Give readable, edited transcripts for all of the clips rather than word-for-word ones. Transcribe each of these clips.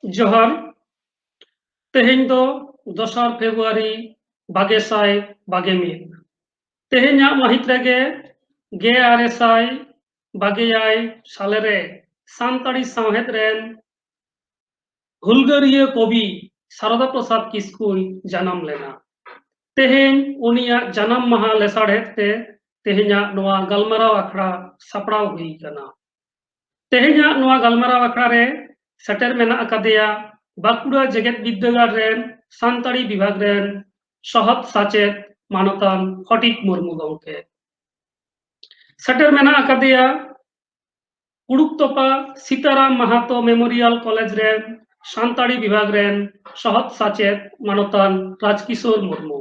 जोहार तेहेñ दो 2 फेब्रुआरी 2021 तेहेñाग महित रेगे 1922 सालेरे सानताड़ी सावहेद रेन हुलगारिया कवि सारदा प्रसाद किस्कुय जानाम लेना तेहेñ उनियाग जानाम माहा लेसाड़हेद ते तेहेñाग नोआ गलमाराव आखड़ा सापड़ाव हुई कना तेहेñाग नोआ गलमाराव आखड़ा रे सेटेर मेना अकादेया बाकुड़ा जेगेत बिद्दागाड़ रेन सानताड़ी विभाग रेन सहत साचेत मानतान फटिक मुर्मू गंके सेटेर मेना अकादेया उड़ुकतोपा सीताराम माहातो मेमोरियल कॉलेज रेन सानताड़ी विभाग रेन सहत साचेत मानतान राजकिशोर मुर्मू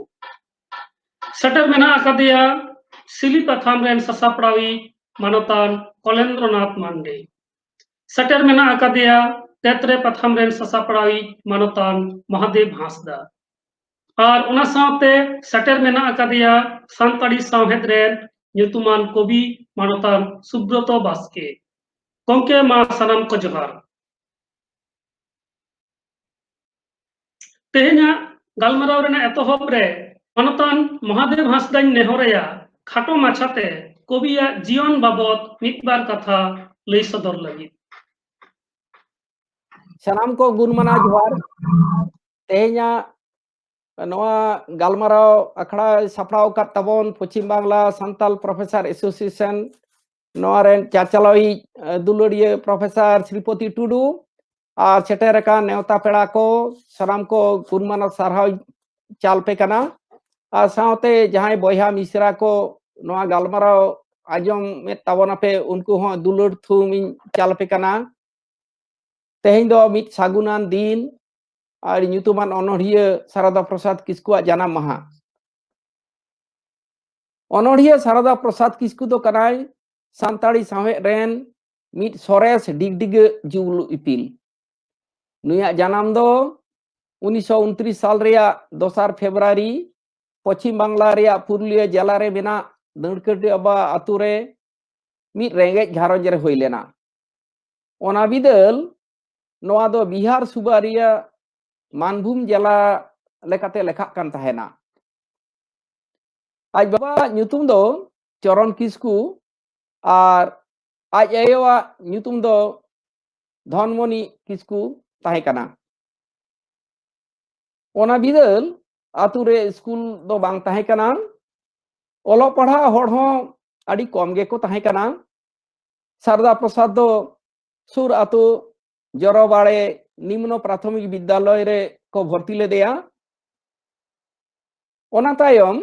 सेटेर मेना अकादेया सिलीपाथाम रेन सासापड़ावी मानतान कलेन्द्रनाथ मांडे सेटेर मेना अकादेया तेत्रे पाथाम रेन सासापड़ावी मानतान महादेव हांसदा और उना सावते सेटेर मेना अकादेया सानताड़ी सावहेद रेन ᱧᱩᱛᱩᱢᱟᱱ कवि मानतान सुब्रत बास्के गंके मा सानाम को जोहार तेहेñा गालमाराव रेना एतोहब रे मानतान महादेव हांसदाñ नेहरया खाटो माछाते कविया जीवन बाबत मितबार कथा लई सदर लगित सानाम को गुणमाना जोहार तेहेñा नोआ गालमाराव अखड़ा सापड़ाव का तबन पश्चिम बांग्ला सान्ताल प्रोफेसर एसोसिएशन नोआ रेन चाचालवी दुलड़िया प्रोफेसर श्रीपति टुडू और सेटेरका नेवता पेड़ा को सानाम को गुणमाना सारहाव चालपे कना और सावते जहां बयहा मिश्रा को नोआ गालमाराव आजम में तबना पे उनको हो दुलड़ थुम चालपे कना तेहेñ दो मित सागुनान दिन और ᱧᱩᱛᱩᱢᱟᱱ অনড়িয়া सारदा प्रसाद किस्कुआ जानाम माहा অনড়িয়া सारदा प्रसाद किस्कु दो कनाय सानताड़ी सावे रेन मित सोरेस डिगडिगे जुवलु इपिल नुया जानाम दो 1929 साल रेया 2 फेब्रुआरी पश्चिम बांग्ला रेया पुरुलिया जिला रे मेना दंडकटी अबा आतु रे मित रेंगे घारंज रे होई लेना ओना बिदल नोआ दो बिहार सूबा रेया मानभूम जिला लेकाते लेखा कान तहेना आज बाबा ᱧᱩᱛᱩᱢ दो चरण किस्कु और आज आयोवा ᱧᱩᱛᱩᱢ दो धनमणि किस्कु ताहे कना ओना बिदल आतु रे स्कूल दो बांग ताहे कना ओलो पढ़ा होड़ हो अड़ी कम गे को ताहे कना सारदा प्रसाद दो सुर आतु जरोबाड़े निम्न प्राथमिक विद्यालय रे को भर्ती ले दिया ओना तायम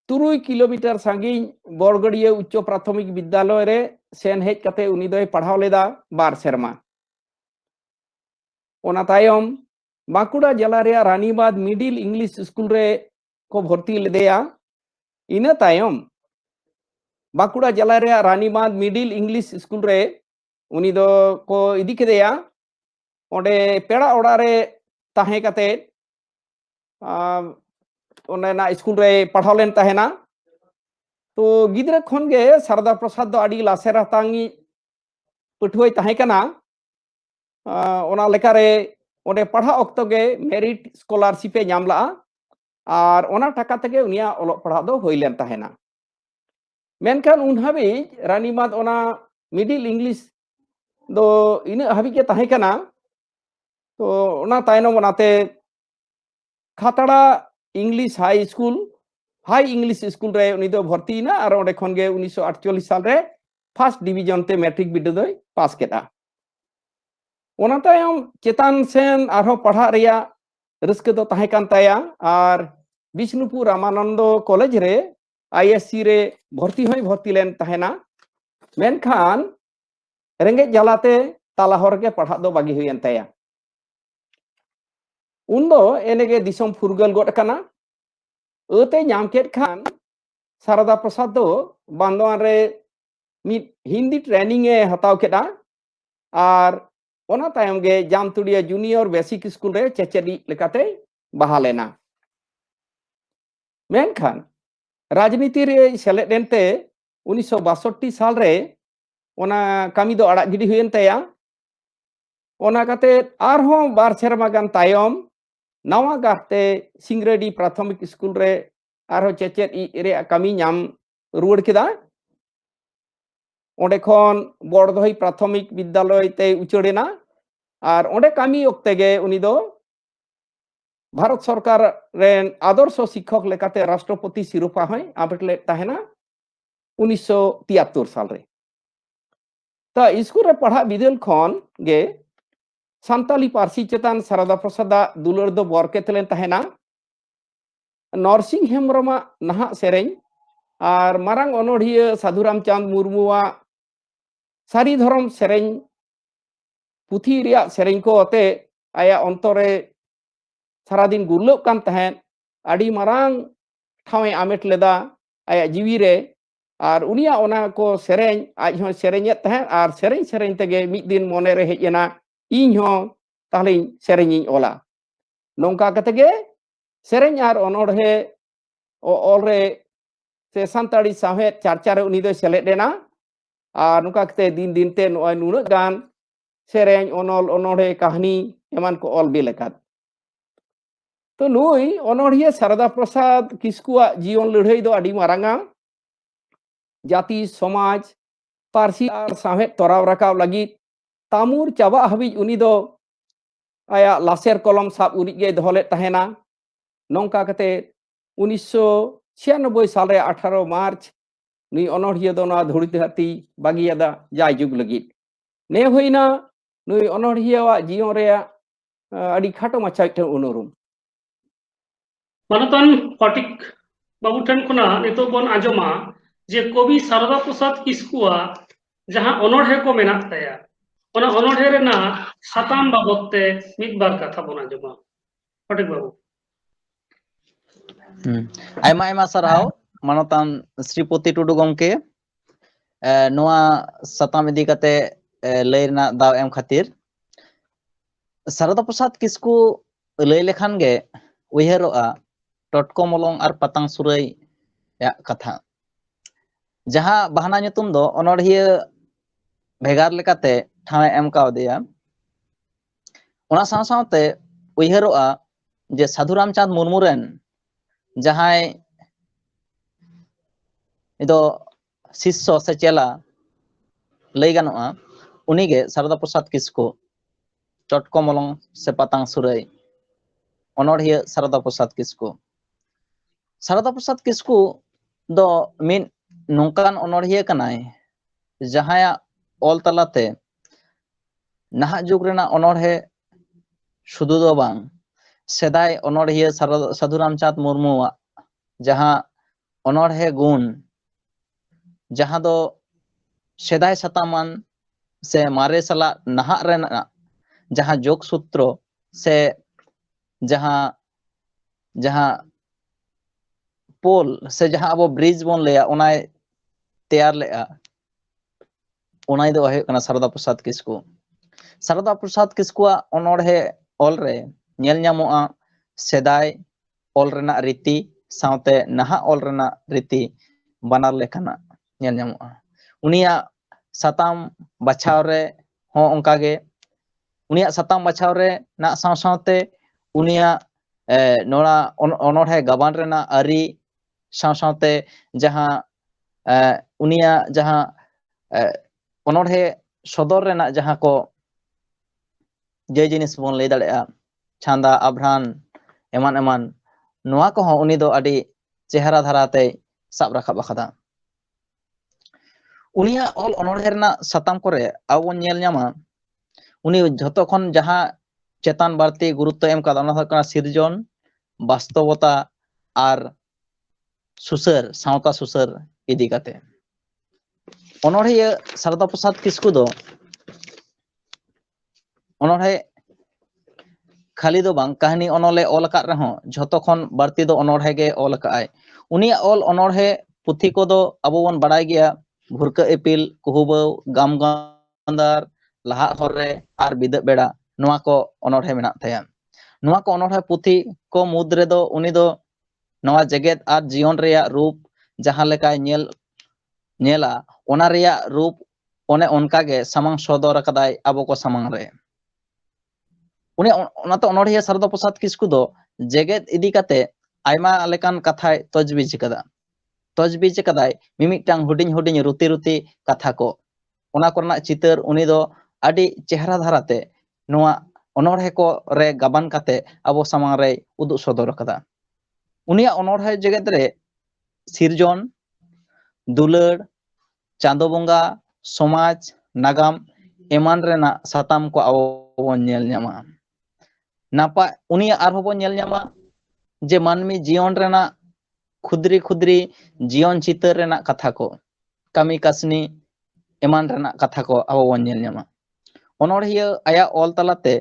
3 किलोमीटर सांगिन बरगड़िया उच्च प्राथमिक विद्यालय रे सेन हेज कते उनी दोय पढ़ाव लेदा 12 सेरमा ओना तायम बांकुड़ा जिला रे रानीबाद मिडिल इंग्लिश स्कूल रे को भर्ती ले दिया इना तायम बांकुड़ा जिला रे रानीबाद मिडिल इंग्लिश स्कूल रे उनी दो को इदी केदेया ओंडे पेड़ा ओड़ा रे ताहे कते ओना स्कूल रे पढ़ाव लेन ताहेना तो गिद्रा खन गे सारदा प्रसाद दो आड़ी लासेरा तांगी पठुई ताहे कना ओना लेका रे ओंडे पढ़ा ऑक्तो गे मेरिट स्कॉलरशिप ए नामला और ओना टाका तगे उनिया ओलो पढ़ा दो होई लेन ताहेना मेनखान उन हाबी रानीबाद ओना मिडिल इंग्लिश दो इन हाबी के ताहे कना तो ओना तायनो बनाते खातड़ा इंग्लिश हाई इंग्लिश स्कूल रे उनी दो भर्ती ना और ओंडे खन गे 1948 साल रे फर्स्ट डिवीजन ते मैट्रिक बिड्डा दोय पास केदा ओना तायम चेतान सेन आरो पढ़ा रेया रस्के दो ताहे कान ताया और विष्णुपुर रामानंद कॉलेज रे आईएससी रे भर्ती लेन ताहेना मेनखान रेंगे जलाते ताला हर के पढ़ा दो बागी हुयन ताया उन्दो एनेगे दिसम फुरगल गोट कना ओते नाम केट खान सारदा प्रसाद दो बांदवान रे मित हिंदी ट्रेनिंग ए हताव केदा और ओना तायम गे जामतुड़िया जूनियर बेसिक स्कूल रे चेचेडी लेकाते बहा लेना मेनखान राजनीति रे सेलेद देनते 1962 साल रे ओना कामी दो अड़ा गिडी हुयन ताया ᱚᱱᱟ ᱠᱟᱛᱮ ᱟᱨᱦᱚᱸ ᱵᱟᱨ ᱥᱮᱨᱢᱟ ᱜᱟᱱ ᱛᱟᱭᱚᱢ ᱱᱟᱣᱟ ᱜᱟᱨᱛᱮ ᱥᱤᱝᱨᱟᱹᱰᱤ ᱯᱨᱟᱛᱷᱚᱢᱤक स्कूल ᱨᱮ ᱟᱨᱦᱚᱸ ᱪᱮᱪᱮᱫ ᱨᱮᱭᱟᱜ ᱠᱟᱹᱢᱤ ᱧᱟᱢ ᱨᱩᱣᱟᱹᱲ ᱠᱮᱫᱟ। ᱚᱸᱰᱮ ᱠᱷᱚᱱ ᱵᱚᱲᱫᱚᱦᱤ ᱯᱨᱟᱛᱷᱚᱢᱤक বিদ্যালয় তে উᱪᱟᱹᱲᱮᱱᱟ আর ᱚᱸᱰে ᱠᱟᱹᱢᱤ ᱚᱠᱛᱮ ᱜᱮ উনি ᱫᱚ ভারত সরকার রেন আদর্শ শিক্ষক লেখাতে রাষ্ট্রপতি শিরোপা হয় আবেট লেদ তাহেনা 1973 সাল রে। তা স্কুল রে পড়া বিদেল খন গে সান্তালি পার্সি চেতান সারদা প্রসাদা দুলর দো বরকে তেলেন তাহেনা নরসিং হেমব্রমা নাহা সেরেñ আর মারাং অনড়হিয়া সাধুরাম চাঁদ মুর্মুয়া সারি ধরম সেরেñ পুথি রিয়া সেরেñ কো অতে আয়া অন্তরে সারাদিন গুরলক কান তাহেন আডি মারাং ঠাওয়ে আমেট লেদা আয়া জিবি রে আর উনিয়া ওনা কো সেরেñ আজ হন সেরেñet তাহেন আর সেরেñ সেরেñ তেগে মিদ দিন মনে রে হেজ এনা ইñ হন তাহলে সেরেñiñ ওলা নংকা কাতে গে সেরেñ আর অনড়হে অল রে se santari sahet charchare uni do selet dena আর নুকা কাতে দিন দিন তে নয় নুনা গান সেরেñ অনল অনড়হে কাহিনী এমান কো অল বিলেকাত। তো নুই অনড়হিয়া সারদা প্রসাদ কিস্কুয়া জীবন লড়াই দো আডি মারাঙ্গা জাতি সমাজ পার্সি আর সাহেত তরাও রাখাও লাগি তামুর চাবা হাবি উনি দো আয়া লাসের কলম সাব উরি গে দহলে তাহেনা নংকা কাতে 1996 সালে 18 মার্চ নুই অনড়হিয়া দো না ধুড়িতে হাতি বাগিয়াদা যাই যুগ লাগি নে হইনা নুই অনড়হিয়া জীবন রে আডি খাটো মাছাই তে অনুরুম। মানতন ফটিক বাবু ঠেন খনা নিতো বন আজমা যে কবি সারদা প্রসাদ কিস্কুয়া যাহা অনড়হে কো মেনাক তায়া ওনা অনড়হে রেনা সাতাম বাবদতে মিদবার কথা বন আজমা ফটিক বাবু। আইমা আইমা সারহাও মানতান শ্রীপতি টুডু গমকে নোয়া সাতাম ইদি কাতে লই রেনা দাও এম খাতির। সারদা প্রসাদ কিস্কু লই লেখান গে উইহেরোआ टटको मलंग और पतंग सुरई या कथा जहां बहाना nyutum दो अनोढ़िया भेगार लेकाते ठावे एम कावदेया ओना साव सावते उइहेरोआ जे साधुराम चांद मुर्मू रेन जहां इदो शिष्य से चेला लई गानोआ उनीगे सारदा प्रसाद किस्कु टटको मलंग से पतंग सुरई अनोढ़िया सारदा प्रसाद किस्कु। सारदा प्रसाद किस्कु दो मिन नोंकान अनोढ़िया कनाय जहाया ऑल तलाते नाहा जुग रेना अनोढ़े शुदु दो बांग सेदाय अनोढ़िया साधुराम चाँद मुर्मुआ जहां अनोढ़े गुण जहां दो सेदाय सतामान से मारे सला नाहा रेना जहां जोग सूत्र से जहां जहां पोल से जहां अब ब्रिज बन लेया ओनाय तैयार लेआ ओनाय दो है कना सारदा प्रसाद किस्कु। सारदा प्रसाद किस्कुआ अनोढ़े ऑल रे नेल ᱧᱟᱢᱚᱜᱼᱟ सेदाय ऑल रेना रीति सावते नाहा ऑल रेना रीति बानार लेखाना नेल ᱧᱟᱢᱚᱜᱼᱟ। उनिया साताम बाछाव रे हो ओंकागे उनिया साताम बाछाव रे ना साव सावते उनिया नोड़ा अनोढ़े गाबान रेना आरी साव सावते जहां उनिया जहां अनोढ़े सदर रेना जहां को जे जिनिस बन लई दाड़ेआ छांदा आभ्रान एमान एमान नोआ को उनी दो आडी चेहरा धाराते साब राखाब आखादा। उनिया ऑल अनोढ़े रेना साताम करे आबो नेल ᱧᱟᱢᱟ उनी झतो खन जहां चेतान बाड़ती गुरुत्व एम कादा ओना होकना सिरजन बास्तवता और सुसर सावता सुसर इदी काते। अनोढ़िया सारदा प्रसाद किस्कु दो अनोढ़े खाली दो बांग कहानी अनोले ऑल का रहो झतो खन बाड़ती दो अनोढ़े गे ऑल काय। उनिया ऑल अनोढ़े पुथी को दो अबो बन बड़ाय गया भुरका एपिल कुहुबो गामगांदार लाहा हरे और बिदा बेड़ा नोआ को अनोढ़े मेना थाया। नोआ को अनोढ़े पुथी को मुद्रे दो उनी दो नोआ जगत और जीवन रेया रूप जहां लेकाय नेला ओना रेया रूप ओने ओनका गे सामांग सदर कदाय आबो को सामांग रे। ᱩᱱᱤ ᱚᱱᱟᱛᱮ ᱚᱱᱚᱲᱦᱤᱭᱟᱹ ᱥᱟᱨᱚᱫᱟ ᱯᱨᱚᱥᱟᱫ ᱠᱤᱥᱠᱩ ᱫᱚ ᱡᱮᱜᱮᱫ ᱤᱫᱤ ᱠᱟᱛᱮ ᱟᱭᱢᱟ ᱞᱮᱠᱟᱱ ᱠᱟᱛᱷᱟᱭ ᱛᱚᱡᱵᱤᱡ ᱟᱠᱟᱫᱟ, ᱛᱚᱡᱵᱤᱡ ᱟᱠᱟᱫᱟᱭ ᱢᱤᱢᱤᱫᱴᱟᱝ ᱦᱩᱰᱤᱧ ᱦᱩᱰᱤᱧ ᱨᱩᱛᱤ ᱠᱟᱛᱷᱟ ᱠᱚ, ᱚᱱᱟ ᱠᱚᱨᱮᱱᱟᱜ ᱪᱤᱛᱟᱹᱨ ᱩᱱᱤ ᱫᱚ ᱟᱹᱰᱤ ᱪᱮᱦᱨᱟ ᱫᱷᱟᱨᱟᱛᱮ ᱱᱚᱣᱟ ᱚᱱᱚᱲᱦᱮ ᱠᱚ ᱨᱮ ᱜᱟᱵᱟᱱ ᱠᱟᱛᱮ ᱟᱵᱚ ᱥᱟᱢᱟᱝ ᱨᱮ ᱩᱫᱩᱜ ᱥᱚᱫᱚᱨ ᱟᱠᱟᱫᱟ। ᱩᱱᱤᱭᱟᱜ ᱚᱱᱚᱲᱦᱮ ᱡᱮᱜᱮᱫ ᱨᱮ ᱥᱤᱨᱡᱚᱱ, ᱫᱩᱞᱟᱹᱲ, ᱪᱟᱸᱫᱳ ᱵᱚᱸᱜᱟ, ᱥᱚᱢᱟᱡᱽ, ᱱᱟᱜᱟᱢ ᱮᱢᱟᱱ ᱨᱮᱱᱟᱜ ᱥᱟᱛᱟᱢ ᱠᱚ ᱟᱵᱚ ᱵᱚᱱ ᱧᱮᱞ ᱧᱟᱢᱟ। ᱱᱟᱯᱟᱭ ᱩᱱᱤᱭᱟᱜ ᱟᱨᱦᱚᱸ ᱵᱚᱱ ᱧᱮᱞ ᱧᱟᱢᱟ ᱡᱮ ᱢᱟᱹᱱᱢᱤ ᱡᱤᱭᱚᱱ ᱨᱮᱱᱟᱜ ᱠᱷᱩᱫᱽᱨᱤ ᱠᱷᱩᱫᱽᱨᱤ ᱡᱤᱭᱚᱱ ᱪᱤᱛᱟᱹᱨ ᱨᱮᱱᱟᱜ ᱠᱟᱛᱷᱟ ko, ᱠᱟᱹᱢᱤ ᱠᱟᱹᱥᱱᱤ ᱮᱢᱟᱱ ᱨᱮᱱᱟᱜ ᱠᱟᱛᱷᱟ ko ᱟᱵᱚ ᱵᱚᱱ ᱧᱮᱞ ᱧᱟᱢᱟ। ᱚᱱᱚᱲᱦᱤᱭᱟᱹ ᱟᱭᱟᱜ ᱚᱞ ᱛᱟᱞᱟᱛᱮ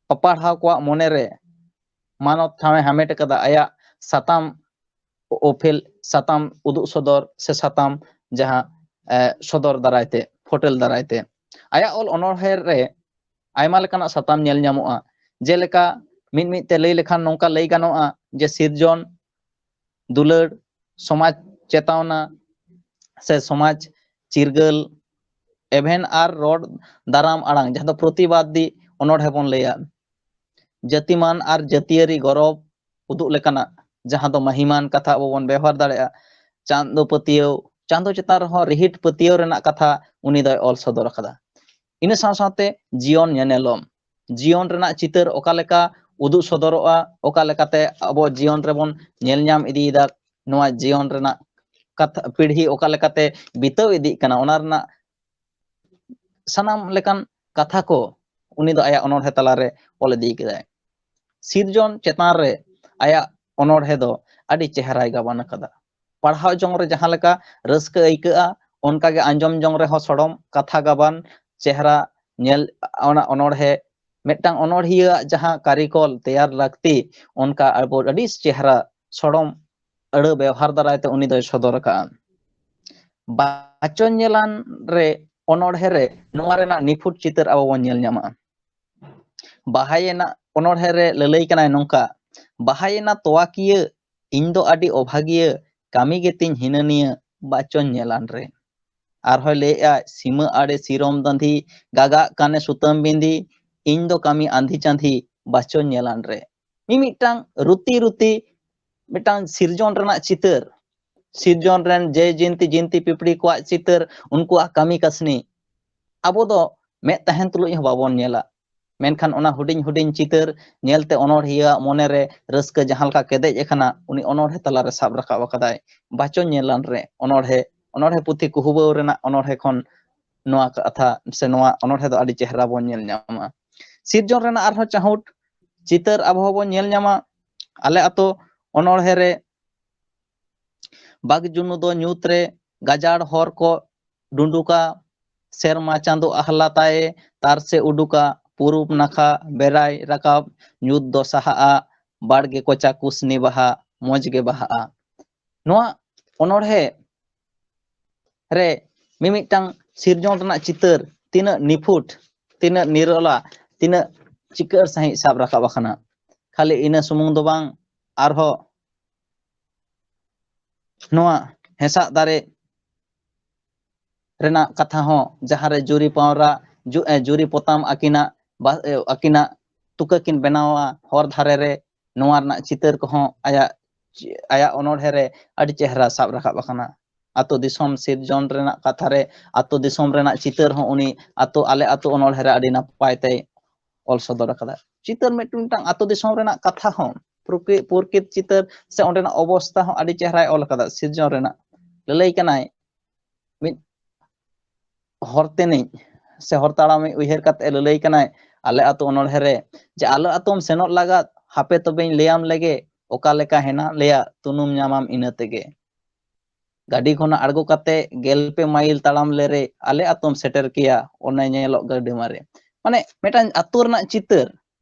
ᱯᱟᱯᱟᱲᱦᱟᱣ ᱠᱚᱣᱟᱜ ᱢᱚᱱᱮᱨᱮ ᱢᱟᱱᱚᱛ ᱴᱷᱟᱶᱮ ᱦᱟᱢᱮᱴ ᱟᱠᱟᱫᱟ। ᱟᱭᱟᱜ ᱥᱟᱛᱟᱢ ᱳᱯᱷᱮᱞ ᱥᱟᱛᱟᱢ ᱩᱫᱩᱜ ᱥᱚᱫᱚᱨ ᱥᱮ ᱥᱟᱛᱟᱢ ᱡᱟᱦᱟᱸ ᱥᱚᱫᱚᱨ ᱫᱟᱨᱟᱭᱛᱮ ᱯᱷᱳᱴᱮᱞ ᱫᱟᱨᱟᱭᱛᱮ ᱟᱭᱟᱜ ᱚᱞ ᱚᱱᱚᱲᱦᱮ ᱨᱮ ᱟᱭᱢᱟ ᱞᱮᱠᱟᱱᱟᱜ ᱥᱟᱛᱟᱢ ᱧᱮᱞ ᱧᱟᱢᱚᱜᱼᱟ। ᱡᱮᱞᱮᱠᱟ ᱢᱤᱫ ᱛᱮ ᱞᱟᱹᱭ ᱞᱮᱠᱷᱟᱱ ᱱᱚᱝᱠᱟ ᱞᱟᱹᱭ ᱜᱟᱱᱚᱜᱼᱟ ᱡᱮ ᱥᱤᱨᱡᱚᱱ, ᱫᱩᱞᱟᱹᱲ, ᱥᱚᱢᱟᱡᱽ ᱪᱮᱛᱟᱣᱱᱟ ᱥᱮ ᱥᱚᱢᱟᱡᱽ ᱪᱤᱨᱜᱟᱹᱞ, ᱮᱵᱷᱮᱱ ᱟᱨ ᱨᱚᱲ ᱫᱟᱨᱟᱢ ᱟᱲᱟᱝ ᱡᱟᱦᱟᱸ ᱫᱚ ᱯᱨᱚᱛᱤᱵᱟᱫী ᱚᱱᱚᱲᱦᱮ ᱵᱚᱱ ᱞᱟᱹᱭᱟ, ᱡᱟᱹᱛᱤᱢᱟᱱ ᱟᱨ ᱡᱟᱹᱛᱤᱭᱟᱹᱨᱤ ᱜᱚᱨᱚᱵ ᱩᱫᱩᱜ ᱞᱮᱠᱟᱱᱟᱜ ᱡᱟᱦᱟᱸ ᱫᱚ ᱢᱟᱹᱦᱤᱢᱟᱱ ᱠᱟᱛᱷᱟ ᱟᱵᱚ ᱵᱚᱱ ᱵᱮᱣᱦᱟᱨ ᱫᱟᱲᱮᱭᱟᱜᱼᱟ। ᱪᱟᱸᱫᱳ ᱯᱟᱹᱛᱭᱟᱹᱣ, ᱪᱟᱸᱫᱳ ᱪᱮᱛᱟᱱ ᱨᱮᱦᱚᱸ ᱨᱤᱦᱤᱴ ᱯᱟᱹᱛᱭᱟᱹᱣ ᱨᱮᱱᱟᱜ ᱠᱟᱛᱷᱟ ᱩᱱᱤ ᱫᱚᱭ ᱚᱞ ᱥᱚᱫᱚᱨ ᱟᱠᱟᱫᱟ। ᱤᱱᱟᱹ ᱥᱟᱶ ᱥᱟᱶᱛᱮ ᱡᱤᱭᱚᱱ ᱧᱮᱱᱮᱞᱚᱢ, ᱡᱤᱭᱚᱱ ᱨᱮᱱᱟᱜ ᱪᱤᱛᱟᱹᱨ ᱚᱠᱟ ᱞᱮᱠᱟ ᱩᱫᱩᱜ ᱥᱚᱫᱚᱨᱚᱜᱼᱟ, ᱚᱠᱟ ᱞᱮᱠᱟᱛᱮ ᱟᱵᱚ ᱡᱤᱭᱚᱱ ᱨᱮᱵᱚn ᱧᱮᱞ ᱧᱟᱢ ᱤᱫᱤᱭᱮᱫᱟ, ᱱᱚᱣᱟ ᱡᱤᱭᱚᱱ ᱨᱮᱱᱟᱜ ᱠᱟᱛᱷᱟ ᱯᱤᱲᱦᱤ ᱚᱠᱟ ᱞᱮᱠᱟᱛᱮ ᱵᱤᱛᱟᱹᱣ ᱤᱫᱤᱜ ᱠᱟᱱᱟ ᱚᱱᱟ ᱨᱮᱱᱟᱜ ᱥᱟᱱᱟᱢ ᱞᱮᱠᱟᱱ ᱠᱟᱛᱷᱟ ko ᱩᱱᱤ ᱫᱚ ᱟᱭᱟᱜ ᱚᱱᱚᱲᱦᱮ ᱛᱟᱞᱟᱨᱮ ᱚᱞ ᱤᱫᱤ ᱠᱮᱫᱟᱭ। ᱥᱤᱨᱡᱚᱱ ᱪᱮᱛᱟᱱ ᱨᱮ ᱟᱭᱟᱜ ᱚᱱᱚᱲᱦᱮ ᱫᱚ ᱟᱹᱰᱤ ᱪᱮᱦᱨᱟᱭ ᱜᱟᱵᱟᱱ ᱟᱠᱟᱫᱟ। ᱯᱟᱲᱦᱟᱣ ᱡᱚᱝ ᱨᱮ ᱡᱟᱦᱟᱸ ᱞᱮᱠᱟ ᱨᱟᱹᱥᱠᱟᱹ ᱟᱹᱭᱠᱟᱹᱜᱼᱟ, ᱚᱱᱠᱟᱜᱮ ᱟᱸᱡᱚᱢ ᱡᱚᱝ ᱨᱮᱦᱚᱸ ᱥᱚᱲᱚᱢ ᱠᱟᱛᱷᱟ ᱜᱟᱵᱟᱱ ᱪᱮᱦᱨᱟ ᱧᱮᱞ ᱚᱱᱟ ᱚᱱᱚᱲᱦᱮ ᱢᱤᱫᱴᱟᱝ ᱚᱱᱚᱲᱦᱤᱭᱟᱹᱣᱟᱜ ᱡᱟᱦᱟᱸ ᱠᱟᱹᱨᱤᱠᱚᱞ ᱛᱮᱭᱟᱨ ᱞᱟᱹᱠᱛᱤ ᱚᱱᱠᱟ ᱟᱵᱚ ᱟᱹᱰᱤ ᱪᱮᱦᱨᱟ ᱥᱚᱲᱚᱢ ᱟᱹᱲᱟᱹ ᱵᱮᱣᱦᱟর ᱫᱟᱨᱟᱭᱛᱮ ᱩᱱᱤ ᱫᱚᱭ ᱥᱚᱫᱚᱨ ᱟᱠᱟᱜᱼᱟ। ᱵᱟᱪᱚᱱ ᱧᱮᱞᱟᱱ ᱨᱮ ᱚᱱᱚᱲᱦᱮ ᱨᱮ ᱱᱚᱣᱟ ᱨᱮᱱᱟᱜ ᱱᱤᱯᱷᱩᱴ ᱪᱤᱛᱟᱹᱨ ᱟᱵᱚ ᱵᱚᱱ ᱧᱮᱞ ᱧᱟᱢᱟ। ᱵᱟᱦᱟᱭᱮᱱᱟ ᱚᱱᱚᱲᱦᱮ ᱨᱮ ᱞᱟᱹᱞᱟᱹᱭ ᱠᱟᱱᱟᱭ ᱱᱚᱝᱠᱟ, ᱵᱟᱦᱟᱭᱮᱱᱟ ᱛᱚᱣᱟᱠᱤᱭᱟᱹ ᱤᱧ ᱫᱚ ᱟᱹᱰᱤ ᱚᱵᱷᱟᱜᱤᱭᱟᱹ ᱠᱟᱹᱢᱤ ᱜᱮᱛᱤᱧ ᱦᱤᱱᱟᱹᱱᱤᱭᱟᱹ ᱵᱟᱪᱚᱱ ᱧᱮᱞᱟᱱ ᱨᱮ। ᱟᱨᱦᱚᱸᱭ ᱞᱟᱹᱭᱮᱜᱼᱟ, ᱥᱤᱢᱟᱹ ᱟᱲᱮ ᱥᱤᱨᱚᱢ ᱫᱟᱸধᱤ ᱜᱟᱜᱟᱜ ᱠᱟᱱᱮ ᱥᱩᱛᱟᱹᱢ ᱵᱤᱸᱫᱤ ᱤᱧ ᱫᱚ ᱠᱟᱹᱢᱤ ᱟᱸধᱤ ᱪᱟᱸধᱤ ᱵᱟᱪᱚᱱ ᱧᱮᱞᱟᱱ ᱨᱮ। ᱢᱤᱢᱤᱫᱴᱟᱝ ᱨᱩᱛᱤ ᱢᱤᱫᱴᱟᱝ ᱥᱤᱨᱡᱚᱱ ᱨᱮᱱᱟᱜ ᱪᱤᱛᱟᱹᱨ, ᱥᱤᱨᱡᱚᱱ ᱨᱮᱱ ᱡᱮ ᱡᱤᱱᱛᱤ ᱯᱤᱯᱲᱤ ᱠᱚᱣᱟᱜ ᱪᱤᱛᱟᱹᱨ, ᱩᱱᱠᱩᱣᱟᱜ ᱠᱟᱹᱢᱤ ᱠᱟᱹᱥᱱᱤ ᱟᱵᱚ ᱫᱚ ᱢᱮᱫ ᱛᱟᱦᱮᱱ ᱛᱩᱞᱩᱡ ᱦᱚᱸ ᱵᱟᱵᱚᱱ ᱧᱮᱞᱟ, ᱢᱮᱱᱠᱷᱟᱱ ᱚᱱᱟ ᱦᱩᱰᱤᱧ ᱦᱩᱰᱤᱧ ᱪᱤᱛᱟᱹᱨ ᱧᱮᱞᱛᱮ ᱚᱱᱚᱲᱦᱤᱭᱟᱹᱣᱟᱜ ᱢᱚᱱᱮᱨᱮ ᱨᱟᱹᱥᱠᱟᱹ ᱡᱟᱦᱟᱸ ᱞᱮᱠᱟ ᱠᱮᱫᱮᱡ ᱟᱠᱟᱱᱟ, ᱩᱱᱤ ᱚᱱᱚᱲᱦᱮ ᱛᱟᱞᱟᱨᱮ ᱥᱟᱵ ᱨᱟᱠᱟᱵ ᱟᱠᱟᱫᱟᱭ। ᱵᱟᱪᱚᱱ ᱧᱮᱞᱟᱱ ᱨᱮ ᱚᱱᱚᱲᱦᱮ ᱯᱩᱛᱷᱤ ᱠᱩᱦᱩᱵᱟᱹᱣ ᱨᱮᱱᱟᱜ ᱚᱱᱚᱲᱦᱮ ᱠᱷᱚᱱ ᱱᱚᱣᱟ ᱠᱟᱛᱷᱟ ᱥᱮ ᱱᱚᱣᱟ ᱚᱱᱚᱲᱦᱮ ᱫᱚ ᱟᱹᱰᱤ ᱪᱮᱦᱨᱟ ᱵᱚᱱ ᱧᱮᱞ ᱧᱟᱢᱟ। ᱥᱤᱨᱡᱚᱱ ᱨᱮᱱᱟᱜ ᱟᱨᱦᱚᱸ ᱪᱟᱦᱩᱴ ᱪᱤᱛᱟᱹᱨ ᱟᱵᱚ ᱦᱚᱸᱵᱚᱱ ᱧᱮᱞ ᱧᱟᱢᱟ। ᱟᱞᱮ ᱟᱛᱳ ᱚᱱᱚᱲᱦᱮ ᱨᱮ ᱵᱟᱜᱽ ᱡᱩᱱᱩ ᱫᱚ ᱧᱩᱛ ᱨᱮ ᱜᱟᱡᱟᱲ ᱦᱚᱨ ko ᱰᱩᱸᱰᱩᱠᱟ, ᱥᱮᱨᱢᱟ ᱪᱟᱸᱫᱳ ᱟᱦᱞᱟ ᱛᱟᱭᱮ ᱛᱟᱨᱥᱮ ᱩᱰᱩᱠᱟ, ᱯᱩᱨᱩᱵ ᱱᱟᱠᱷᱟ ᱵᱮᱲᱟᱭ ᱨᱟᱠᱟᱵ ᱧᱩᱛ ᱫᱚ ᱥᱟᱦᱟᱜᱼᱟ, ᱵᱟᱲᱜᱮ ᱠᱚᱪᱟ ᱠᱩᱥᱱᱤ ᱵᱟᱦᱟ ᱢᱚᱡᱽ ᱜᱮ ᱵᱟᱦᱟᱜᱼᱟ। ᱱᱚᱣᱟ ᱚᱱᱚᱲᱦᱮ ᱨᱮ ᱢᱤᱢᱤᱫᱴᱟᱝ ᱥᱤᱨᱡᱚᱱ ᱨᱮᱱᱟᱜ ᱪᱤᱛᱟᱹᱨ ᱛᱤᱱᱟᱹᱜ ᱱᱤᱯᱷᱩᱴ, ᱛᱤᱱᱟᱹᱜ ᱱᱤᱨᱚᱞᱟ, ᱛᱤᱱᱟᱹᱜ ᱪᱤᱠᱟᱹᱲ ᱥᱟᱺᱦᱤᱡ ᱥᱟᱵ ᱨᱟᱠᱟᱵ ᱟᱠᱟᱱᱟ। ᱠᱷᱟᱹᱞᱤ ᱤᱱᱟᱹ ᱥᱩᱢᱩᱝ ᱫᱚ ᱵᱟᱝ, ᱟᱨᱦᱚᱸ ᱱᱚᱣᱟ ᱦᱮᱸᱥᱟᱜ ᱫᱟᱨᱮ ᱨᱮᱱᱟᱜ ᱠᱟᱛᱷᱟ ᱦᱚᱸ ᱡᱟᱦᱟᱸᱨᱮ ᱡᱩᱨᱤ ᱯᱟᱣᱨᱟ ᱡᱩᱨᱤ ᱯᱚᱛᱟᱢ ᱟᱹᱠᱤᱱᱟᱜ ᱛᱩᱠᱟᱹ ᱠᱤᱱ ᱵᱮᱱᱟᱣᱟ ᱦᱚᱨ ᱫᱷᱟᱨᱮ ᱨᱮ, ᱱᱚᱣᱟ ᱨᱮᱱᱟᱜ ᱪᱤᱛᱟᱹᱨ ᱠᱚᱦᱚᱸ ᱟᱭᱟᱜ ᱚᱱᱚᱲᱦᱮ ᱨᱮ ᱟᱹᱰि ᱪᱮᱦᱨᱟ ᱥᱟᱵ ᱨᱟᱠᱟᱵ ᱟᱠᱟᱱᱟ। ᱟᱛᱳ ᱫᱤᱥᱚᱢ ᱥᱤᱨᱡᱚᱱ ᱨᱮᱱᱟᱜ ᱠᱟᱛᱷᱟ ᱨᱮ ᱟᱛᱳ ᱫᱤᱥᱚᱢ ᱨᱮᱱᱟᱜ ᱪᱤᱛᱟᱹᱨ ᱦᱚᱸ ᱩᱱᱤ ᱟᱞᱮ ᱟᱛᱳ ᱚᱱᱚᱲᱦᱮ ᱨᱮ ᱟᱹᱰᱤ ᱱᱟᱯᱟᱭ ᱛᱮᱭ ᱚᱞ ᱥᱚᱫᱚᱨ ᱟᱠᱟᱫᱟ। ᱪᱤᱛᱟᱹᱨ ᱢᱤᱫᱴᱟᱝ ᱟᱛᱳ ᱫᱤᱥᱚᱢ ᱨᱮᱱᱟᱜ ᱠᱟᱛᱷᱟ ᱦᱚᱸ ᱯᱨᱚᱠᱤᱛ ᱪᱤᱛᱟᱹᱨ ᱥᱮ ᱚᱸᱰᱮᱱᱟᱜ ᱚᱵᱚᱥᱛᱷᱟ ᱦᱚᱸ ᱟᱹᱰᱤ ᱪᱮᱦᱨᱟᱭ ᱚᱞ ᱟᱠᱟᱫᱟ। ᱥᱤᱨᱡᱚᱱ ᱨᱮᱱᱟᱜ ᱞᱟᱹᱞᱟᱹᱭ ᱠᱟᱱᱟᱭ, ᱢᱤᱫ ᱦᱚᱨ ᱛᱮᱱᱤᱡ ᱥᱮ ᱦᱚᱨ ᱛᱟᱲᱟᱢᱤᱡ ᱩᱭᱦᱟᱹᱨ ᱠᱟᱛᱮ ᱞᱟᱹᱞᱟᱹᱭ ᱠᱟᱱᱟᱭ ᱟᱞᱮ ᱟᱛᱳ ᱚᱱᱚᱲᱦᱮ ᱨᱮ, ᱡᱮ ᱟᱞᱮ ᱟᱛᱳᱢ ᱥᱮᱱᱚᱜ ᱞᱟᱜᱟᱫ ᱦᱟᱯᱮ ᱛᱚᱵᱮᱧ ᱞᱟᱹᱭᱟᱢ ᱞᱮᱜᱮ, ᱚᱠᱟ ᱞᱮᱠᱟ ᱦᱮᱱᱟᱜ ᱞᱮᱭᱟ ᱛᱩᱱᱩᱢ ᱧᱟᱢᱟᱢ ᱤᱱᱟᱹ ᱛᱮᱜᱮ। ᱜᱟᱹᱰᱤ ᱠᱷᱚᱱᱟᱜ ᱟᱬᱜᱚ ᱠᱟᱛᱮ 12 ᱢᱟᱭᱤᱞ ᱛᱟᱲᱟᱢ ᱞᱮᱨᱮ ᱟᱞᱮ ᱟᱛᱳᱢ ᱥᱮᱴᱮᱨ ᱠᱮᱭᱟ ᱚᱱᱮ ᱧᱮᱞᱚᱜ ᱜᱟᱹᱰᱤ ᱢᱟᱨᱮ। ᱢᱟᱱᱮ ᱢᱤᱫᱴᱟᱝ ᱟᱛᱳ ᱨᱮᱱᱟᱜ ᱪᱤᱛᱟᱹᱨ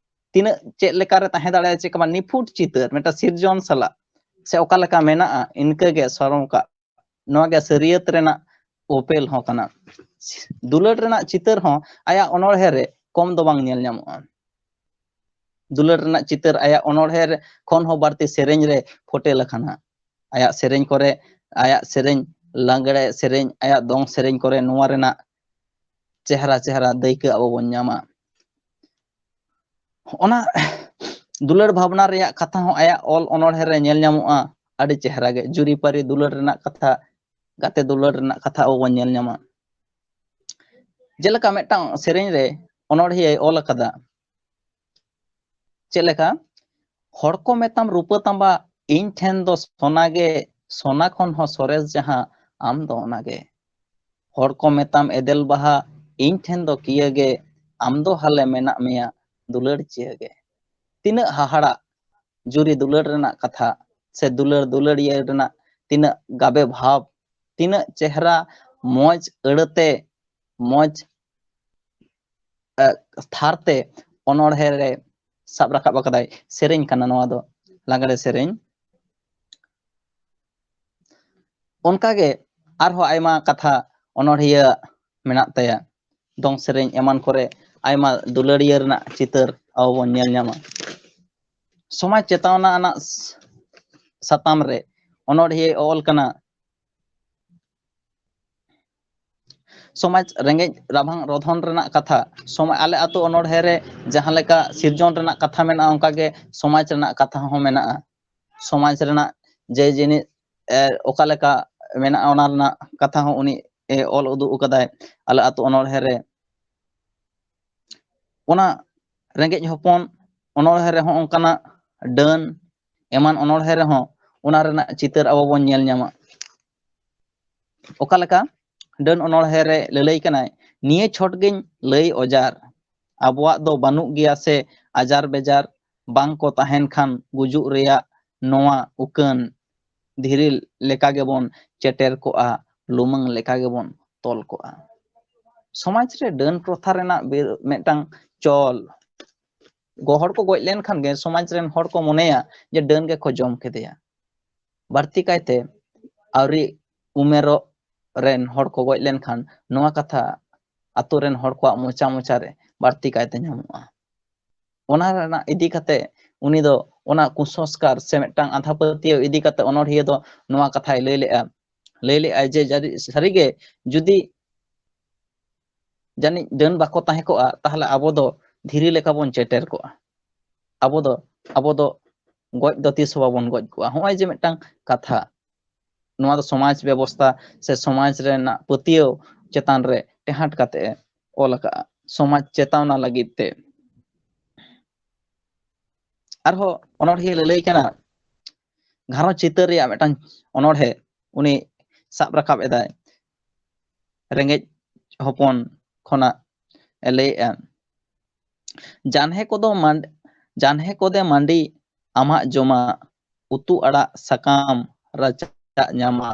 ᱛᱤᱱᱟᱹᱜ ᱪᱮᱫ ᱞᱮᱠᱟᱨᱮ ᱛᱟᱦᱮᱸ ᱫᱟᱲᱮᱭᱟᱜᱼᱟ, ᱪᱮᱫ ᱵᱟᱝ ᱱᱤᱯᱷᱩᱴ ᱪᱤᱛᱟᱹᱨ ᱢᱤᱫᱴᱟᱝ ᱥᱤᱨᱡᱚᱱ ᱥᱟᱞᱟᱜ ᱥᱮ ᱚᱠᱟ ᱞᱮᱠᱟ ᱢᱮᱱᱟᱜᱼᱟ ᱤᱱᱠᱟᱹᱜᱮ ᱥᱚᱨᱚᱢ ᱠᱟᱜ, ᱱᱚᱣᱟ ᱜᱮ ᱥᱟᱹᱨᱤᱭᱟᱹᱛ ᱨᱮᱱᱟᱜ ᱳᱯᱮᱞ ᱦᱚᱸ ᱠᱟᱱᱟ। ᱫᱩᱞᱟᱹᱲ ᱨᱮᱱᱟᱜ ᱪᱤᱛᱟᱹᱨ ᱦᱚᱸ ᱟᱭᱟᱜ ᱚᱱᱚᱲᱦᱮ ᱨᱮ ᱠᱚᱢ ᱫᱚ ᱵᱟᱝ ᱧᱮᱞ ᱧᱟᱢᱚᱜᱼᱟ। ᱫᱩᱞᱟᱹᱲ ᱨᱮᱱᱟᱜ ᱪᱤᱛᱟᱹᱨ ᱟᱭᱟᱜ ᱚᱱᱚᱲᱦᱮ ᱠᱷᱚᱱ ᱦᱚᱸ ᱵᱟᱹᱲᱛᱤ ᱥᱮᱨᱮᱧ ᱨᱮ ᱯᱷᱳᱴᱮᱞ ᱟᱠᱟᱱᱟ। ᱟᱭᱟᱜ ᱥᱮᱨᱮᱧ ᱠᱚᱨᱮ, ᱟᱭᱟᱜ ᱥᱮᱨᱮᱧ ᱞᱟᱜᱽᱲᱮ ᱥᱮᱨᱮᱧ, ᱟᱭᱟᱜ ᱫᱚᱝ ᱥᱮᱨᱮᱧ ᱠᱚᱨᱮ ᱱᱚᱣᱟ ᱨᱮᱱᱟᱜ ᱪᱮᱦᱨᱟ ᱫᱟᱹᱭᱠᱟᱹ ᱟᱵᱚ ᱵᱚᱱ ᱧᱟᱢᱟ। ᱚᱱᱟ ᱫᱩᱞᱟᱹᱲ ᱵᱷᱟᱵᱽᱱᱟ ᱨᱮᱭᱟᱜ ᱠᱟᱛᱷᱟ ᱦᱚᱸ ᱟᱭᱟᱜ ᱚᱞ ᱚᱱᱚᱬᱦᱮ ᱨᱮ ᱧᱮᱞ ᱧᱟᱢᱚᱜᱼᱟ ᱟᱹᱰᱤ ᱪᱮᱦᱨᱟ ᱜᱮ ᱡᱩᱨᱤᱯᱟᱹᱨᱤ ᱫᱩᱞᱟᱹᱲ ᱨᱮᱱᱟᱜ ᱠᱟᱛᱷᱟ ᱜᱟᱛᱮ ᱫᱩᱞᱟᱹᱲ ᱨᱮᱱᱟᱜ ᱠᱟᱛᱷᱟ ᱟᱵᱚ ᱵᱚᱱ ᱧᱮᱞ ᱧᱟᱢᱟ ᱡᱮᱞᱮᱠᱟ ᱢᱤᱫᱴᱟᱝ ᱥᱮᱨᱮᱧ ᱨᱮ ᱚᱱᱚᱬᱦᱤᱭᱟᱹᱭ ᱚᱞ ᱟᱠᱟᱫᱟ ᱪᱮᱫ ᱞᱮᱠᱟ ᱦᱚᱲ ᱠᱚ ᱢᱮᱛᱟᱢ ᱨᱩᱯᱟᱹ ᱛᱟᱸᱵᱟ ᱤᱧ ᱴᱷᱮᱱ ᱫᱚ ᱥᱚᱱᱟ ᱜᱮ ᱥᱚᱱᱟ ᱠᱷᱚᱱ ᱦᱚᱸ ᱥᱚᱨᱮᱥ ᱡᱟᱦᱟᱸ ᱟᱢ ᱫᱚ ᱚᱱᱟᱜᱮ ᱦᱚᱲ ᱠᱚ ᱢᱮᱛᱟᱢ ᱮᱫᱮᱞ ᱵᱟᱦᱟ ᱤᱧ ᱴᱷᱮᱱ ᱫᱚ ᱠᱤᱭᱟᱹ ᱜᱮ ᱟᱢ ᱫᱚ ᱦᱟᱞᱮ ᱢᱮᱱᱟᱜ ᱢᱮᱭᱟ ᱫᱩᱞᱟᱹᱲ ᱪᱤᱭᱟᱹ ᱜᱮ ᱛᱤᱱᱟᱹᱜ ᱦᱟᱦᱟᱲᱟᱜ ᱡᱩᱨᱤ ᱫᱩᱞᱟᱹᱲ ᱨᱮᱱᱟᱜ ᱠᱟᱛᱷᱟ ᱥᱮ ᱫᱩᱞᱟᱹᱲ ᱫᱩᱞᱟᱹᱲᱤᱭᱟᱹ ᱨᱮᱱᱟᱜ ᱛᱤᱱᱟᱹᱜ ᱜᱟᱵᱮ ᱵᱷᱟᱵᱽ ᱛᱤᱱᱟᱹᱜ ᱪᱮᱦᱨᱟ ᱢᱚᱡᱽ ᱟᱹᱲᱟᱹᱛᱮ ᱢᱚᱡᱽ ᱛᱷᱟᱨᱛᱮ ᱚᱱᱚᱬᱦᱮ ᱨᱮ ᱥᱟᱵ ᱨᱟᱠᱟᱵ ᱟᱠᱟᱫᱟᱭ ᱥᱮᱨᱮᱧ ᱠᱟᱱᱟ ᱱᱚᱣᱟ ᱫᱚ ᱞᱟᱜᱽᱲᱮ ᱥᱮᱨᱮᱧ ᱚᱱᱠᱟᱜᱮ ᱟᱨᱦᱚᱸ ᱟᱭᱢᱟ ᱠᱟᱛᱷᱟ ᱚᱱᱚᱬᱦᱤᱭᱟᱹ ᱢᱮᱱᱟᱜ ᱛᱟᱭᱟ ᱫᱚᱝ ᱥᱮᱨᱮᱧ ᱮᱢᱟᱱ ᱠᱚᱨᱮ ᱟᱭᱢᱟ ᱫᱩᱞᱟᱹᱲᱤᱭᱟᱹ ᱨᱮᱱᱟᱜ ᱪᱤᱛᱟᱹᱨ ᱟᱵᱚ ᱵᱚᱱ ᱧᱮᱞ ᱧᱟᱢᱟ ᱥᱚᱢᱟᱡᱽ ᱪᱮᱛᱟᱣᱱᱟ ᱟᱱᱟᱜ ᱥᱟᱛᱟᱢ ᱨᱮ ᱚᱱᱚᱬᱦᱤᱭᱟᱹ ᱚᱞ ᱠᱟᱱᱟ ᱥᱚᱢᱟᱡᱽ ᱨᱮᱸᱜᱮᱡ ᱨᱟᱵᱟᱝ ᱨᱚᱫᱷᱚᱱ ᱨᱮᱱᱟᱜ ᱠᱟᱛᱷᱟ ᱥᱚᱢᱟᱡᱽ ᱟᱞᱮ ᱟᱛᱳ ᱚᱱᱚᱬᱦᱮ ᱨᱮ ᱡᱟᱦᱟᱸ ᱞᱮᱠᱟ ᱥᱤᱨᱡᱚᱱ ᱨᱮᱱᱟᱜ ᱠᱟᱛᱷᱟ ᱢᱮᱱᱟᱜᱼᱟ ᱚᱱᱠᱟᱜᱮ ᱥᱚᱢᱟᱡᱽ ᱨᱮᱱᱟᱜ ᱠᱟᱛᱷᱟ ᱦᱚᱸ ᱢᱮᱱᱟᱜᱼᱟ ᱥᱚᱢᱟᱡᱽ ᱨᱮᱱᱟᱜ ᱡᱮ ᱡᱤᱱᱤᱥ ᱚᱠᱟ ᱞᱮᱠᱟ ᱢᱮᱱᱟᱜᱼᱟ ᱚᱱᱟ ᱨᱮᱱᱟᱜ ᱠᱟᱛᱷᱟ ᱦᱚᱸ ᱩᱱᱤ ᱚᱞ ᱩᱫᱩᱜ ᱟᱠᱟᱫᱟᱭ ᱟᱞᱮ ᱟᱛᱳ ᱚᱱᱚᱬᱦᱮ ᱨᱮ ᱚᱱᱟ ᱨᱮᱸᱜᱮᱡ ᱦᱚᱯᱚᱱ ᱚᱱᱚᱬᱦᱮ ᱨᱮᱦᱚᱸ ᱚᱱᱠᱟᱱᱟᱜ ᱰᱟᱹᱱ ᱮᱢᱟᱱ ᱚᱱᱚᱬᱦᱮ ᱨᱮᱦᱚᱸ ᱚᱱᱟ ᱨᱮᱱᱟᱜ ᱪᱤᱛᱟᱹᱨ ᱟᱵᱚ ᱵᱚᱱ ᱧᱮᱞ ᱧᱟᱢᱟ ᱚᱠᱟ ᱞᱮᱠᱟ ᱰᱟᱹᱱ ᱚᱱᱚᱬᱦᱮ ᱨᱮ ᱞᱟᱹᱞᱟᱹᱭ ᱠᱟᱱᱟᱭ ᱱᱤᱭᱟᱹ ᱪᱷᱚᱴ ᱜᱤᱧ ᱞᱟᱹᱭ ᱚᱡᱟᱨ ᱟᱵᱚᱣᱟᱜ ᱫᱚ ᱵᱟᱹᱱᱩᱜ ᱜᱮᱭᱟ ᱥᱮ ᱟᱡᱟᱨ ᱵᱮᱡᱟᱨ ᱵᱟᱝ ᱠᱚ ᱛᱟᱦᱮᱱ ᱠᱷᱟᱱ ᱜᱩᱡᱩᱜ ᱨᱮᱭᱟᱜ ᱱᱚᱣᱟ ᱩᱠᱟᱹᱱ ᱫᱷᱤᱨᱤ ᱞᱮᱠᱟ ᱜᱮᱵᱚᱱ ᱪᱮᱴᱮᱨ ᱠᱚᱜᱼᱟ ᱞᱩᱢᱟᱹᱝ ᱞᱮᱠᱟ ᱜᱮᱵᱚᱱ ᱛᱚᱞ ᱠᱚᱜᱼᱟ ᱥᱚᱢᱟᱡᱽ ᱨᱮ ᱰᱟᱹᱱ ᱯᱨᱚᱛᱷᱟ ᱨᱮᱱᱟᱜ ᱢᱤᱫᱴᱟᱝ ᱪᱚᱞ ᱦᱚᱲ ᱠᱚ ᱜᱚᱡ ᱞᱮᱱᱠᱷᱟᱱ ᱜᱮ ᱥᱚᱢᱟᱡᱽ ᱨᱮᱱ ᱦᱚᱲ ᱠᱚ ᱢᱚᱱᱮᱭᱟ ᱡᱮ ᱰᱟᱹᱱ ᱜᱮᱠᱚ ᱡᱚᱢ ᱠᱮᱫᱮᱭᱟ ᱵᱟᱹᱲᱛᱤ ᱠᱟᱭᱛᱮ ᱟᱹᱣᱨᱤ ᱩᱢᱮᱨᱚᱜ ᱨᱮᱱ ᱦᱚᱲ ᱠᱚ ᱜᱚᱡ ᱞᱮᱱᱠᱷᱟᱱ ᱱᱚᱣᱟ ᱠᱟᱛᱷᱟ ᱟᱛᱳ ᱨᱮᱱ ᱦᱚᱲ ᱠᱚᱣᱟᱜ ᱢᱚᱪᱟᱨᱮ ᱵᱟᱹᱲᱛᱤ ᱠᱟᱭᱛᱮ ᱧᱟᱢᱚᱜᱼᱟ ᱚᱱᱟ ᱨᱮᱱᱟᱜ ᱤᱫᱤ ᱠᱟᱛᱮ ᱩᱱᱤ ᱫᱚ ᱚᱱᱟ ᱠᱩᱥᱚᱝᱥᱠᱟᱨ ᱥᱮ ᱢᱤᱫᱴᱟᱝ ᱟᱸᱫᱷᱟ ᱯᱟᱹᱛᱭᱟᱹᱣ ᱤᱫᱤ ᱠᱟᱛᱮ ᱚᱱᱚᱬᱦᱤᱭᱟᱹ ᱫᱚ ᱱᱚᱣᱟ ᱠᱟᱛᱷᱟᱭ ᱞᱟᱹᱭ ᱞᱮᱫᱟᱭ ᱡᱮ ᱥᱟᱹᱨᱤᱜᱮ ᱡᱩᱫᱤ ᱡᱟᱹᱱᱤᱡ ᱰᱟᱹᱱ ᱵᱟᱠᱚ ᱛᱟᱦᱮᱸ ᱠᱚᱜᱼᱟ ᱛᱟᱦᱚᱞᱮ ᱟᱵᱚ ᱫᱚ ᱫᱷᱤᱨᱤ ᱞᱮᱠᱟ ᱵᱚᱱ ᱪᱮᱴᱮᱨ ᱠᱚᱜᱼᱟ ᱟᱵᱚ ᱫᱚ ᱜᱚᱡ ᱫᱚ ᱛᱤᱥ ᱦᱚᱸ ᱵᱟᱵᱚᱱ ᱜᱚᱡ ᱠᱚᱜᱼᱟ ᱦᱚᱸᱜᱼᱚᱭ ᱡᱮ ᱢᱤᱫᱴᱟᱝ ᱠᱟᱛᱷᱟ ᱱᱚᱣᱟ ᱫᱚ ᱥᱚᱢᱟᱡᱽ ᱵᱮᱵᱚᱥᱛᱷᱟ ᱥᱮ ᱥᱚᱢᱟᱡᱽ ᱨᱮᱱᱟᱜ ᱯᱟᱹᱛᱭᱟᱹᱣ ᱪᱮᱛᱟᱱ ᱨᱮ ᱴᱮᱦᱟᱸᱴ ᱠᱟᱛᱮ ᱚᱞ ᱟᱠᱟᱜᱼᱟ ᱥᱚᱢᱟᱡᱽ ᱪᱮᱛᱟᱣᱱᱟ ᱞᱟᱹᱜᱤᱫ ᱛᱮ ᱟᱨᱦᱚᱸ ᱚᱱᱚᱬᱦᱤᱭᱟᱹ ᱞᱟᱹᱞᱟᱹᱭ ᱠᱟᱱᱟ ᱜᱷᱟᱨᱚᱸᱡᱽ ᱪᱤᱛᱟᱹᱨ ᱨᱮᱭᱟᱜ ᱢᱤᱫᱴᱟᱝ ᱚᱱᱚᱬᱦᱮ ᱩᱱᱤ ᱥᱟᱵ ᱨᱟᱠᱟᱵ ᱮᱫᱟᱭ ᱨᱮᱸᱜᱮᱡ ᱦᱚᱯᱚᱱ ᱠᱷᱚᱱᱟᱜ ᱞᱟᱹᱭᱮᱜᱼᱟ ᱡᱟᱱᱦᱮ ᱠᱚᱫᱮ ᱢᱟᱹᱰᱤ ᱟᱢᱟᱜ ᱡᱚᱢᱟᱜ ᱩᱛᱩ ᱟᱲᱟᱜ ᱥᱟᱠᱟᱢ ᱨᱟᱪᱟᱜ ᱧᱟᱢᱟ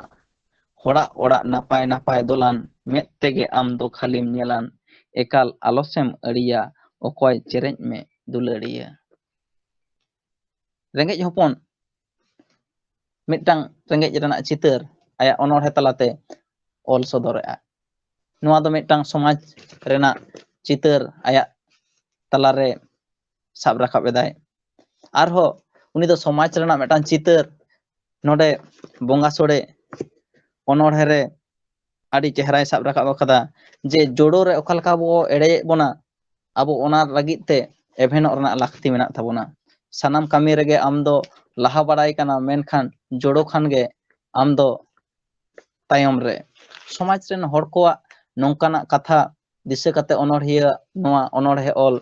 ᱦᱚᱲᱟᱜ ᱚᱲᱟᱜ ᱱᱟᱯᱟᱭ ᱱᱟᱯᱟᱭ ᱫᱚᱞᱟᱱ ᱢᱮᱫ ᱛᱮᱜᱮ ᱟᱢ ᱫᱚ ᱠᱷᱟᱹᱞᱤᱢ ᱧᱮᱞᱟᱱ ᱮᱠᱟᱞ ᱟᱞᱚᱥᱮᱢ ᱟᱹᱲᱤᱭᱟ ᱚᱠᱚᱭ ᱪᱮᱨᱮᱡ ᱢᱮ ᱫᱩᱞᱟᱹᱲᱤᱭᱟᱹ ᱨᱮᱸᱜᱮᱡ ᱦᱚᱯᱚᱱ ᱢᱤᱫᱴᱟᱝ ᱨᱮᱸᱜᱮᱡ ᱨᱮᱱᱟᱜ ᱪᱤᱛᱟᱹᱨ ᱟᱭᱟᱜ ᱚᱱᱚᱬᱦᱮ ᱛᱟᱞᱟᱛᱮ ᱚᱞ ᱥᱚᱫᱚᱨᱮᱜᱼᱟ ᱱᱚᱣᱟ ᱫᱚ ᱢᱤᱫᱴᱟᱝ ᱥᱚᱢᱟᱡᱽ ᱨᱮᱱᱟᱜ ᱪᱤᱛᱟᱹᱨ ᱟᱭᱟᱜ ᱛᱟᱞᱟᱨᱮ ᱥᱟᱵ ᱨᱟᱠᱟᱵ ᱮᱫᱟᱭ ᱟᱨᱦᱚᱸ ᱩᱱᱤ ᱫᱚ ᱥᱚᱢᱟᱡᱽ ᱨᱮᱱᱟᱜ ᱢᱤᱫᱴᱟᱝ ᱪᱤᱛᱟᱹᱨ ᱱᱚᱰᱮ ᱵᱚᱸᱜᱟ ᱥᱚᱲᱮ ᱚᱱᱚᱬᱦᱮ ᱨᱮ ᱟᱹᱰᱤ ᱪᱮᱦᱨᱟᱭ ᱥᱟᱵ ᱨᱟᱠᱟᱵ ᱟᱠᱟᱫᱟ ᱡᱮ ᱡᱳᱲᱳ ᱨᱮ ᱚᱠᱟ ᱞᱮᱠᱟ ᱵᱚ ᱮᱲᱮᱭᱮᱫ ᱵᱚᱱᱟ ᱟᱵᱚ ᱚᱱᱟ ᱞᱟᱹᱜᱤᱫ ᱛᱮ ᱮᱵᱷᱮᱱᱚᱜ ᱨᱮᱱᱟᱜ ᱞᱟᱹᱠᱛᱤ ᱢᱮᱱᱟᱜ ᱛᱟᱵᱚᱱᱟ ᱥᱟᱱᱟᱢ ᱠᱟᱹᱢᱤ ᱨᱮᱜᱮ ᱟᱢ ᱫᱚ ᱞᱟᱦᱟ ᱵᱟᱲᱟᱭ ᱠᱟᱱᱟ ᱢᱮᱱᱠᱷᱟन ᱡᱳᱲᱳ ᱠᱷᱟᱱ ᱜᱮ ᱟᱢ ᱫᱚ ᱛᱟᱭᱚᱢ ᱨᱮ ᱥᱚᱢᱟᱡᱽ ᱨᱮᱱ ᱦᱚᱲ ᱠᱚᱣᱟᱜ ᱱᱚᱝᱠᱟᱱᱟᱜ ᱠᱟᱛᱷᱟ ᱫᱤᱥᱟᱹ ᱠᱟᱛᱮ ᱚᱱᱚᱬᱦᱤᱭᱟᱹ ᱱᱚᱣᱟ ᱚᱱᱚᱬᱦᱮ ᱚᱞ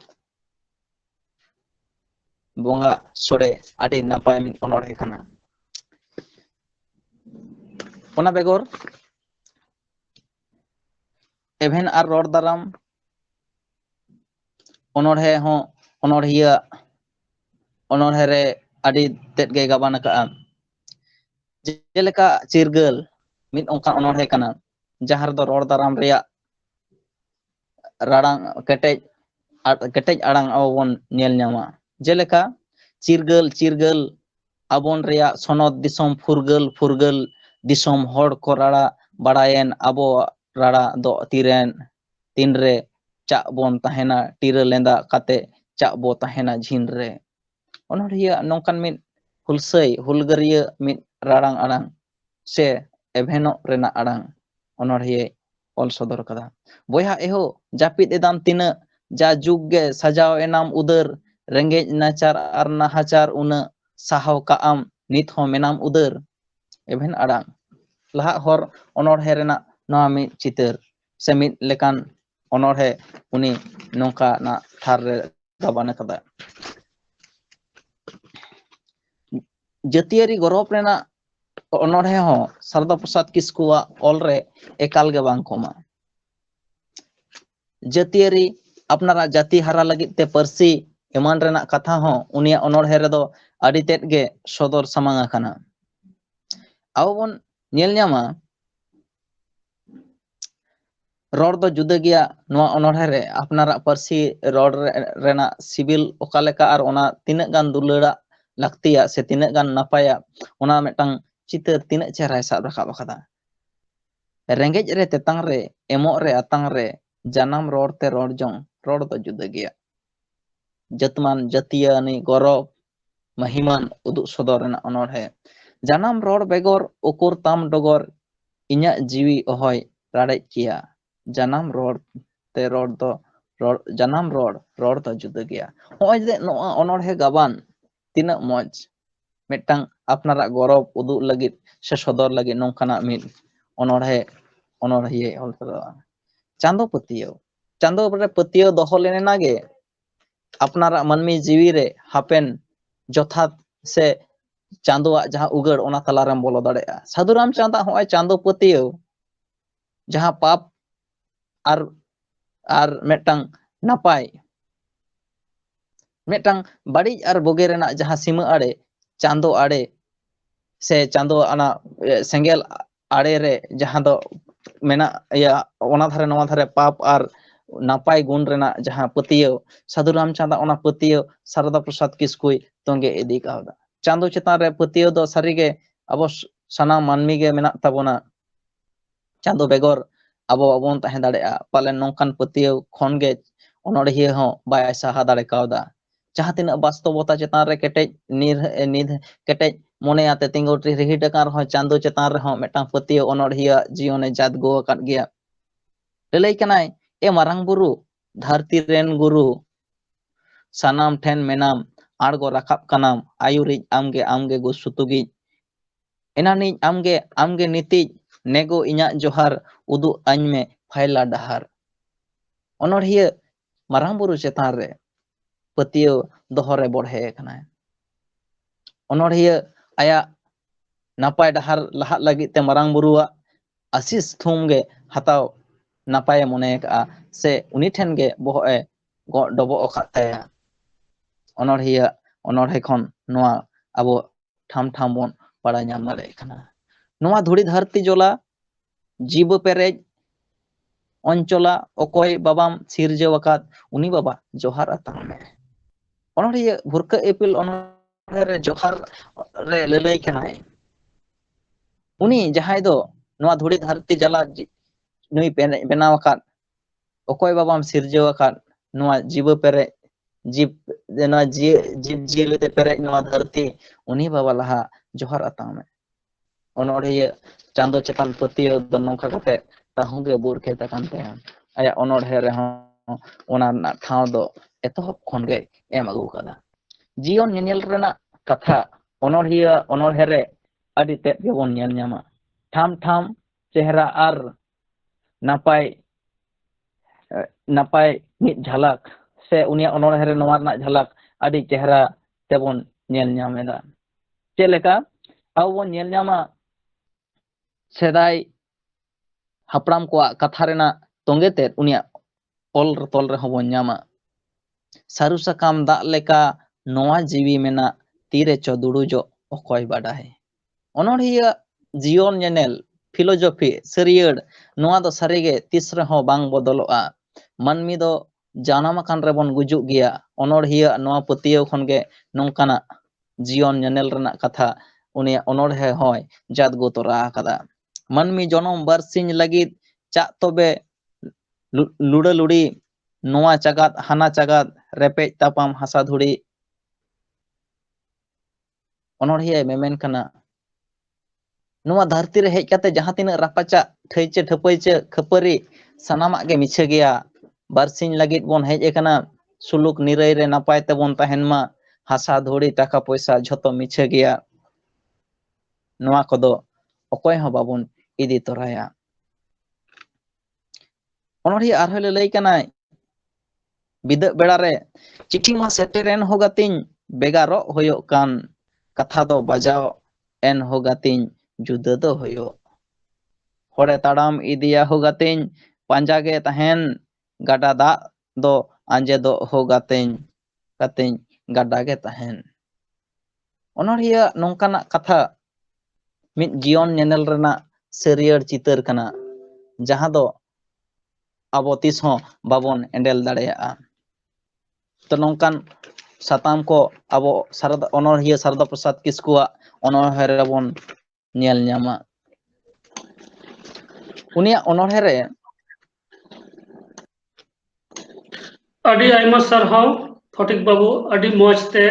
ᱵᱚᱸᱜᱟ ᱥᱚᱲᱮ ᱟᱹᱰᱤ ᱱᱟᱯᱟᱭ ᱢᱤᱫ ᱚᱱᱚᱬᱦᱮ ᱠᱟᱱᱟ ᱚᱱᱟ ᱵᱮᱜᱚᱨ ᱮᱵᱷᱮᱱ ᱟᱨ ᱨᱚᱲ ᱫᱟᱨᱟᱢ ᱚᱱᱚᱬᱦᱮ ᱦᱚᱸ ᱚᱱᱚᱬᱦᱤᱭᱟᱹ ᱚᱱᱚᱬᱦᱮ ᱨᱮ ᱟᱹᱰᱤ ᱛᱮᱫ ᱜᱮ ᱜᱟᱵᱟᱱ ᱟᱠᱟᱜᱼᱟ ᱡᱮᱞᱮᱠᱟ ᱪᱤᱨᱜᱟᱹᱞ ᱢᱤᱫ ᱚᱱᱠᱟᱱ ᱚᱱᱚᱬᱦᱮ ᱠᱟᱱᱟ ᱡᱟᱦᱟᱸ ᱨᱮᱫᱚ ᱨᱚᱲ ᱫᱟᱨᱟᱢ ᱨᱮᱭᱟᱜ ᱨᱟᱲᱟᱝ ᱠᱮᱴᱮᱡ ᱟᱲᱟᱝ ᱟᱵᱚ ᱵᱚᱱ ᱧᱮᱞ ᱧᱟᱢᱟ ᱡᱮᱞᱮᱠᱟ ᱪᱤᱨᱜᱟᱹᱞ ᱟᱵᱚᱱ ᱨᱮᱭᱟᱜ ᱥᱚᱱᱚᱛ ᱫᱤᱥᱚᱢ ᱯᱷᱩᱨᱜᱟᱹᱞ ᱫᱤᱥᱚᱢ ᱦᱚᱲ ᱠᱚ ᱨᱟᱲᱟ ᱵᱟᱲᱟᱭᱮᱱ ᱟᱵᱚᱣᱟᱜ ᱨᱟᱲᱟ ᱫᱚ ᱛᱤᱱᱨᱮ ᱪᱟᱜ ᱵᱚᱱ ᱛᱟᱦᱮᱱᱟ ᱴᱤᱨᱟᱹ ᱞᱮᱸᱫᱟ ᱠᱟᱛᱮ ᱪᱟᱜ ᱵᱚ ᱛᱟᱦᱮᱱᱟ ᱡᱷᱤᱱ ᱨᱮ ᱚᱱᱚᱬᱦᱤᱭᱟᱹ ᱱᱚᱝᱠᱟᱱ ᱢᱤᱫ ᱦᱩᱞᱜᱟᱹᱨᱤᱭᱟᱹ ᱢᱤᱫ ᱨᱟᱲᱟᱝ ᱟᱲᱟᱝ ᱥᱮ ᱮᱵᱷᱮᱱᱚᱜ ᱨᱮᱱᱟᱜ ᱟᱲᱟᱝ ᱚᱱᱚᱬᱦᱤᱭᱟᱹ ᱚᱞ ᱥᱚᱫᱚᱨ ᱠᱟᱫᱟ ᱵᱚᱭᱦᱟ ᱮᱦᱳ ᱡᱟᱹᱯᱤᱫ ᱮᱫᱟᱢ ᱛᱤᱱᱟᱹᱜ ᱡᱟ ᱡᱩᱜᱽ ᱜᱮ ᱥᱟᱡᱟᱣ ᱮᱱᱟᱢ ᱩᱫᱟᱹᱨ rengej nacar ar nahachar una sahaw kaam nit ho menam uдар even arang laha hor onorhe rena noa mid chitar se mid lekan onorhe uni nongka na thar re gabana kada jatiari gorop rena onorhe ho Sarada Prasad Kiskuwa olre ekal ge bang koma jatiari apnara jati hara lagit te parsi eman rena katha ho unia onorhe redo adi tet ge sodor samang akana abo bon nyel nyama ror do juda gya noa onorhe re apnara parsi ror rena sibil okaleka ar ona tinag gan dulada laktiya se tinag gan napaya ona metang chitar tinag chehra sab rakab akada rengej re tetang re emok re atang re janam ror te ror jong ror do juda gya jatman jatiya ni gorov mahiman uduk sodor rena onorhe janam ror begor ukur tam dogor inyak jiwi ohoy radej kia janam ror te ror do janam ror do juda gya hoy je noa onorhe gaban tinag moj metang apnara gorov uduk lagit se sodor lagit nongkana mid onorhe onorhiye ol chando re patiyo doho lenena ge apnara manmi jiwi re hapen jothat se chandoa jaha ugar ona talarem bolo daड़ेगा साधु रामचंद होय Chando patiyo jaha pap ar metang napay metang badi ar boge rena jaha sima ade chando ade se chando ana sengel ade re jaha do mena ya ona dhare noa dhare pap ar napay gun rena jaha patiyo Sadhu Ramchand ona patiyo Sarada Prasad Kiskui tonge edi kauda chando chetan re patiyo do sarige abo sanam manmi ge menak tabona chando begor abo babon tahen daड़ेगा palen nongkan patiyo khon ge onorhiya ho bai saha dare kauda jaha tina bastobota chetan re ketej nid ketej mone ate tingo rihit akan ho chando chetan re ho metang patiyo onorhiya jione jat go akat gya lelai kanai e marang buru dharti ren guru sanam ten menam argo rakap kanam ayurij amge go sutugi enani amge niti nego inya johar udu anyme phaila dahar onorhiya marang buru chetan re patiyo dohore borhe kanai onorhiya aya napay dahar lahat lagit te marang buruwa asis thumge hataw napay mone ka se uni then ge boho e go dobo okat taya onorhiya onorhe khon noa abo tham bon pada nyam dare kana noa dhuri dharti jola jibo perej onchola okoy babam sirje wakat uni baba johar atang me onorhiya bhurka epil onorhe re johar re lelai kanai uni jahai do noa dhuri dharti jala nui benaw akat okoy babam sirje wakat noa jibo perej jib noa jib jilete perej noa dharti uni baba laha johar atang me onorhiya chando chetan patiyo do nongka kate tahunge bur kheta kan taya aya onorhe re ho ona na thaw do etohop khon ge em agu kada jion nyel rena katha onorhiya onorhe re adi tet ge bon nyel nyama tham chehra ar napay mid jhalak se unia onorhe re noa rena jhalak adi chehra tebon nyel nyameda cheleka abo bon nyel nyama sedai hapram ko katha rena tonge te unia ol tol re hobon nyama saru sakam dak leka noa jiwi mena tire cho durujo okoy badai onorhiya jion nyenel philosophy sariyad noa do sarige tisre ho bang bodoloa manmi do janam akan rebon gujuk gya onorhiya noa patiyo khon ge nongkana jion nyenel rena katha unia onorhe hoy jat go tora kada manmi jonom barsing lagit chak tobe luda ludi noa cagat hana cagat repej tapam hasa dhuri onorhiya memen kana noa dharti re hej kate jaha tina rapacha thaiche thapaiche khapari sanamak ge miche gya barsing lagit bon hej ekana suluk nirai re napai tebon tahen ma, hasa dhuri taka poisa jhoto miche gea. Noa kodo okoy ho babon idi toraya. Onorhiya arhoi le lay kanai bidak beda re चिट्ठी मा सेटेरेन होगातिन बेगारो होयो कान कथा दो बजाओ N होगातिन जुदा दो होयो होड़े ताड़ाम इदिया होगातिन पांजा गे तहेन गाडा दा दो आंजे दो होगातिन कतिन गाडा गे तहेन ओनोरिया नोंकाना कथा मित जीवन नेनल रेना सरियर चितर कना जहां दो आबो तिस हो बाबोन एंडेल दाड़ेया तो नोंकान साताम को आबो सारदा ओनोरिया सारदा प्रसाद किस्कुआ ओनोरहे रे बोन नेल ᱧᱟᱢᱟ उनिया ओनोरहे रे ᱟᱹᱰᱤ ᱟᱭᱢᱟ ᱥᱟᱨᱦᱟᱣ ᱯᱷᱚᱴᱤᱠ ᱵᱟᱵᱩ ᱟᱹᱰᱤ ᱢᱚᱸᱡᱽ ᱛᱮ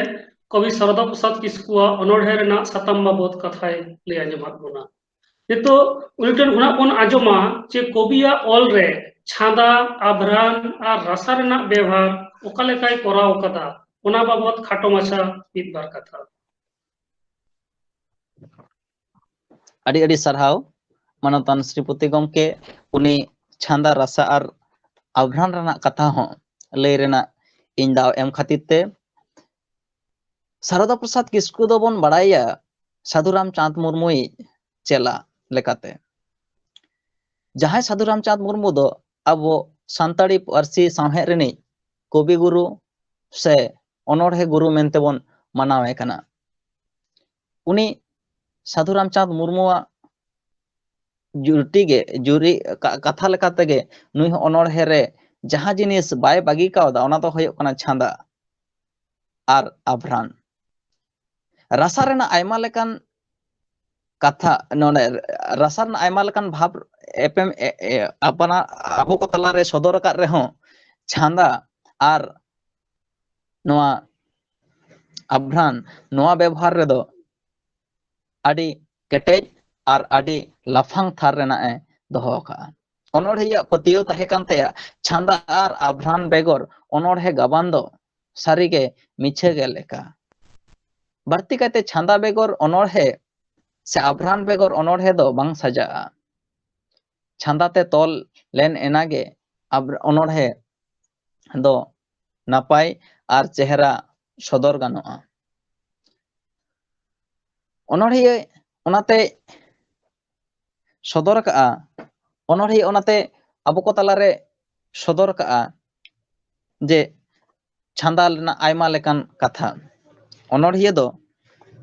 ᱠᱚᱵᱤ ᱥᱟᱨᱚᱫᱟ ᱯᱨᱚᱥᱟᱫ ᱠᱤᱥᱠᱩᱣᱟᱜ ᱚᱱᱚᱬᱦᱮ ᱨᱮᱱᱟᱜ ᱥᱟᱛᱟᱢ ᱵᱟᱵᱚᱫ ᱠᱟᱛᱷᱟᱭ ᱞᱟᱹᱭ ᱟᱸᱡᱚᱢᱟᱫ ᱵᱚᱱᱟ ᱱᱤᱛᱚᱜ ᱩᱱᱤ ᱴᱷᱮᱱ ᱠᱷᱚᱱᱟᱜ ᱵᱚᱱ ᱟᱸᱡᱚᱢᱟ ᱡᱮ ᱠᱚᱵᱤᱭᱟᱜ ᱚᱞ ᱨᱮ ᱪᱷᱟᱸᱫᱟ ᱟᱵᱷᱨᱟᱱ ᱟᱨ ᱨᱟᱥᱟ ᱨᱮᱱᱟᱜ ᱵᱮᱣᱦᱟᱨ ᱚᱠᱟ ᱞᱮᱠᱟᱭ ᱠᱚᱨᱟᱣ ᱟᱠᱟᱫᱟ ᱚᱱᱟ ᱵᱟᱵᱚᱫ ᱠᱷᱟᱴᱚ ᱢᱟᱪᱷᱟ ᱢᱤᱫ ᱵᱟᱨ ᱠᱟᱛᱷᱟ अड़ी अड़ी सरहाव मानवतान श्रीपति गमके उनी छांदा रसा और आभ्रान रना कथा हो लय रेना इन दाव एम खातिर ते सारदा प्रसाद किस्कु दो बोन बड़ाया साधुराम चांद मुर्मुई चेला लेकाते जहां साधुराम चांद मुर्मु दो अब सान्ताड़ी पारसी सामहे रेनी कवि गुरु से ओनोरहे गुरु मेनते बोन मनावे कना उनी साधुराम चांद मुर्मुआ जुटी गे जुरी कथा लेकाते गे नुई ओनोरहे रे जहां जिनिस बाय बागी कावदा ओना तो होयो कना छांदा आर आभ्रान रसा रेना आयमा लेकान कथा नोने रसा रेना आयमा लेकान भाव एपएम अपना आबो को तला रे सदर का रे हो छांदा आर नोआ आभ्रान नोआ व्यवहार रे दो आदि केटेज आर आदि लाफांग थार रेना ए दोहो का ओनोरहिया पतियो तहे कान तया छांदा आर आभ्रान बेगर ओनोरहे गाबान दो सारिगे मिछे गे लेका बारती काते छांदा बेगर ओनोरहे से आभ्रान बेगर ओनोरहे दो बांग सजा छांदा ते तोल लेन एनागे ओनोरहे दो नापाय आर चेहरा सदर गानोआ ओनोरहिया ओनाते सदर का ओनोरहिया ओनाते आबो को तलारे सदर का जे छांदा लेना आयमा लेकान कथा ओनोरहिया दो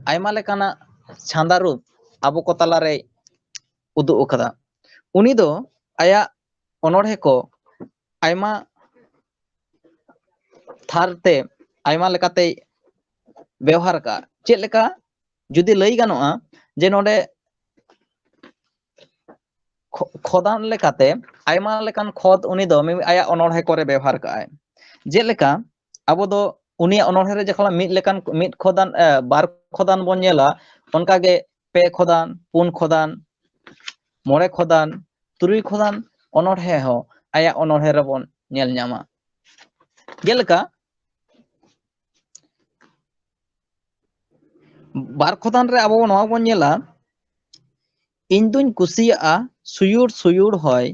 आयमा लेकाना छांदा रूप आबो को तलारे उदु उकदा उनी दो आया ओनोरहे को आयमा थारते आयमा लेकाते व्यवहार का चेक लेका जुदी लई गानोआ जे नोडे खोदान लेकाते आयमा लेकान खोद उनी दो आया ओनोरहे करे व्यवहार का आय जे लेका आबो दो उनी ओनोरहे रे जखला मिद लेकान मिद खोदान बार खोदान बोन नेला उनका गे पे खोदान पुन खोदान मोड़े खोदान तुरुई खोदान ओनोरहे हो आया ओनोरहे रे बोन नेल ᱧᱟᱢᱟ जेलेका बार खोदान रे आबो नोआ बोन नेला इन दुन कुसिया सुयुर सुयुर होय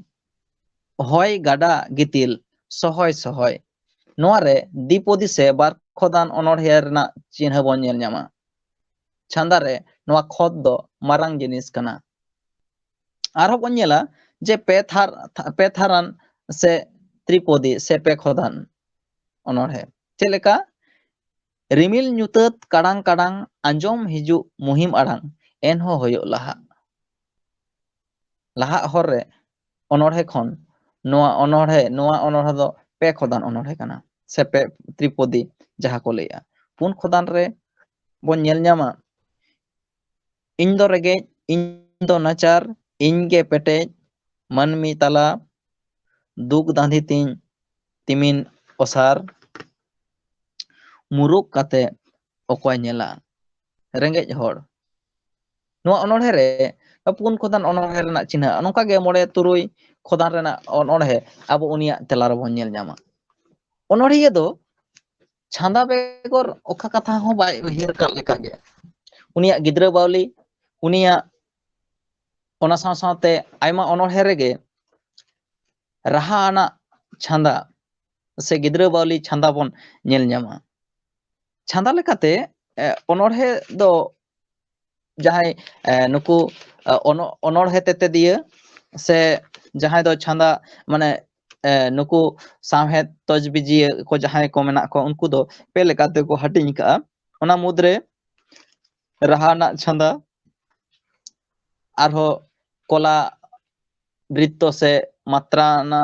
होय गाडा गितिल सहय सहय नोआ रे दीपोदी से बार खोदान ओनोरहे रेना चिन्ह बोन नेल ᱧᱟᱢᱟ छांदा रे नोआ खोद दो मारांग जिनिस कना आरो बोन नेला जे पे थारान से त्रिपोदी से पे खोदान ओनोरहे चेलेका रिमिल ᱧᱩᱛᱟᱹᱛ ᱠᱟᱲᱟᱝ ᱠᱟᱲᱟᱝ आंजोम हिजु मुहिम आड़ांग एनहो होयो लाहा लाहा हर रे ओनोरहे खन नोआ ओनोरहे दो पे खोदान ओनोरहे कना से पे त्रिपोदी जहा को लेया पुन खोदान रे बोन नेल ᱧᱟᱢᱟ इन दो रेगे इन दो नाचार इन गे पेटे मनमी तला दुग दांधी तीन तिमिन ओसार मुरुक काते ओकोय नेला रेंगेज हर नोआ ओनोरहे रे पुन खोदान ओनोरहे रेना चिन्ह नोका गे मोड़े तुरुई खोदान रेना ओनोरहे आबो उनिया तेला रे बोन नेल ᱧᱟᱢᱟ ओनोरहिया दो छांदा बेगर ओखा कथा हो बाय उहिर का लेका गे उनिया गिद्रा बावली उनिया ओना साव सावते आयमा अनोढ़े रेगे राहा आना छांदा से गिद्रा बावली छांदा बन नेल ᱧᱟᱢᱟ छांदा लेकाते अनोढ़े दो जहाय नुकु अनोढ़े तेते दिए से जहाय दो छांदा माने नुकु साहेद तजबिजिया को जहाय को मेना को उनको दो पे लेकाते को हटिंग का ओना मुद्रे राहाना छांदा आरो कोला वृत्तो से मात्राना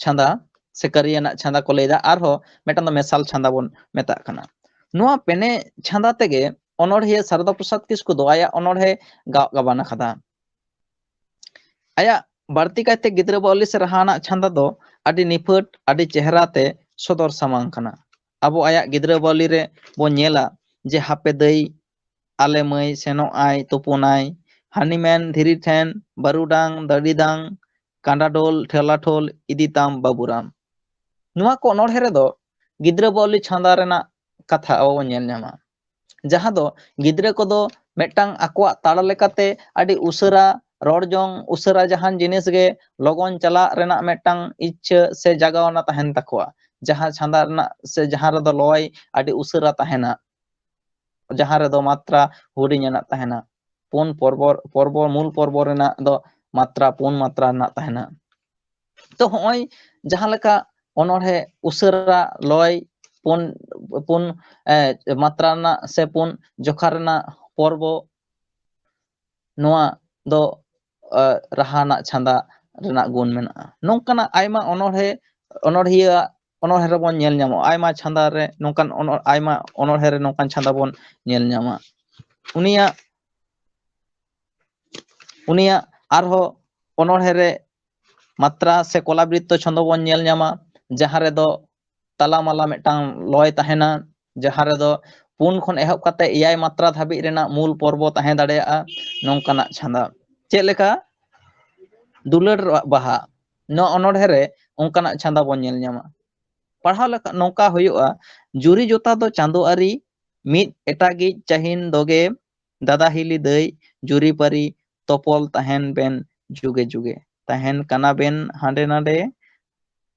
छांदा से करियाना छांदा को लेदा आरो मेटन दो मेसाल छांदा बन मेता कना नुआ पेने छांदा तेगे अनोढ़े शारदा प्रसाद किस्कु दो आया अनोढ़े गाबाना खदा आया बाड़ती कायते गिद्रा बावली से राहाना छांदा दो आदि निफट आदि चेहराते सदर सामांग कना अबो आया गिद्रा बावली रे बो नेला जे हापे दई आले मई सेनो आय तुपुनाय हानिमेन धीरी ठेन बारुडांग दड़ीदांग कांडाडोल ठेलाठोल इदिताम बाबुराम नुआ को अनोढ़े रे दो गिद्रा बावली छांदा रेना कथा अबो नेल ᱧᱟᱢᱟ जहाँ दो गिद्रा को दो मेटांग आकुआ ताड़ा लेकाते आदि उसरा रॉडजोंग उसरा जहान जिनिस गे लगन चला रेना मेटांग इच्छा से जगावना तहन तकुआ जहाँ छांदा रेना से जहाँ रे दो लॉय आदि उसरा तहना जहाँ रे दो मात्रा हुडिङना तहना पुन पर्व मूल पर्व रेना दो मात्रा पुन मात्रा ना तहना तो होय जहाँ लेका अनोढ़े उसरा लॉय पुन पुन मात्रा ना से पुन जोखारना पर्व नोआ दो राहाना छांदा रेना गुण मेना नोंकाना आयमा अनोढ़े अनोढ़िया अनोढ़े रे बोन नेल ᱧᱟᱢᱚᱜᱼᱟ आयमा छांदा रे नोंकान आयमा अनोढ़े रे नोंकान छांदा बोन नेल ᱧᱟᱢᱟ उनिया आरहो अनोढ़े रे मात्रा से कोलावृत्त छंद बोन नेल ᱧᱟᱢᱟ जहाँ रे दो तालामाला मेटांग लॉय तहना जहाँ रे दो पुन खन एहब काते एयाय मात्रा धाबी रेना मूल पर्व तहे दाड़ेया नोंकाना छांदा चेक लेका दुलर बाहा नो अनोढ़े रे ओंकाना छांदा बोन नेल ᱧᱟᱢᱟ पढ़ाव लेका नौका हुयुआ जुरी जोता दो चांदो आरी मिद एटागी चाहिन दोगे दादा हिली दई जुरी परी तोपल तहन बेन जुगे जुगे तहन कना बेन हांडे नाडे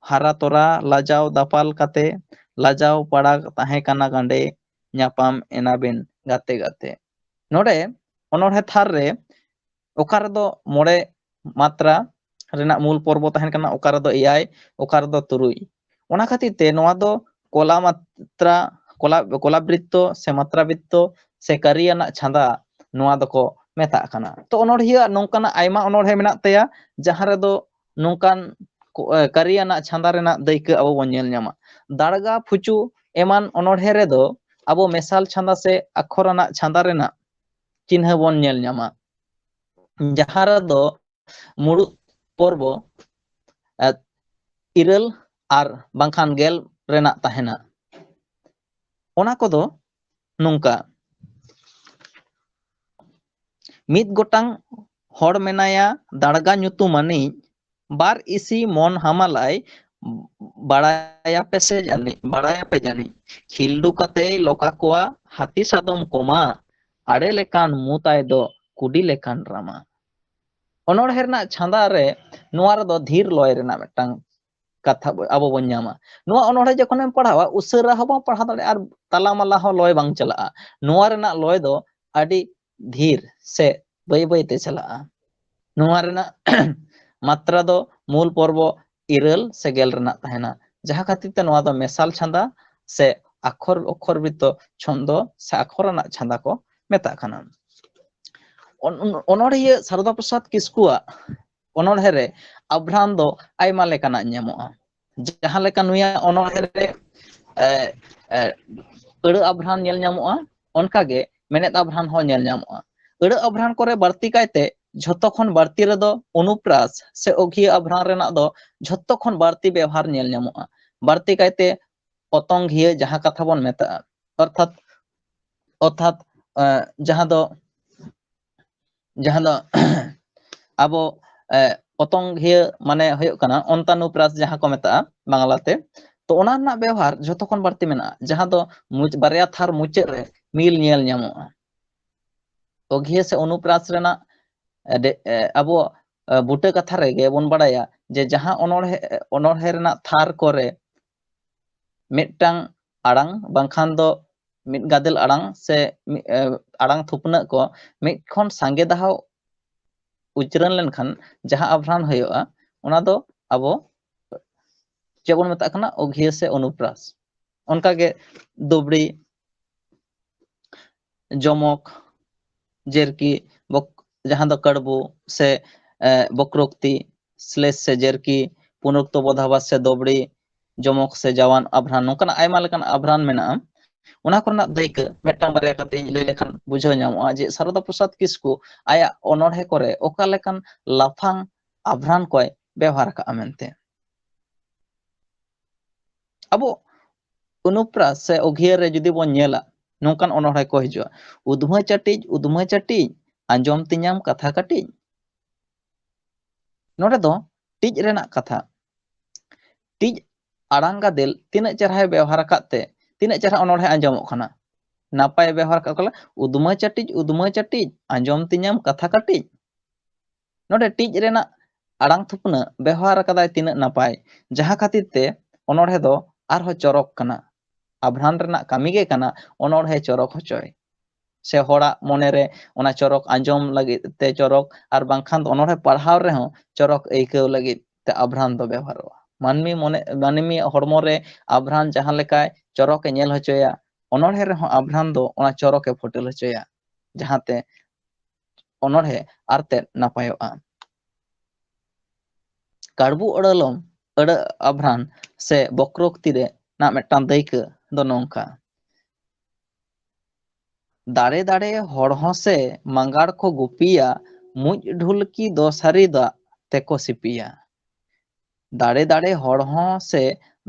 हारा तोरा लाजाव दापाल काते लाजाव पड़ा तहे कना गांडे ᱧᱟᱯᱟᱢ एना बेन गाते गाते नोडे अनोढ़े थार रे ओकार दो मोड़े मात्रा रेना मूल पर्व तहन कना ओकार दो एयाय ओकार दो तुरुई ओना खातिर ते नोआ दो कोला मात्रा कोलावृत्त से मात्रावृत्त से करियाना छांदा नोआ दको मेता कना तो अनोढ़िया नोंकाना आयमा अनोढ़े मेना तया जहाँ रे दो नोंकान करियाना छांदा रेना दैका अबो बोन नेल ᱧᱟᱢᱟ दाड़गा फुचू एमान अनोढ़े रे दो अबो मेसाल छांदा से अक्षराना छांदा रेना चिन्ह बोन नेल ᱧᱟᱢᱟ जहाँ रे दो मुड़ुद पर्व इरल आर बांखान गेल रेना तहना ओना को दो नोंका मिद गोटांग हड़ मेनाया दाड़गा ᱧᱩᱛᱩᱢᱟᱱᱤ बार इसी मन हामालाय बाड़ाया पे जानी खिल्डू कते लोका कोआ हाथी सादम कोमा आड़े लेकान मुताय दो कुडी लेकान रामा अनोढ़े रेना छांदा रे नोआ रे दो धीर लॉय रेना मेटांग कथा अब बन ᱧᱟᱢᱟ नोआ अनोढ़े जखोनेम पढ़ावा उसरा हो पढ़ा दाड़े आर तालामाला हो लॉय बांग चला नोआ रेना लॉय दो आडी धीर से बई बई ते चला नोआ रेना मात्रा दो मूल पर्व इरल से गेल रेना तहना जहाँ खातिर ते नोआ दो मेसाल छांदा से अक्षर अक्षर वृत्त छंद से अक्षरना छांदा को मेता कना अनोढ़िया शारदा प्रसाद किस्कुआ अनोढ़े रे अभ्रान दो आयमा लेकाना ᱧᱟᱢᱚᱜᱼᱟ जहाँ लेका नुया अनोढ़े रे अड़ अभ्रान नेल ᱧᱟᱢᱚᱜᱼᱟ ओनकागे मेनेद अभ्रान हो नेल ᱧᱟᱢᱚᱜᱼᱟ अड़ अभ्रान करे बाड़ती कायते झोतो खन बाड़ती रे दो अनुप्रास से ओघिया अभ्रान रेना दो झोतो खन बाड़ती व्यवहार नेल ᱧᱟᱢᱚᱜᱼᱟ बाड़ती कायते पतंगिया जहाँ कथा बोन मेता अर्थात जहाँ दो अब पतंगिया माने होयो कना अंतानुप्रास जहाँ को मेता बांग्लाते तो ओना रᱮᱱᱟᱜ ᱵᱮᱣᱦᱟᱨ ᱡᱷᱚᱛᱚ ᱠᱷᱚᱱ ᱵᱟᱹᱲᱛᱤ ᱢᱮᱱᱟᱜᱼᱟ, ᱡᱟᱦᱟᱸ ᱫᱚ ᱵᱟᱨᱭᱟ ᱛᱷᱟᱨ ᱢᱩᱪᱟᱹᱫ ᱨᱮ ᱢᱤᱞ ᱧᱮᱞ ᱧᱟᱢᱚᱜᱼᱟ। ᱚᱜᱽᱜᱷᱤᱭᱟᱹ ᱥᱮ ᱚᱱᱩᱯᱨᱟᱥ ᱨᱮᱱᱟᱜ ᱟᱵᱚ ᱵᱩᱴᱟᱹ ᱠᱟᱛᱷᱟ ᱨᱮᱜᱮ ᱵᱚᱱ ᱵᱟᱲᱟᱭᱟ ᱡᱮ ᱡᱟᱦᱟᱸ ᱚᱱᱚᱬᱦᱮ ᱨᱮᱱᱟᱜ ᱛᱷᱟᱨ ᱠᱚᱨᱮ ᱢᱤᱫᱴᱟᱝ ᱟᱲᱟᱝ ᱵᱟᱝᱠᱷᱟन ᱫᱚ ᱢᱤᱫ ᱜᱟᱫᱮᱞ ᱟᱲᱟᱝ ᱥᱮ ᱟᱲᱟᱝ ᱛᱷᱩᱯᱱᱟᱹᱜ ᱠᱚ ᱢᱤᱫ ᱠᱷᱚᱱ ᱥᱟᱸᱜᱮ ᱫᱷᱟᱣ ᱩᱪᱨᱟᱹᱱ ᱞᱮᱱᱠᱷᱟन ᱡᱟᱦᱟᱸ ᱟᱵᱷᱨᱟᱱ ᱦᱩᱭᱩᱜᱼᱟ ᱚᱱᱟ ᱫᱚ ᱟᱵᱚ ᱪᱮᱫ ᱵᱚᱱ ᱢᱮᱛᱟᱜ ᱠᱟᱱᱟ ᱚᱜᱽᱜᱷᱤᱭᱟᱹ ᱥᱮ ᱚᱱᱩᱯᱨᱟᱥ। ᱚᱱᱠᱟᱜᱮ ᱫᱩᱵᱲᱤ, ᱡᱚᱢᱚᱠ, ᱡᱮᱨᱠᱤ, ᱡᱟᱦᱟᱸ ᱫᱚ ᱠᱟᱲᱵᱩ ᱥᱮ বক্রোক্তি, শ্লেষ সে জেরকি, পুনরুক্ত বোধাভাস সে দবড়ি, জমক সে জওয়ান আভ্রান নঙ্কাᱱᱟᱜ ᱟᱭᱢᱟ ᱞᱮᱠᱟᱱ ᱟᱵᱷᱨᱟᱱ ᱢᱮᱱᱟᱜᱼᱟ। ᱚᱱᱟ ᱠᱚᱨᱮᱱᱟᱜ ᱫᱟᱹᱭᱠᱟᱹ ᱢᱤᱫᱴᱟᱝ ᱵᱟᱨᱭᱟ ᱠᱟᱛᱮᱧ ᱞᱟᱹᱭ ᱞᱮᱠᱷᱟᱱ ᱵᱩᱡᱷᱟᱹᱣ ᱧᱟᱢᱚᱜᱼᱟ ᱡᱮ ᱥᱟᱨᱚᱫᱟ ᱯᱨᱚᱥᱟᱫ ᱠᱤᱥᱠᱩ ᱟᱭᱟᱜ ᱚᱱᱚᱬᱦᱮ ᱠᱚᱨᱮ ᱚᱠᱟ ᱞᱮᱠᱟᱱ ᱞᱟᱯᱷᱟᱝ ᱟᱵᱷᱨᱟᱱ ᱠᱚᱭ ᱵᱮᱣᱦᱟᱨ ᱟᱠᱟᱜᱼᱟ ᱢᱮᱱᱛᱮ। ᱟᱵᱚ ᱚᱱᱩᱯᱨᱟᱥ ᱥᱮ ᱚᱜᱽᱜᱷᱤᱭᱟᱹ ᱨᱮ ᱡᱩᱫᱤ ᱵᱚᱱ ᱧᱮᱞᱟ ᱱᱚᱝᱠᱟᱱ ᱚᱱᱚᱬᱦᱮ ᱠᱚ ᱦᱤᱡᱩᱜᱼᱟ। ᱩᱫᱷᱢᱟᱹ ᱪᱟᱹᱴᱤᱡ ᱟᱸᱡᱚᱢ ᱛᱤᱧᱟᱢ ᱠᱟᱛᱷᱟ ᱠᱟᱹᱴᱤᱡ। ᱱᱚᱰᱮ ᱫᱚ ᱴᱤᱡ ᱨᱮᱱᱟᱜ ᱠᱟᱛᱷᱟ, ᱴᱤᱡ ᱟᱲᱟᱝ ᱜᱟᱫᱮᱞ ᱛᱤᱱᱟᱹᱜ ᱪᱮᱨᱦᱟᱭ ᱵᱮᱣᱦᱟর ᱟᱠᱟᱫ ᱛᱮ ᱛᱤᱱᱟᱹᱜ ᱪᱮᱨᱦᱟ ᱚᱱᱚᱬᱦᱮ ᱟᱸᱡᱚᱢᱚᱜ ᱠᱟᱱᱟ। ᱱᱟᱯᱟᱭ ᱵᱮᱣᱦᱟর ᱟᱠᱟᱫ ᱠᱚᱣᱟ ᱩᱫᱷᱢᱟᱹ ᱪᱟᱹᱴᱤᱡ ᱟᱸᱡᱚᱢ ᱛᱤᱧᱟᱢ ᱠᱟᱛᱷᱟ ᱠᱟᱹᱴᱤᱡ। ᱱᱚᱰᱮ ᱴᱤᱡ ᱨᱮᱱᱟᱜ ᱟᱲᱟᱝ ᱛᱷᱩᱯᱱᱟᱹᱜ ᱵᱮᱣᱦᱟᱨ ᱟᱠᱟᱫᱟᱭ ᱛᱤᱱᱟᱹᱜ ᱱᱟᱯᱟᱭ, ᱡᱟᱦᱟᱸ ᱠᱷᱟᱹᱛᱤᱨ ᱛᱮ ᱚᱱᱚᱬᱦᱮ ᱫᱚ ᱟᱨᱦᱚᱸ ᱪᱚᱨᱚᱠ ᱠᱟᱱᱟ। ᱟᱵᱷᱨᱟᱱ ᱨᱮᱱᱟᱜ ᱠᱟᱹᱢᱤ ᱜᱮ ᱠᱟᱱᱟ ᱚᱱᱚᱬᱦᱮ ᱪᱚᱨᱚᱠ ᱦᱚᱪᱚᱭ ᱥᱮ ᱦᱚᱲᱟᱜ ᱢᱚᱱᱮᱨᱮ ᱚᱱᱟ ᱪᱚᱨᱚᱠ ᱟᱸᱡᱚᱢ ᱞᱟᱹᱜᱤᱫ তে চরক আর বাংখান অনড়হে পড়াও রেহᱚᱸ চরক আᱹᱭᱠᱟᱹᱣ ᱞᱟᱹᱜᱤᱫ তে আভ্রান ᱫᱚ ᱵᱮᱣᱦᱟᱨᱚᱜᱼᱟ। ᱢᱟᱹᱱᱢᱤ ᱦᱚᱲᱢᱚ ᱨᱮ ᱟᱵᱷᱨᱟᱱ ᱡᱟᱦᱟᱸ ᱞᱮᱠᱟᱭ ᱪᱚᱨᱚᱠᱮ ᱧᱮᱞ ᱦᱚᱪᱚᱭᱟ অনড়হে ᱨᱮᱦᱚᱸ ᱟᱵᱷᱨᱟᱱ ᱫᱚ ᱚᱱᱟ ᱪᱚᱨᱚᱠᱮ ᱯᱷᱩᱴᱮᱞ ᱦᱚᱪᱚᱭᱟ, ᱡᱟᱦᱟᱸᱛᱮ অনড়হে ᱟᱨᱛᱮ ᱱᱟᱯᱟᱭᱚᱜᱼᱟ। ᱠᱟᱲᱵᱩ ᱟᱹᱲᱟᱹᱞᱚᱢ ᱟᱹᱲᱟᱹ ᱟᱵᱷᱨᱟᱱ ᱥᱮ বক্রোক্তি ᱨᱮᱱᱟᱜ ᱢᱤᱫᱴᱟᱝ ᱫᱟᱹᱭᱠᱟᱹ ᱫᱚ ᱱᱚᱝᱠᱟ। ᱫᱟᱲᱮ ᱫᱟᱲᱮ ᱦᱚᱲ ᱦᱚᱸ ᱥᱮ ᱢᱟᱸᱜᱟᱲ ᱠᱚ ᱜᱩᱯᱤᱭᱟ ᱢᱩᱡ ᱰᱷᱩᱞᱠᱤ ᱫᱚ ᱥᱟᱹᱨᱤ ᱫᱟᱜ ᱛᱮᱠᱚ ᱥᱤᱯᱤᱭᱟ। ᱫᱟᱲᱮ ᱫᱟᱲᱮ ᱦᱚᱲ ᱦᱚᱸ ᱥᱮ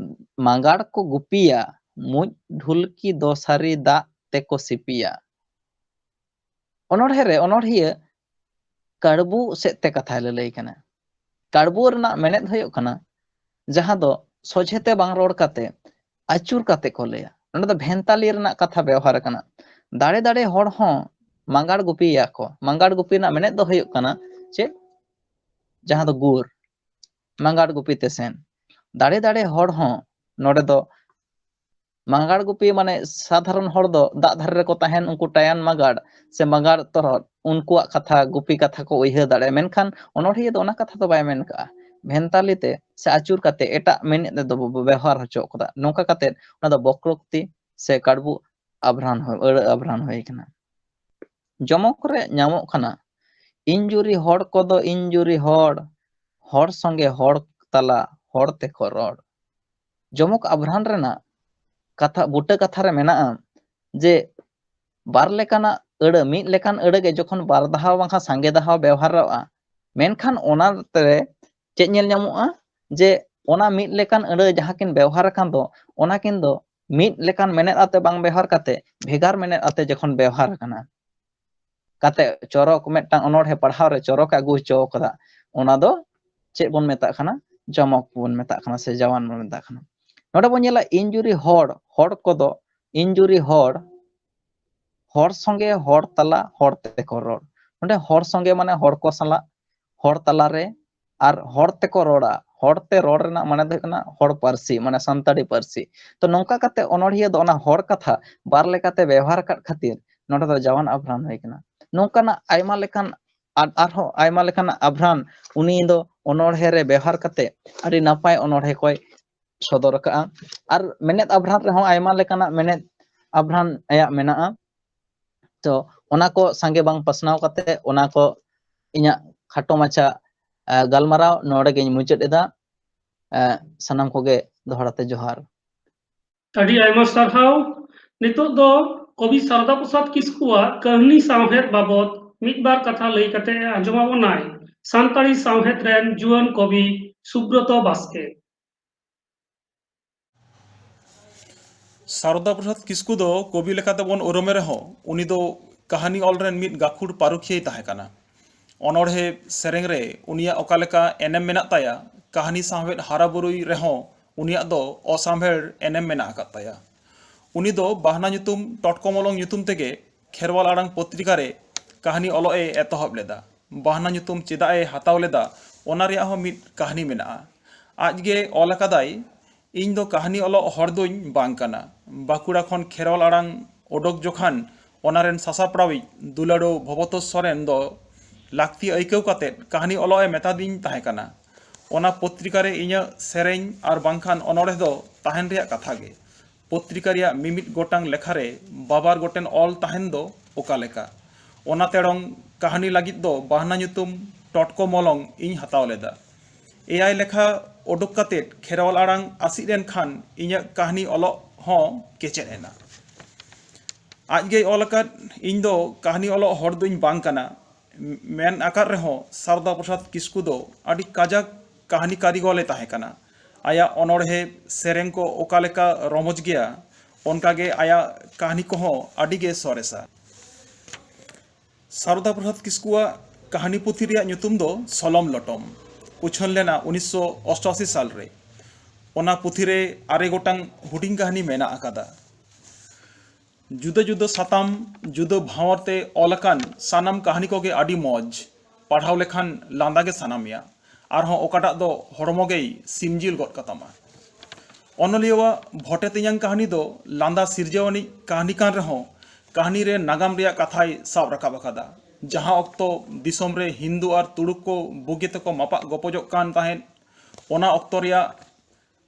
ᱢᱟᱸᱜᱟᱲ ᱠᱚ ᱜᱩᱯᱤᱭᱟ ᱢᱩᱡ ᱰᱷᱩᱞᱠᱤ ᱫᱚ ᱥᱟᱹᱨᱤ ᱫᱟᱜ ᱛᱮᱠᱚ ᱥᱤᱯᱤᱭᱟ। ᱚᱱᱚᱬᱦᱮ ᱨᱮ ᱚᱱᱚᱬᱦᱤᱭᱟᱹ ᱠᱟᱲᱵᱩ ᱥᱮᱫ ᱛᱮ ᱠᱟᱛᱷᱟᱭ ᱞᱟᱹᱞᱟᱹᱭ ᱠᱟᱱᱟ। ᱠᱟᱲᱵᱩ ᱨᱮᱱᱟᱜ ᱢᱮᱱᱮᱫ ᱦᱩᱭᱩᱜ ᱠᱟᱱᱟ ᱡᱟᱦᱟᱸ ᱫᱚ ᱥᱚᱡᱷᱮᱛᱮ ᱵᱟᱝ ᱨᱚᱲ ᱠᱟᱛᱮ ᱟᱹᱪᱩᱨ ᱠᱟᱛᱮ ᱠᱚ ᱞᱟᱹᱭᱟ। ᱱᱚᱰᱮ ᱫᱚ ᱵᱷᱮᱱᱛᱟᱞᱤ ᱨᱮᱱᱟᱜ ᱠᱟᱛᱷᱟ ᱵᱮᱣᱦᱟᱨ ᱟᱠᱟᱱᱟ। ᱫᱟᱲᱮ ᱫᱟᱲᱮ ᱦᱚᱲ ᱦᱚᱸ ᱢᱟᱸᱜᱟᱲ ᱜᱩᱯᱤᱭᱟᱠᱚ। ᱢᱟᱸᱜᱟᱲ ᱜᱩᱯᱤ ᱨᱮᱱᱟᱜ ᱢᱮᱱᱮᱫ ᱫᱚ ᱦᱩᱭᱩᱜ ᱠᱟᱱᱟ ᱪᱮᱫ? ᱡᱟᱦᱟᱸ ᱫᱚ ᱜᱩᱨ, ᱢᱟᱸᱜᱟᱲ ᱜᱩᱯᱤ তে ᱥᱮᱱ। ᱫᱟᱲᱮ ᱫᱟᱲᱮ ᱦᱚᱲ ᱦᱚᱸ ᱱᱚᱰᱮ ᱫᱚ ᱢᱟᱸᱜᱟᱲ ᱜᱩᱯᱤ ᱢᱟᱱᱮ ᱥᱟᱫᱷᱟᱨᱚᱱ ᱦᱚᱲ ᱫᱚ ᱫᱟᱜ ᱫᱷᱟᱨᱮ ᱨᱮᱠᱚ ᱛᱟᱦᱮᱱ ᱩᱱᱠᱩ ᱴᱟᱭᱟᱱ ᱢᱟᱸᱜᱟᱲ ᱥᱮ ᱢᱟᱸᱜᱟᱲ ᱛᱚᱨᱦᱚᱫ ᱩᱱᱠᱩᱣᱟᱜ ᱠᱟᱛᱷᱟ ᱜᱩᱯᱤ ᱠᱟᱛᱷᱟ ᱠᱚ ᱩᱭᱦᱟᱹᱨ ᱫᱟᱲᱮᱭᱟᱜᱼᱟ, ᱢᱮᱱᱠᱷᱟᱱ ᱚᱱᱚᱬᱦᱤᱭᱟᱹ ᱫᱚ ᱚᱱᱟ ᱠᱟᱛᱷᱟ ᱫᱚ ᱵᱟᱭ ᱢᱮᱱ ᱠᱟᱜᱼᱟ। ᱵᱷᱮᱱᱛᱟᱞᱤ তে ᱥᱮ ᱟᱹᱪᱩᱨ ᱠᱟᱛᱮ ᱮᱴᱟᱜ ᱢᱮᱱᱮᱫ ᱛᱮᱫᱚ ᱵᱮᱣᱦᱟᱨ ᱦᱚᱪᱚ ᱠᱟᱫᱟ। ᱱᱚᱝᱠᱟ ᱠᱟᱛᱮ ᱚᱱᱟ ᱫᱚ বক্রোক্তি ᱥᱮ ᱠᱟᱲᱵᱩ ᱟᱵᱷᱨᱟᱱ ᱟᱹᱲᱟᱹ ᱟᱵᱷᱨᱟᱱ ᱦᱩᱭ ᱠᱟᱱᱟ। ᱡᱚᱢᱚᱠ ᱨᱮ ᱧᱟᱢᱚᱜ ᱠᱟᱱᱟ ᱤᱧᱡᱩᱨᱤ ᱦᱚᱲ ᱠᱚᱫᱚ ᱤᱧᱡᱩᱨᱤ ᱦᱚᱲ ᱥᱚᱸᱜᱮ ᱦᱚᱲ ᱛᱟᱞᱟ ᱦᱚᱲ ᱛᱮᱠᱚ ᱨᱚᱲ। ᱡᱚᱢᱚᱠ ᱟᱵᱷᱨᱟᱱ ᱨᱮᱱᱟᱜ ᱠᱟᱛᱷᱟ ᱵᱩᱴᱟᱹ ᱠᱟᱛᱷᱟ ᱨᱮ ᱢᱮᱱᱟᱜᱼᱟ ᱡᱮ ᱵᱟᱨ ᱞᱮᱠᱟᱱᱟᱜ ᱟᱹᱲᱟᱹ ᱢᱤᱫ ᱞᱮᱠᱟᱱ ᱟᱹᱲᱟᱹ ᱜᱮ ᱡᱚᱠᱷᱚᱱ ᱵᱟᱨ ᱫᱷᱟᱣ ᱵᱟᱝᱠᱷᱟᱱ ᱥᱟᱸᱜᱮ ᱫᱷᱟᱣ ᱵᱮᱣᱦᱟᱨᱚᱜᱼᱟ, ᱢᱮᱱᱠᱷᱟन ᱚᱱᱟᱛᱮ ᱪᱮᱫ ᱧᱮᱞ ᱧᱟᱢᱚᱜᱼᱟ ᱡᱮ ᱚᱱᱟ ᱢᱤᱫ ᱞᱮᱠᱟᱱ ᱟᱹᱲᱟᱹ ᱡᱟᱦᱟᱸ ᱠᱤᱱ ᱵᱮᱣᱦᱟᱨ ᱟᱠᱟᱱ ᱫᱚ ᱚᱱᱟ ᱠᱤᱱ ᱫᱚ ᱢᱤᱫ ᱞᱮᱠᱟᱱ ᱢᱮᱱᱮᱫ ᱟᱛᱮ ᱵᱟᱝ ᱵᱮᱣᱦᱟᱨ ᱠᱟᱛᱮ ᱵᱷᱮᱜᱟᱨ ᱢᱮᱱᱮᱫ ᱟᱛᱮ ᱡᱚᱠᱷᱚᱱ ᱵᱮᱣᱦᱟর ᱟᱠᱟᱱᱟ ᱠᱟᱛᱮ ᱪᱚᱨᱚᱠ ᱢᱤᱫᱴᱟᱝ ᱚᱱᱚᱬᱦᱮ ᱯᱟᱲᱦᱟᱣ ᱨᱮ ᱪᱚᱨᱚᱠ ᱟᱹᱜᱩ ᱦᱚᱪᱚ ᱠᱟᱫᱟ, ᱚᱱᱟ ᱫᱚ ᱪᱮᱫ ᱵᱚᱱ ᱢᱮᱛᱟᱜ ᱠᱟᱱᱟ? ᱡᱚᱢᱚᱠ ᱵᱚᱱ ᱢᱮᱛᱟᱜ ᱠᱟᱱᱟ ᱥᱮ ᱡᱟᱣᱟᱱ ᱵᱚᱱ ᱢᱮᱛᱟᱜ ᱠᱟᱱᱟ। ᱱᱚᱰᱮ ᱵᱚᱱ ᱧᱮᱞᱟ ᱤᱧᱡᱩᱨᱤ ᱦᱚᱲ ᱠᱚᱫᱚ ᱤᱧᱡᱩᱨᱤ হর সঙ্গে হর তালা হর তেকো রড়। নডে হর সঙ্গে মানে হর কো সালা হর তালারে আর হর তেকো রড়া হরতে রড় রেনাᱜ মানে ᱫᱚ ᱦᱩᱭᱩᱜ ᱠᱟᱱᱟ হর ᱯᱟᱹᱨᱥᱤ ᱢᱟᱱᱮ ᱥᱟᱱᱛᱟᱲᱤ ᱯᱟᱹᱨᱥᱤ। ᱛᱚ ᱱᱚᱝᱠᱟ ᱠᱟᱛᱮ ᱚᱱᱚᱬᱦᱤᱭᱟᱹ ᱫᱚ ᱚᱱᱟ ᱦᱚᱲ ᱠᱟᱛᱷᱟ ᱵᱟᱨ ᱞᱮᱠᱟᱛᱮ ᱵᱮᱣᱦᱟᱨ ᱟᱠᱟᱫ ᱠᱷᱟᱹᱛᱤᱨ ᱱᱚᱰᱮ ᱫᱚ ᱡᱟᱣᱟᱱ ᱟᱵᱷᱨᱟᱱ ᱦᱩᱭ ᱠᱟᱱᱟ। ᱱᱚᱝᱠᱟᱱᱟᱜ ᱟᱭᱢᱟ ᱞᱮᱠᱟᱱ ᱟᱨᱦᱚᱸ ᱟᱭᱢᱟ ᱞᱮᱠᱟᱱᱟᱜ ᱟᱵᱷᱨᱟᱱ ᱩᱱᱤ ᱫᱚ ᱚᱱᱚᱬᱦᱮ ᱨᱮ ᱵᱮᱣᱦᱟᱨ ᱠᱟᱛᱮ ᱟᱹᱰᱤ ᱱᱟᱯᱟᱭ ᱚᱱᱚᱬᱦᱮ ᱠᱚᱭ ᱥᱚᱫᱚᱨ ᱟᱠᱟᱜᱼᱟ। ᱟᱨ ᱢᱮᱱᱮᱫ ᱟᱵᱷᱨᱟᱱ ᱨᱮᱦᱚᱸ ᱟᱭᱢᱟ ᱞᱮᱠᱟᱱᱟᱜ ᱢᱮᱱᱮᱫ ᱟᱵᱷᱨᱟᱱ ᱟᱭᱟᱜ ᱢᱮᱱᱟᱜᱼᱟ। ᱛᱚ ᱚᱱᱟ ᱠᱚ ᱥᱟᱸᱜᱮ ᱵᱟᱝ ᱯᱟᱥᱱᱟᱣ ᱠᱟᱛᱮ ᱚᱱᱟ ᱠᱚ ᱤᱧᱟᱹᱜ ᱠᱷᱟᱴᱚ ᱢᱟᱪᱷᱟ ᱜᱟᱞᱢᱟᱨᱟᱣ ᱱᱚᱰᱮ ᱜᱤᱧ ᱢᱩᱪᱟᱹᱫ ᱮᱫᱟ। ᱥᱟᱱᱟᱢ ᱠᱚᱜᱮ ᱫᱚᱦᱲᱟᱛᱮ ᱡᱚᱦᱟᱨ। ᱟᱹᱰᱤ ᱟᱭᱢᱟ ᱥᱟᱨᱦᱟᱣ। ᱱᱤᱛᱚᱜ ᱫᱚ ᱠᱚᱵᱤ ᱥᱟᱨᱚᱫᱟ ᱯᱨᱚᱥᱟᱫ ᱠᱤᱥᱠᱩᱣᱟᱜ ᱠᱟᱹᱦᱱᱤ ᱥᱟᱶᱦᱮᱫ ᱵᱟᱵᱚᱫ ᱢᱤᱫᱵᱟᱨ ᱠᱟᱛᱷᱟ ᱞᱟᱹᱭ ᱠᱟᱛᱮ ᱟᱸᱡᱚᱢᱟᱵᱚᱱᱟᱭ ᱥᱟᱱᱛᱟᱲᱤ ᱥᱟᱶᱦᱮᱫ ᱨᱮᱱ ᱡᱩᱣᱟᱹᱱ ᱠᱚᱵᱤ ᱥᱩᱵᱨᱚᱛᱚ ᱵᱟᱥᱠᱮ। ᱥᱟᱨᱚᱫᱟ ᱯᱨᱚᱥᱟᱫ ᱠᱤᱥᱠᱩ ᱫᱚ ᱠᱚᱵᱤ ᱞᱮᱠᱟᱛᱮᱵᱚᱱ ᱩᱨᱩᱢᱮ ᱨᱮᱦᱚᱸ ᱩᱱᱤ ᱫᱚ ᱠᱟᱹᱦᱱᱤ ᱚᱞ ᱨᱮᱱ ᱢᱤᱫ ᱜᱟᱹᱠᱷᱩᱲ ᱯᱟᱹᱨᱩᱠᱷᱤᱭᱟᱹᱭ ᱛᱟᱦᱮᱸ ᱠᱟᱱᱟ। ᱚᱱᱚᱬᱦᱮ ᱥᱮᱨᱮᱧ ᱨᱮ ᱩᱱᱤᱭᱟᱜ ᱚᱠᱟ ᱞᱮᱠᱟ ᱮᱱᱮᱢ ᱢᱮᱱᱟᱜ ᱛᱟᱭᱟ, ᱠᱟᱹᱦᱱᱤ ᱥᱟᱶᱦᱮᱫ ᱦᱟᱨᱟᱵᱩᱨᱩᱭ ᱨᱮᱦᱚᱸ उनियाग दो असाम्भेर एनेम मेना आकाद ताया। उनी दो बाहना nyutum टटकमलंग nyutum तेगे खेरवाल आड़ांग पत्रिका रे कहानी ऑलो ए एतहब लेदा। बाहना nyutum चेदा ए हताव लेदा ओना रिया हो मिद कहानी मेना। आज गे ऑल अकादाई इन दो कहानी ऑलो हर दोइन बांग काना। बाकुड़ा खन खेरवाल आड़ांग ओडोक जोखान ओनारेन सासापड़ावी दुलाडो भवतो सोरेन दो लाक्ति ऐकव काते कहानी ऑलो ए मेता दिन ताहे काना। ओना पत्रिका रे इन्या सेरेन आर बांखान ओनोड़े दो ताहेन रिया कथा गे। पत्रिका रिया मिमित गोटांग लेखारे बाबार गोटेन ऑल ताहेन दो ओका लेका। ओना तेड़ोंग कहानी लागित दो बाहना nyutum टटको मलंग इन हताव लेदा। एआई लेखा ओडोक काते खेरवाल आड़ांग आसिरेन खान इन्या कहानी ऑलो हो केचेद एना। आज गे ऑल अकाद इन दो कहानी ऑलो हर दोइन बांग काना। मेन आकार रहो सारदा प्रसाद किस्कु दो आदि काजाक कहानी कारिगोले ताहे काना। आया अनोड़हे सेरें को ओका लेका रमज गया ओनकागे आया कहानी को हो आदि गे सोरेसा। सारदा प्रसाद किस्कुआ कहानी पुथी रिया nyutum दो सलम लटम उछन लेना 1988 साल रे। ओना पुथी रे आरे गोटांग हुडिंग कहानी मेना आकादा। जुदा जुदा साताम जुदा भावरते ऑलकान सानाम कहानी को गे आदि मौज पढ़ाव लेखान लांदा गे सानामिया आर हो ओकाटा दो हड़मो गे सिमजिल गद कतामा। अनलियवा भटे तियांग कहानी दो लांदा सिरजावनी कहानी कान रहो कहानी रे नागाम रिया कथाई साब रकाब अकादा। जहां अक्तो दिसोम रे हिंदू आर तुड़ुक को बुगिते को मापा गपजोक कान ताहेन ओना अक्तो रिया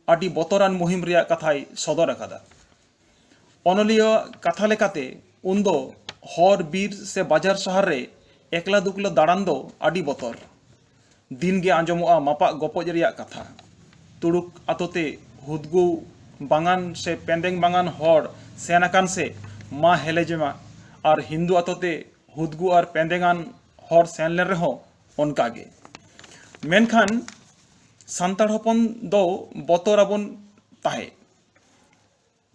आदि बतरान मुहिम रिया कथाई सदर अकादा। अनलिया कथा लेकाते उन्दो हर बीर से बाजार शहर रे एकला दुकला दाड़ान दो आदि बतर। दिन गे आंजमोआ मापा गपज रिया कथा। तुड़ुक आतोते हुदगु बांगान से पेंडेंग बांगान हर सेन अकान से मा हेलेजेमा और हिंदू आतोते हुदगु और पेंडेंगान हर सेन ले रहो ओनकागे। मेनखान सांताड़ हपन दो बतर आबन ताहे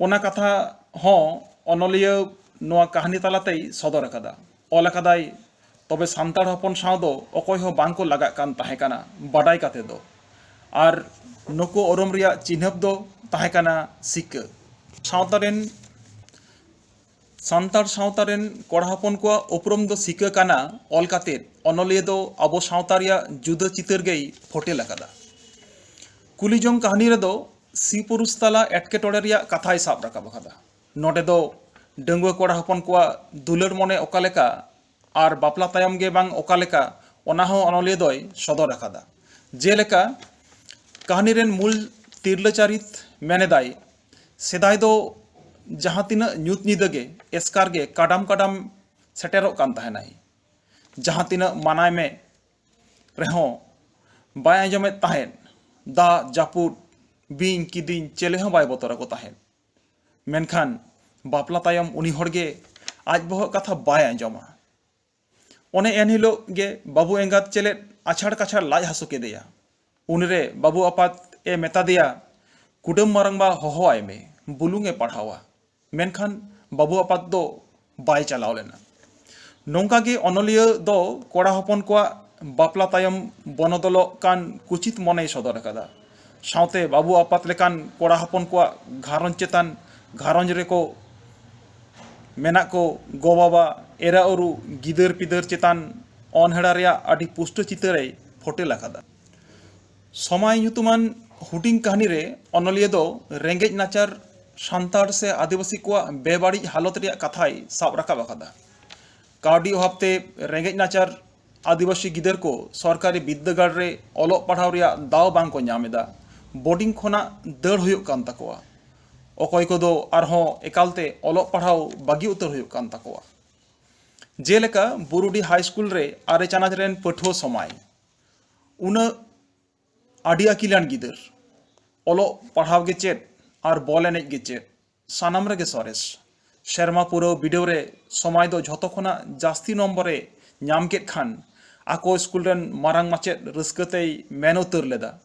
ओना कथा हो अनलिया नोआ कहानी तालाते सदर अकादा। ऑल अकादाई तबे सांताड़ हपन साव दो अकय हो बांग को लागा कान ताहे काना बाडाई काते दो आर नुको ओरम रिया चिन्हब दो ताहे काना सिक्का। सावतारेन सांताड़ सावतारेन कोड़ा हपन को उपरम दो सिक्का काना ऑल काते अनलिया दो अबो सावता रिया जुदा चितर गई फोटे लकादा। कुलीजोंग कहानी रे दो सीपुरुष तला एटकेटोड़े रिया कथाई साब रकाब अकादा। नोडे दो डंगुआ कोड़ा हपन को दुलर मने ओका लेका आर बापला तायम गे बांग ओका लेका ओना हो अनलिया दोय सदर अकादा। जेलेका कहानी रेन मूल तिरला चरित मेनेदाय सेदाय दो जहां तिना ᱧᱩᱛ ᱧᱤᱫᱟᱹ गे एस्कार गे काडाम काडाम सेटेरोक कान ताहेनाय। जहां तिना मानाय में रेहो बाय आंजमेत ताहेन दा जापुद बिंग किदिन चेले हो बाय बतरा को ताहेन। मेनखान बापला तायम उनी हड़गे आज बह कथा बाय आंजमा। ओने एन हिलो गे बाबू एंगात चेले आछाड़ काछाड़ लाज हासु केदेया। उनरे बाबू आपात ए मेता दिया कुडम मारंगबा होहो आय में बुलुंग ए पढ़ावा। मेनखान बाबू आपात दो बाय चलाव लेना। नोंका गे अनलिया दो कोड़ा हपन को बापला तायम बनदलो कान कुचित मने सदर अकादा। सावते बाबू आपात लेकान कोड़ा हपन को घारंज चेतान घारंज रेको मेना को गो बाबा एरा ओरु गिदर पिदर चेतान अनहेड़ा रिया आदि पुष्ट चितरे फोटे लकादा। समय nyutuman हुडिंग कहानी रे अनलिया दो रेंगेज नाचार सांताड़ से आदिवासी को बेबाड़ी हालत रिया कथाई साब रकाब अकादा। काउडी अभावते रेंगेज नाचार आदिवासी गिदर को सरकारी विद्यागार रे ओलोग पढ़ाव रिया दाव बांग को ᱧᱟᱢᱮᱫᱟ। बोर्डिंग खोना दर हुयुग कान ताकोआ। अकय को दो आरहों एकालते ओलोग पढ़ाव बागी उतर हुयुग कान ताकोआ। जेलेका बुरुडी हाई स्कूल रे आरे चानाच रेन पठुआ समाय उना आदि आकिलान गिदर ओलोग पढ़ाव गे चेद और बॉल एनेज गे चेद सानाम रे गे सरेस। शर्मा पुरो वीडियो रे समय दो झोतो खोना जास्ती नम्बरे ᱧᱟᱢ केद खान आको स्कूल रेन मारांग माचेद रस्कतेई मेन उतर लेदा।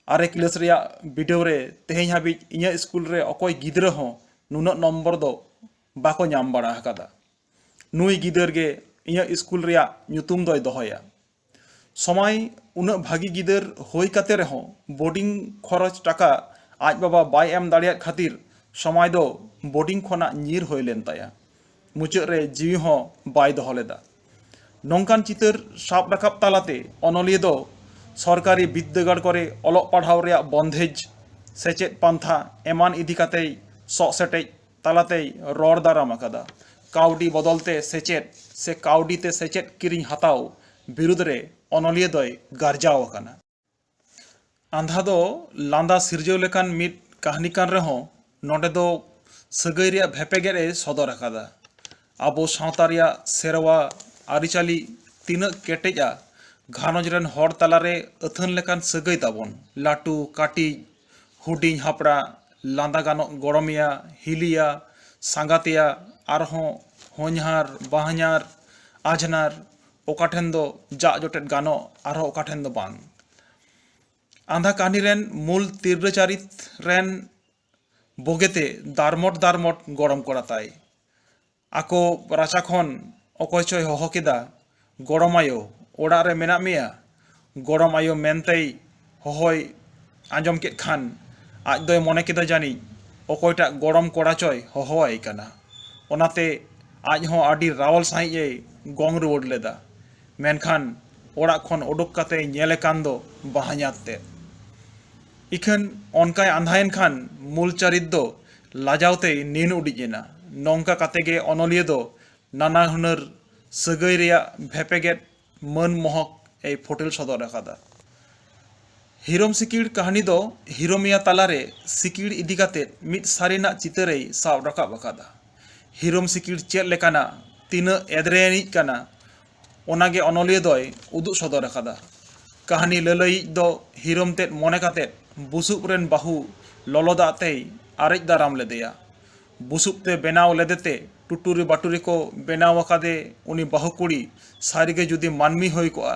आरे क्लास रिया वीडियो रे तेहें हाबी इnya स्कूल रे अकय गिदरा हो नुना नम्बर दो बाको ᱧᱟᱢ बाड़ा हकादा। नुई गिदर गे इnya स्कूल रिया ᱧᱩᱛᱩᱢ दोय दोहया। समय उना भागी गिदर होई काते रहो बोर्डिंग खरच टाका आज बाबा बाय एम दाड़ियात खातिर समय दो बोर्डिंग खोना ᱧᱤᱨ होय लेन ताया मुचाद रे जीवी हो बाय दोहो लेदा नोंकान चितर साब राकाब तालाते अनलिया दो सरकारी बिद्दागार करे अलग पढ़ाव रे बंधेज सेचेद पांथा एमान इदी काते सक सेटेज तालाते रड़ दाराम आकादा काउडी बदलते सेचेद से काउडी ते सेचेद किरिंग हताव बिरुद रे अनलिया दोय गारजाव आकाना आंधा दो लांदा सिरजव लेकान मिट कहानी कान रहो नोडे दो सगै रे भेपेगे रे सदर आकादा आबो सावता रे सेरवा आरिचाली तीन केटेजा घानज रेन हर तालारे अथन लेकान सगै ताबन लाटू काटी हुडिंग हापड़ा लांदा गानो गड़मिया हिलिया सांगातिया आरहों होनहार बाहनार आजनार ओकाठेन दो जा जोटेट गानो आरहो ओकाठेन दो बांग आंधा कहानी रेन मूल तीर्रचारित रेन बोगेते दारमट गरम कराताय आको राचा खन अकय चय हहो केदा गरम आयो ओड़ा रे मेना मेया गरम आयो मेनतेई हहय आंजम केद खान आज दोय मने केदा जानी अकयटा गरम कोड़ा चय हहोआय काना ओनाते आज हो आडी रावल साहिए गंग रुवाड़ लेदा मेनखान ओड़ा खन उडुक काते नेले कान दो बाहाኛते इखन अनकाय आंधायन खान मूल चरित दो लाजावते नीन उडिजेना नौका कातेगे अनलिया दो नाना हुनर सगै रेया भेपेगे मन महक ए फोटेल सदर आकादा हिरोम सिकिड़ कहानी दो हिरोमिया तालारे सिकिड़ इदी काते मिद सारिना चितरे साब राकाब आकादा हिरोम सिकिड़ चेद लेकाना तीना एदरेयानिज काना ओनागे अनलिया दोय उदुग सदर आकादा कहानी ललई दो हिरोम तेद मने काते बुसुब रेन बाहु ललो दाते आरेज दाराम लेदेया बुसुब ते बेनाव लेदेते टुटुरी बाटुरी को बेनाव आकादे उनी बाहु कुड़ी सारिगे जुदी मानमी होई कोआ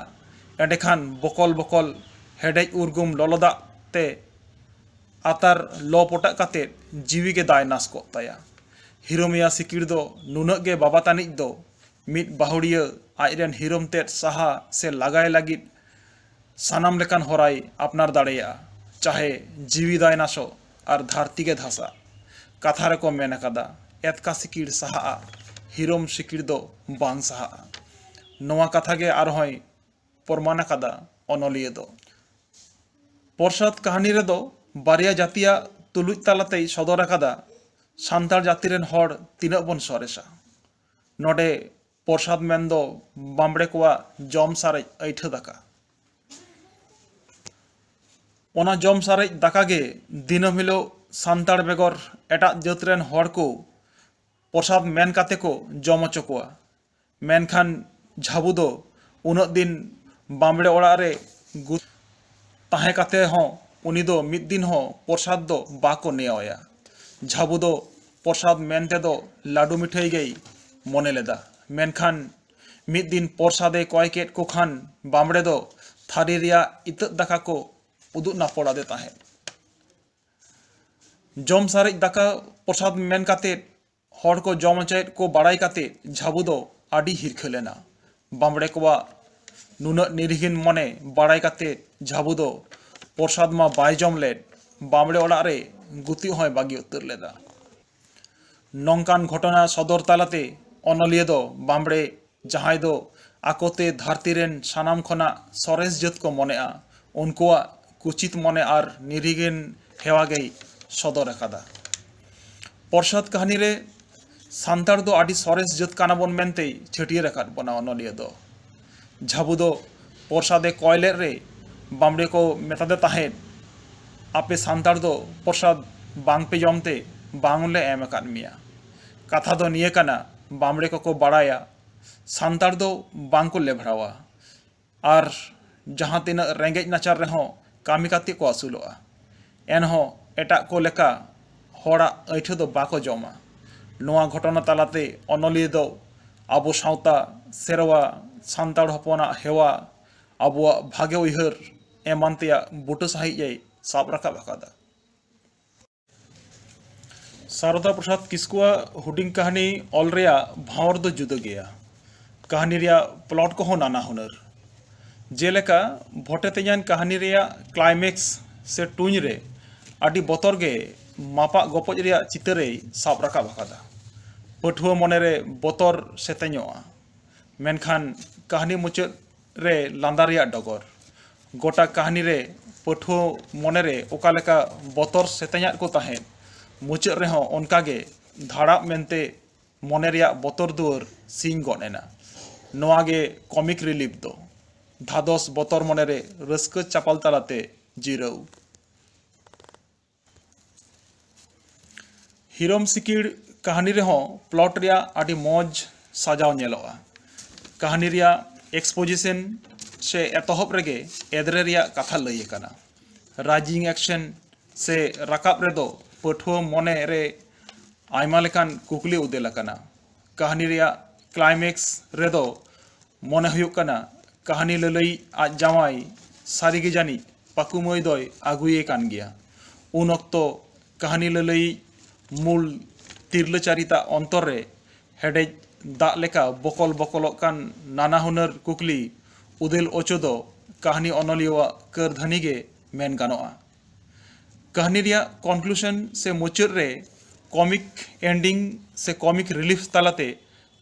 एंडेखान बकल बकल हेडेज उर्गुम ललो दाते आतार लो पोटा काते जीवी के दाय नास को ताया हिरोमिया सिकिड़ दो नुनक गे बाबा तानिज दो मिद बाहुड़िया आजरेन हिरोम तेद साहा से लगाय लागिद सानाम लेकान होराय आपनार दाड़ेया चाहे जीवी दाय नासो और धरती के धासा कथा रे को मेन आकादा एतका सिकिड़ साहा हिरोम सिकिड़ दो बांग साहा नोआ कथा गे आरहोय प्रमाण आकादा अनलिया दो प्रसाद कहानी रे दो बारिया जातिया तुलुज तालाते सदर आकादा सान्तार जाति रेन हर तिना बन सरेसा नोडे प्रसाद मेन दो बामड़े कोआ जम सारे ऐठा दाका ओना जम सारे दाका गे दिनम हिलो सान्तार बेगर एटा जात रेन हर को प्रसाद मेन काते को जम होचो कोआ मेनखान झाबू दो उनक दिन बामड़े ओड़ा रे ताहे काते हो उनी दो मिद दिन हो प्रसाद दो बाको नेया झाबू दो प्रसाद मेनते दो लाडू मिठाई गई मने लेदा मेनखान मिद दिन प्रसादे कय केद को खान बामड़े दो थारी रिया इतक दाका को उदुग नापड़ा दे ताहे जम सारे दाका प्रसाद मेन काते हर को जम चेद को बाड़ाई काते झाबू दो आडी हिरखलेना बामड़े कोआ नुना निरहिन मने बाड़ाई काते झाबू दो प्रसाद मा बाय जम लेद बामड़े ओड़ा रे गुती होय बागी उतर लेदा नौकान घटना सदर तालाते अनलिया दो बामड़े जहाय दो आकोते धरती रेन सानाम खना सरेस जात को मनेआ उनकुआ कुचित मने आर निरिगिन हेवा गई सदर आकादा प्रसाद कहानी रे सान्तार दो आडी सरेस जात काना बन मेनते छटियर आकाद बना अनलिया दो झाबू दो प्रसादे कयले रे बामड़े को मेतादे ताहेन आपे सान्तार दो प्रसाद बांग पे जमते बांगले एम आकाद मिया कथा दो निये काना बामड़े को बाड़ाया सान्तार दो बांग को लेभरावा आर जहाँ तीन रेंगेज नाचार रहो कामी काते को आसुलोआ एनहो एटा को लेका हड़ा ऐठा दो बाको जमा नोआ घटना तालाते अनलिया दो आबो सावता सेरवा सान्तार हपना हेवा आबुआ भागे उइहर एमानतेया बुटो साहिजे साब राकाब आकादा शारदा प्रसाद किस्कुआ हुडिंग कहानी ऑल रेया भावर दो जुदा गया कहानी रेया प्लॉट को हो नाना हुनर जेलेका भोटे तेजान कहानी रेया क्लाइमेक्स से टूंज रे ᱟᱹᱰᱤ ᱵᱚᱛᱚᱨ ᱜᱮ ᱢᱟᱯᱟᱜ ᱜᱚᱯᱚᱡ ᱨᱮᱭᱟᱜ ᱪᱤᱛᱟᱹᱨᱮ ᱥᱟᱵ ᱨᱟᱠᱟᱵ ᱟᱠᱟᱫᱟ। ᱯᱟᱹᱴᱷᱩᱣᱟᱹ ᱢᱚᱱᱮᱨᱮ ᱵᱚᱛᱚᱨ ᱥᱮᱛᱮᱧᱚᱜᱼᱟ, ᱢᱮᱱᱠᱷᱟन ᱠᱟᱹᱦᱱᱤ ᱢᱩᱪᱟᱹᱫ ᱨᱮ ᱞᱟᱸᱫᱟ ᱨᱮᱭᱟᱜ ᱰᱚᱜᱚᱨ। गोटा कहानी रे पठुआ मनेरे ओका लेका बतर सेतेኛत को ताहें मुचाद रेहों ओनका गे धाड़ाप मेनते मने रेया बतर दुआर सिंग गनेना। नोआ गे कॉमिक रिलीफ दो धादोस बतर मनेरे रस्क चापल तालाते जिराउ। हिरोम सिकिड़ कहानी रेहों प्लॉट रेया आदि मौज सजाव नेलोआ। कहानी रेया एक्सपोजिशन से एतहब रेगे एदरे रेया कथा लई काना। राइजिंग एक्शन से राकाब रेदो पठुआ मने रे आयमा लेकान कुकली उदेल काना। कहानी रेया क्लाइमेक्स रेदो मने हुयुग काना कहानी ललई आज जावाई सारिगे जानी पाकुमय दय आगुये कान गिया। उन अक्तो कहानी ललई मूल तिरलचारिता अंतर रे हेडेज दाग लेका बकल बकलक कान नाना हुनर कुकली उदेल ओचोदो कहानी अनलिया करधनी गे मेन गानोआ। कहानी रिया कॉन्क्लूशन से मुचाद रे कॉमिक एंडिंग से कॉमिक रिलीफ तालाते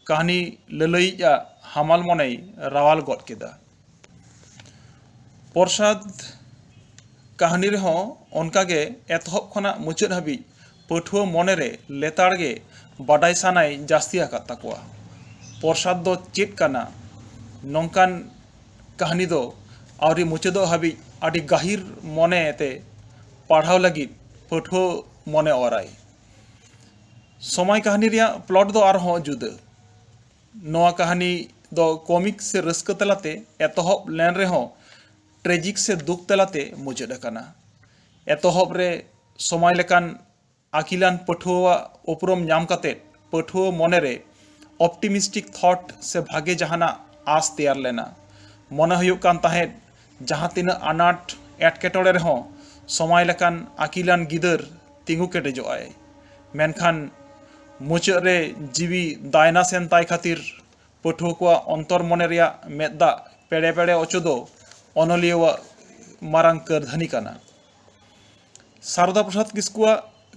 कहानी ललई हामाल मने रावाल गद केदा। प्रसाद कहानी रेहों ओनकागे एतहब खना मुचाद हाबी पठुआ मने रे लेताड़ गे बाडाय सानाय जास्ती आकाद ताकोआ। प्रसाद दो चेद काना नोंकान कहानी दो आवरी मुचाद हाबी आदि गाहिर मने ते पढ़ाव लगी पठुआ मने ओराय। समय कहानी रिया प्लॉट दो आरहों जुदा। नोआ कहानी दो कॉमिक से रस्क तलाते एतहब लेन रेहों ट्रेजिक से दुख तलाते मुचाद काना। एतहब रे समय लेकान आकिलान पठुआ उपरम नाम काते पठुआ मने रे ऑप्टिमिस्टिक थॉट से भागे जहाना आस तैयार लेना। मने हुयुग कान ताहें जहाँ तीना आनाट एटकेटोड़े रेहों समय लेकान आकिलान गिदर तिंगु केटेजोआय। मेनखान मुचाद रे जीवी दायना सेन ताय खातिर पठुआ को अंतर मने रेया मेदा पेड़े पेड़े ओचोदो अनलिया मारांग करधनी काना। शारदा प्रसाद किस्कुआ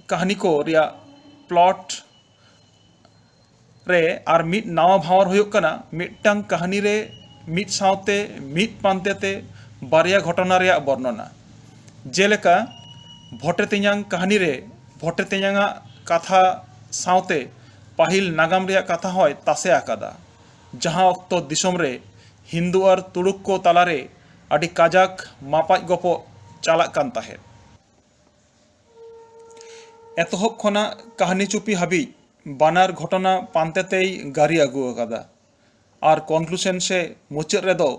कहानी को रिया प्लॉट रे आर मिट नावा भावर हुयुग काना मिटटांग कहानी रे मिट सावते मिट पांतेते बारिया घटना रेया वर्णना। जेलेका भोटे तेኛंग कहानी रे भोटे तेኛंगा कथा सावते पाहिल नागाम रेया कथा होय तासे आकादा। जहां अक्तो दिसोम रे हिंदू और तुड़ुक को तालारे आदि काजाक मापाज गपो चालाक कान ताहें। एतहब खना कहानी चुपी हाबी बानार घटना पांतेतेई गारी आगु आकादा और कॉन्क्लूशन से मुचाद रेदो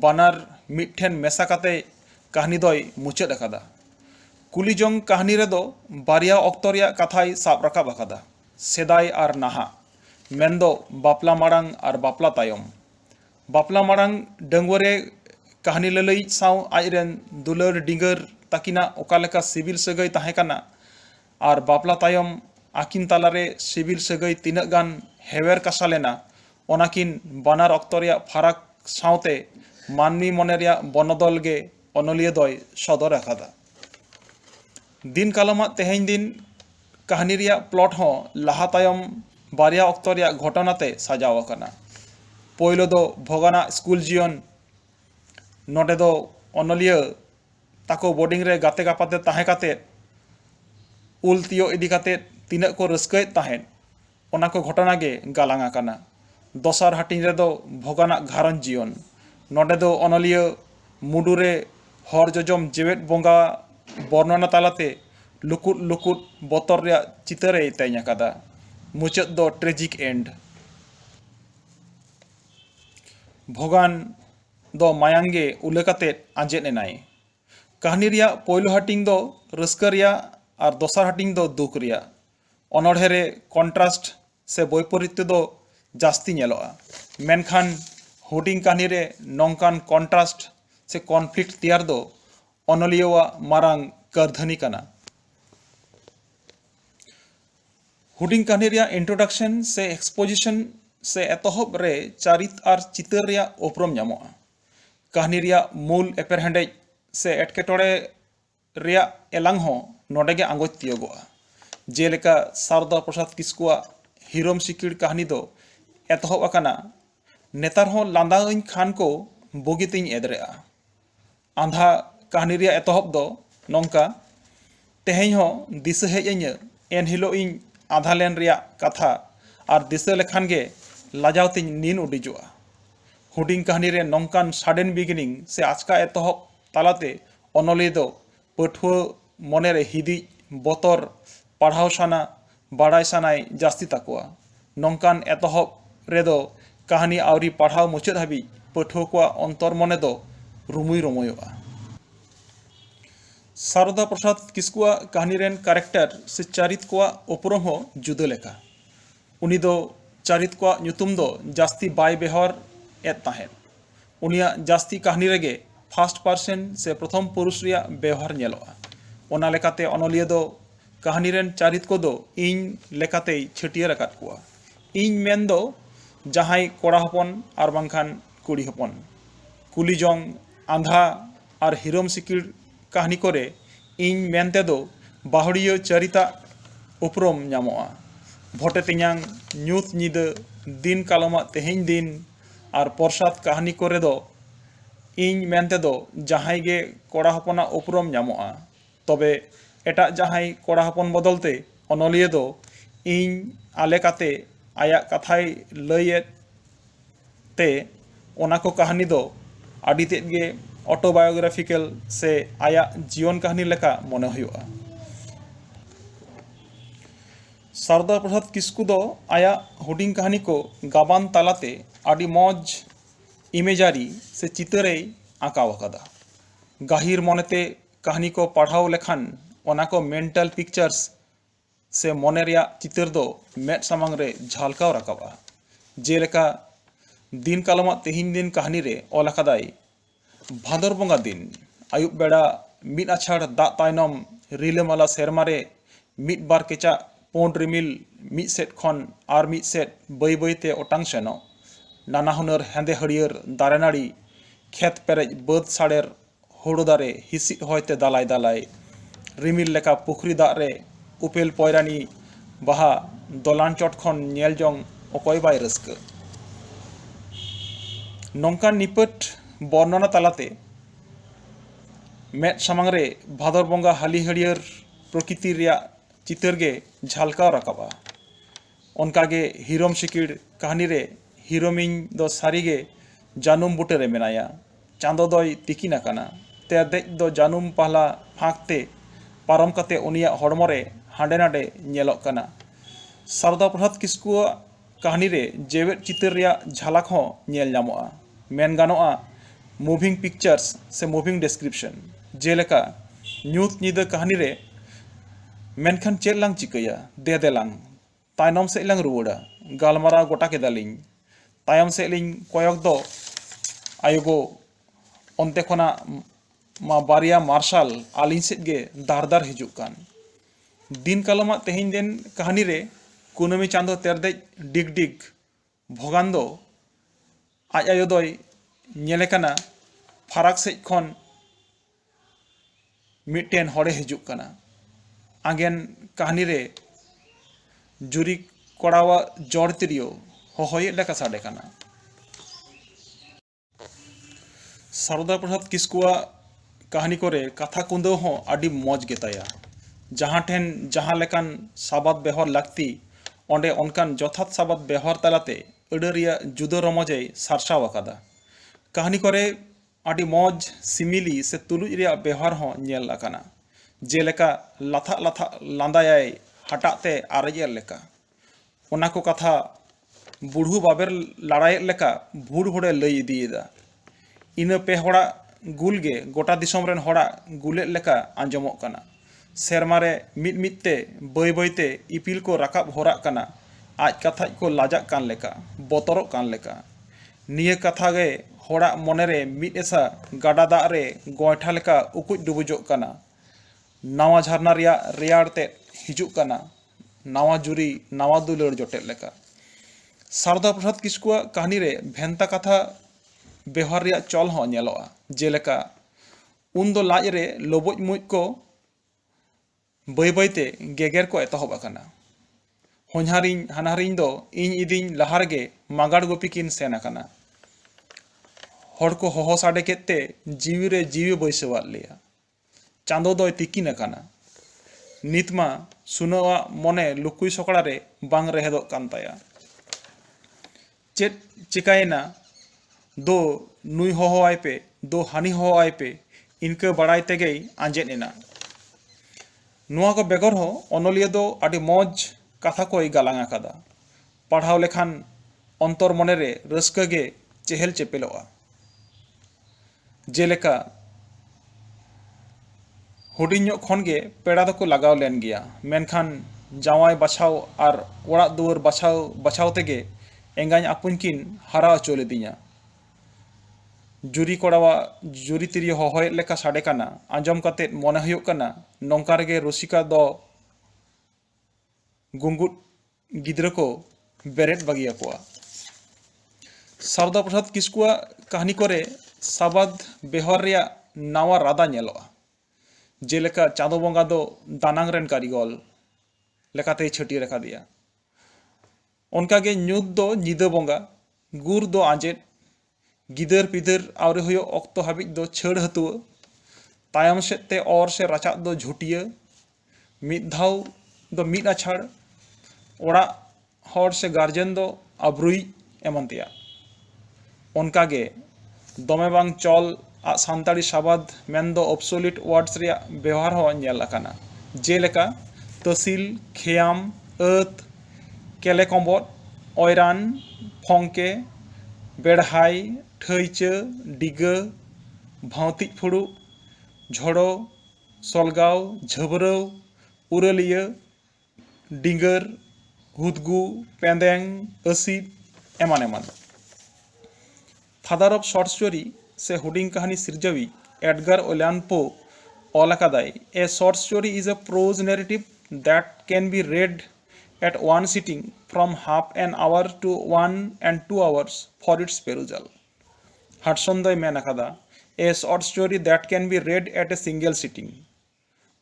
बानार मिठेन मेसा काते कहानी दोय मुचाद आकादा। कुलीजोंग कहानी रेदो बारिया अक्तो रेया कथाय साब राकाब आकादा, सेदाय और नाहा मेनदो बापला मारांग और बापला तायम। बापला मारांग डंगवरे कहानी ललई साव आजरेन दुलार डिंगर ताकिना ओकालेका सिविल सगई ताहें काना और बापला तायम आकिन तालारे सिविल सगई तीना गान हेवेर कासा लेना ओनाकिन बानार अक्तो रेया फाराक सावते मानमी मने रेया बनदल गे अनलिया दय सदर आकादा। दिन कालमा तेहें दिन कहानी रेया प्लॉट हों लाहा तायम बारिया अक्तो रेया घटनाते सजाव आकाना। पोयलो दो भोगाना स्कूल जीवन नोडे दो अनलिया ताको बोर्डिंग रे गाते गापाते ताहें काते उल तियो इदी काते तीना को रस्कय ताहें ओना को घटना गे गालांग आकाना। दोसार हाटिंग रे दो भोगाना घारन जीवन नोडे दो अनलिया मुडुरे हर जजम जेवेट बोंगा वर्णना तालाते लुकुट लुकुट बतर रेया चितरे तेñ आकादा। मुचाद दो ट्रेजिक एंड। भोगान दो मायांगे उलेकाते आंजेद एनाय। कहानी रिया पोयलो हाटिंग दो रस्का रिया और दोसार हाटिंग दो दुख रिया। अनोढ़े रे कॉन्ट्रास्ट से बैपरीत्य दो जास्ती नेलोआ। मेनखान हुडिंग कहानी रे नोंकान कॉन्ट्रास्ट से कॉन्फ्लिक्ट तैयार दो अनलिया मारांग करधनी काना। हुडिंग कहानी रिया इंट्रोडक्शन से एक्सपोजिशन से एतहब रे चारित और चितर रिया उपरम नामोआ। कहानी रिया मूल एपेरहेंडेज से एटकेटोड़े रिया एलांग हों नोडे गे आंगोज तियोगोआ जेलेका सारदा प्रसाद किस्कुआ हिरोम सिकिड़ कहानी दो एतहब अकाना नेतार हो लांदाइन खान को बोगितिन एदरेआ आंधा कहानी रिया एतहब दो नोंका तेहें हो दिस हेजइया एन हिलो इन आधा लेन रिया कथा और दिस लेखान गे लाजावतिन नीन उडिजुआ हुडिंग कहानी रे नोंकान सडन बिगिनिंग से आचका एतहब तालाते अनलिया दो पठुआ मने रे हिदी बतर पढ़ाव साना बाड़ाय सानाय जास्ती ताकुआ नोंकान एतहब रेदो कहानी आवरी पढ़ाव मुचाद हाबी पठुआ को अंतर मने दो रुमुई रुमुयोआ सारदा प्रसाद किस्कुआ कहानी रेन कैरेक्टर से चरित को उपरम हो जुदा लेका उनी दो चरित को नुतुम दो जास्ती बाय बेहर एत ताहेन उनिया जास्ती कहानी रेगे फर्स्ट पर्सन से प्रथम पुरुष रिया व्यवहार नेलोआ ओना लेकाते अनलिया दो कहानी रेन चरित को दो इन लेकाते छटियर अकात कुआ इन मेन दो जहाई कोड़ा हपन आर बांखान कुड़ी हपन कुलीजोंग आंधा और हिरोम सिकिड़ कहानी करे इन मेनते दो बाहुड़ियो चरिता उपरम नामोआ भोटे तियांग न्यूत निद दिन कालमा तेहें दिन और प्रसाद कहानी करे दो इन मेनते दो जहाई गे कोड़ा हपना उपरम नामोआ तबे एटा जहाई कोड़ा हपन बदलते अनलिया दो इन आलेकाते आया कथाय लयेत ते ओना को कहानी दो आदि तेद गे ऑटोबायोग्राफिकल से आया जीवन कहानी लेका मने हुआ सारदा प्रसाद किस्कु दो आया हुडिंग कहानी को गाबान तालाते आदि मौज इमेजारी से चितरे आंकाव अकादा गाहिर मनेते कहानी को पढ़ाव लेखान ओना को मेंटल पिक्चर्स से मने रिया चितर दो मेट सामांग रे झलकाव रकाबा जेलेका दिन कालमा तेहिन दिन कहानी रे ओलाकादाई भादर बंगा दिन आयुब बेड़ा मिद आछाड़ दा तायनम रिलेमाला सेरमारे मिद बार केचा पोंड रिमिल मिद सेट खन आर मिद सेट बई बईते ओटांग सेनो नाना हुनर हेंदे हरियर दारे नाड़ी खेत पेरेज बद साड़ेर हुड़ो दारे हिसिद होयते दालाय दालाय रिमिल लेका पुखरी दाग रे उपेल पयरानी बाहा दलान चट खन नेल जंग अकय बाय रस्क नोंकान निपट बर्णना तालाते मेट सामांग रे भादर बंगा हाली हरियर प्रकृति रिया चितर गे झलकाव रकाबा ओनकागे हिरोम सिकिड़ कहानी रे हिरोमिन दो सारीगे जानुम बुटे रे मेनाया चांदो दोय तिकिन आकाना ते देज दो जानुम पहला फांकते पारम कते उनिया हड़मो रे हांडे नाडे नेलोग काना सारदा प्रसाद किस्कु कहानी रे जेवेट चितर रिया झलक हो नेल नामोआ मेन गानोआ मूविंग पिक्चर्स से मूविंग डिस्क्रिप्शन जेलेका न्यूत निद कहानी रे मेनखान चेद लांग चिकया दे देलांग तायनम से लांग रुवड़ा गालमारा गोटा केदालिंग तायम से लिंग कोयक दो आयुगो onte khona ma baria marshal alin set ge dardar hijuk kan din kalama tehin den kahani re kunami chando terde dig dig bhogando aj ayo doy nyele kana farak set khon mitten hore hijuk kana agen kahani re juri korawa jor trio hohoye leka sade kana सारदा प्रसाद किस्कुआ कहानी करे कथा कुंदो हो आदि मौज गेताया जहाँ ठेन जहाँ लेकान साबाद व्यवहार लगती ओंडे ओनकान जथात साबाद व्यवहार तालाते अडरिया जुदो रमजे सारसाव अकादा कहानी करे आदि मौज सिमिली से तुलुज रिया व्यवहार हो नेल अकाना जेलेका लाथा लाथा लांदायाय हटाते आरेजेर लेका ओना को कथा बुढ़ू बाबेर लड़ाई लेका भूड़ भूड़े लई इदीदा इन पे होड़ा गुल गे गोटा दिसम रेन होड़ा गुले लेका आंजमोग काना सेरमारे मिद मिदते बय बयते इपिल को राकाब होराग काना आज कथा को लाजाग कान लेका बतरक कान लेका निये कथा गे होड़ा मनेरे मिद एसा गाडा दाग रे गोयठा लेका उकुज डुबुजोग काना नावा झरना रिया रेयाड़ते हिजुग काना नावा जुरी नावा दुलर जोटेल लेका सारदा प्रसाद किस्कुआ कहानी रे भेंता कथा व्यवहार रिया चल हो नेलोआ जेलेका उन दो लाज रे लोबोज मुज को ᱵᱟᱹᱭ ᱵᱟᱹᱭᱛᱮ ᱜᱮᱜᱮᱨ ᱠᱚ ᱮᱛᱚᱦᱚᱵ ᱟᱠᱟᱱᱟ। ᱦᱚᱧᱦᱟᱨᱤᱧ ᱦᱟᱱᱦᱟᱨᱤᱧ ᱫᱚ ᱤᱧ ᱤᱫᱤᱧ ᱞᱟᱦᱟ ᱨᱮᱜᱮ ᱢᱟᱜᱟᱲ ᱜᱩᱯᱤ ᱠᱤᱱ ᱥᱮᱱ ᱟᱠᱟᱱᱟ। ᱦᱚᱲ ᱠᱚ ᱦᱚᱦᱚ ᱥᱟᱰᱮ ᱠᱮᱫ ᱛᱮ ᱡᱤᱣᱤ ᱨᱮ ᱡᱤᱣᱤ ᱵᱟᱹᱭᱥᱟᱹᱣᱟᱫ ᱞᱮᱭᱟ। ᱪᱟᱸᱫᱚ ᱫᱚᱭ ᱛᱤᱠᱤᱱ ᱟᱠᱟᱱᱟ। ᱱᱤᱛ ᱢᱟ ᱥᱩᱱᱟᱹᱣᱟᱜ ᱢᱚᱱᱮ ᱞᱩᱠᱩᱭ ᱥᱚᱠᱲᱟ ᱨᱮ ᱵᱟᱝ ᱨᱮᱦᱮᱫᱚᱜ ᱠᱟᱱ ᱛᱟᱭᱟ। ᱪᱮᱫ ᱪᱤᱠᱟᱹᱭᱮᱱᱟ ᱫᱚ ᱱᱩᱭ ᱦᱚᱦᱚᱣᱟᱭ ᱯᱮ ᱫᱚ ᱦᱟᱹᱱᱤ ᱦᱚᱦᱚᱣᱟᱭ ᱯᱮ ᱤᱱᱠᱟᱹ ᱵᱟᱲᱟᱭ ᱛᱮᱜᱮᱭ ᱟᱸᱡᱮᱫ ᱮᱱᱟ। ᱱᱚᱣᱟ ᱠᱚ ᱵᱮᱜᱚᱨ ᱦᱚᱸ ᱚᱱᱚᱞᱤᱭᱟᱹ ᱫᱚ ᱟᱹᱰᱤ ᱢᱚᱡᱽ ᱠᱟᱛᱷᱟ ᱠᱚᱭ ᱜᱟᱞᱟᱝ ᱟᱠᱟᱫᱟ। ᱯᱟᱲᱦᱟᱣ ᱞᱮᱠᱷᱟᱱ ᱚᱱᱛᱚᱨ ᱢᱚᱱᱮᱨᱮ ᱨᱟᱹᱥᱠᱟᱹ ᱜᱮ ᱪᱮᱦᱮᱞ ᱪᱮᱯᱮᱞᱚᱜᱼᱟ। ᱡᱮᱞᱮᱠᱟ ᱦᱩᱰᱤᱧ ᱧᱚᱜ ᱠᱷᱚᱱ ᱜᱮ ᱯᱮᱲᱟ ᱫᱚᱠᱚ ᱞᱟᱜᱟᱣ ᱞᱮᱱ ᱜᱮᱭᱟ, ᱢᱮᱱᱠᱷᱟन ᱡᱟᱶᱟᱭ ᱵᱟᱪᱷᱟᱣ ᱟᱨ ᱚᱲᱟᱜ ᱫᱩᱣᱟᱹᱨ ᱵᱟᱪᱷᱟᱣ ᱛᱮᱜᱮ ᱮᱸᱜᱟᱧ ᱟᱯᱩᱧ ᱠᱤᱱ ᱦᱟᱨᱟ ᱦᱚᱪᱚ ᱞᱤᱫᱤᱧᱟ। ᱡᱩᱨᱤ ᱠᱚᱲᱟᱣᱟᱜ ᱡᱩᱨᱤ ᱛᱤᱨᱭᱳ ᱦᱚᱦᱚᱭᱮᱫ ᱞᱮᱠᱟ ᱥᱟᱰᱮ ᱠᱟᱱᱟ। ᱟᱸᱡᱚᱢ ᱠᱟᱛᱮᱫ ᱢᱚᱱᱮ ᱦᱩᱭᱩᱜ ᱠᱟᱱᱟ ᱱᱚᱝᱠᱟ ᱨᱮᱜᱮ ᱨᱩᱥᱤᱠᱟ ᱫᱚ ᱜᱩᱸᱜᱩᱫ ᱜᱤᱫᱽᱨᱟᱹ ᱠᱚ ᱵᱮᱨᱮᱫ ᱵᱟᱹᱜᱤ ᱟᱠᱚᱣᱟ। ᱥᱟᱨᱚᱫᱟ ᱯᱨᱚᱥᱟᱫ ᱠᱤᱥᱠᱩᱣᱟᱜ ᱠᱟᱹᱦᱱᱤ ᱠᱚᱨᱮ ᱥᱟᱵᱟᱫ ᱵᱮᱣᱦᱟᱨ ᱨᱮᱭᱟᱜ ᱱᱟᱣᱟ ᱨᱟᱫᱟ ᱧᱮᱞᱚᱜᱼᱟ। ᱡᱮᱞᱮᱠᱟ ᱪᱟᱸᱫᱚ ᱵᱚᱸᱜᱟ ᱫᱚ ᱫᱟᱱᱟᱝ ᱨᱮᱱ ᱠᱟᱹᱨᱤᱜᱚᱞ ᱞᱮᱠᱟᱛᱮᱭ ᱪᱷᱟᱹᱴᱭᱟᱹᱨ ᱟᱠᱟᱫᱮᱭᱟ। ᱚᱱᱠᱟᱜᱮ ᱧᱩᱛ ᱫᱚ ᱧᱤᱫᱟᱹ ᱵᱚᱸᱜᱟ, ᱜᱩᱨ ᱫᱚ ᱟᱸᱡᱮᱫ, ᱜᱤᱫᱟᱹᱨ ᱯᱤᱫᱟᱹᱨ ᱟᱣᱨᱤ ᱦᱩᱭᱩᱜ ᱚᱠᱛᱚ ᱦᱟᱹᱵᱤᱡ ᱫᱚ ᱪᱷᱟᱹᱲ ᱦᱟᱹᱛᱩᱣᱟᱹ, ᱛᱟᱭᱚᱢ ᱥᱮᱫ ᱛᱮ ᱚᱨ ᱥᱮ ᱨᱟᱪᱟᱜ ᱫᱚ ঝুটিᱭᱟᱹ, ᱢᱤᱫ ᱫᱷᱟᱣ ᱫᱚ ᱢᱤᱫ ᱟᱪᱷᱟᱲ, ᱚᱲᱟᱜ ᱦᱚᱲ ᱥᱮ ᱜᱟᱨᱡᱮᱱ ᱫᱚ ᱟᱵᱨᱩᱭ ᱮᱢᱟᱱ ᱛᱮᱭᱟᱜ। ᱚᱱᱠᱟᱜᱮ ᱫᱚᱢᱮ ᱵᱟᱝ ᱪᱚᱞ ᱟᱜ ᱥᱟᱱᱛᱟᱲᱤ ᱥᱟᱵᱟᱫ ᱢᱮᱱᱫᱚ ᱚᱵᱥᱚᱞᱤᱴ ᱳয়ার্ডস ᱨᱮᱭᱟᱜ ᱵᱮᱣᱦᱟᱨ ᱦᱚᱸ ᱧᱮᱞ ᱟᱠᱟᱱᱟ। ᱡᱮᱞᱮᱠᱟ ᱛᱟᱹᱥᱤᱞ, ᱠᱷᱮᱭᱟᱢ, ᱟᱹᱛ, ᱠᱮᱞᱮ ᱠᱚᱸᱵᱚᱫ, ᱚᱭᱨᱟᱱ, ᱯᱷᱚᱝᱠᱮ, ᱵᱮᱲᱦᱟᱭ, ᱴᱷᱟᱹᱭᱪᱟᱹ, ᱰᱤᱜᱟᱹ, ᱵᱷᱟᱹᱣᱛᱤᱡ ᱯᱷᱩᱲᱩᱜ, ঝড়ো, সলগাও, ঝাᱹᱵᱨᱟᱹᱣ, ᱩᱨᱟᱹᱞᱤᱭᱟᱹ, ᱰᱤᱝᱜᱟᱹᱨ, ᱦᱩᱫᱜᱩ, ᱯᱮᱸᱫᱮᱝ, ᱟᱹᱥᱤᱯ ᱮᱢᱟᱱ ᱮᱢᱟᱱ। फादर ऑफ शॉर्ट स्टोरी से हुडिंग कहानी सिरजवी एडगर एलान पो ऑल अकादाई a short story is a prose narrative that can be read at one sitting from half an hour to 1 and 2 hours for its perusal. Hudson doy men akada a short story that can be read at a single sitting.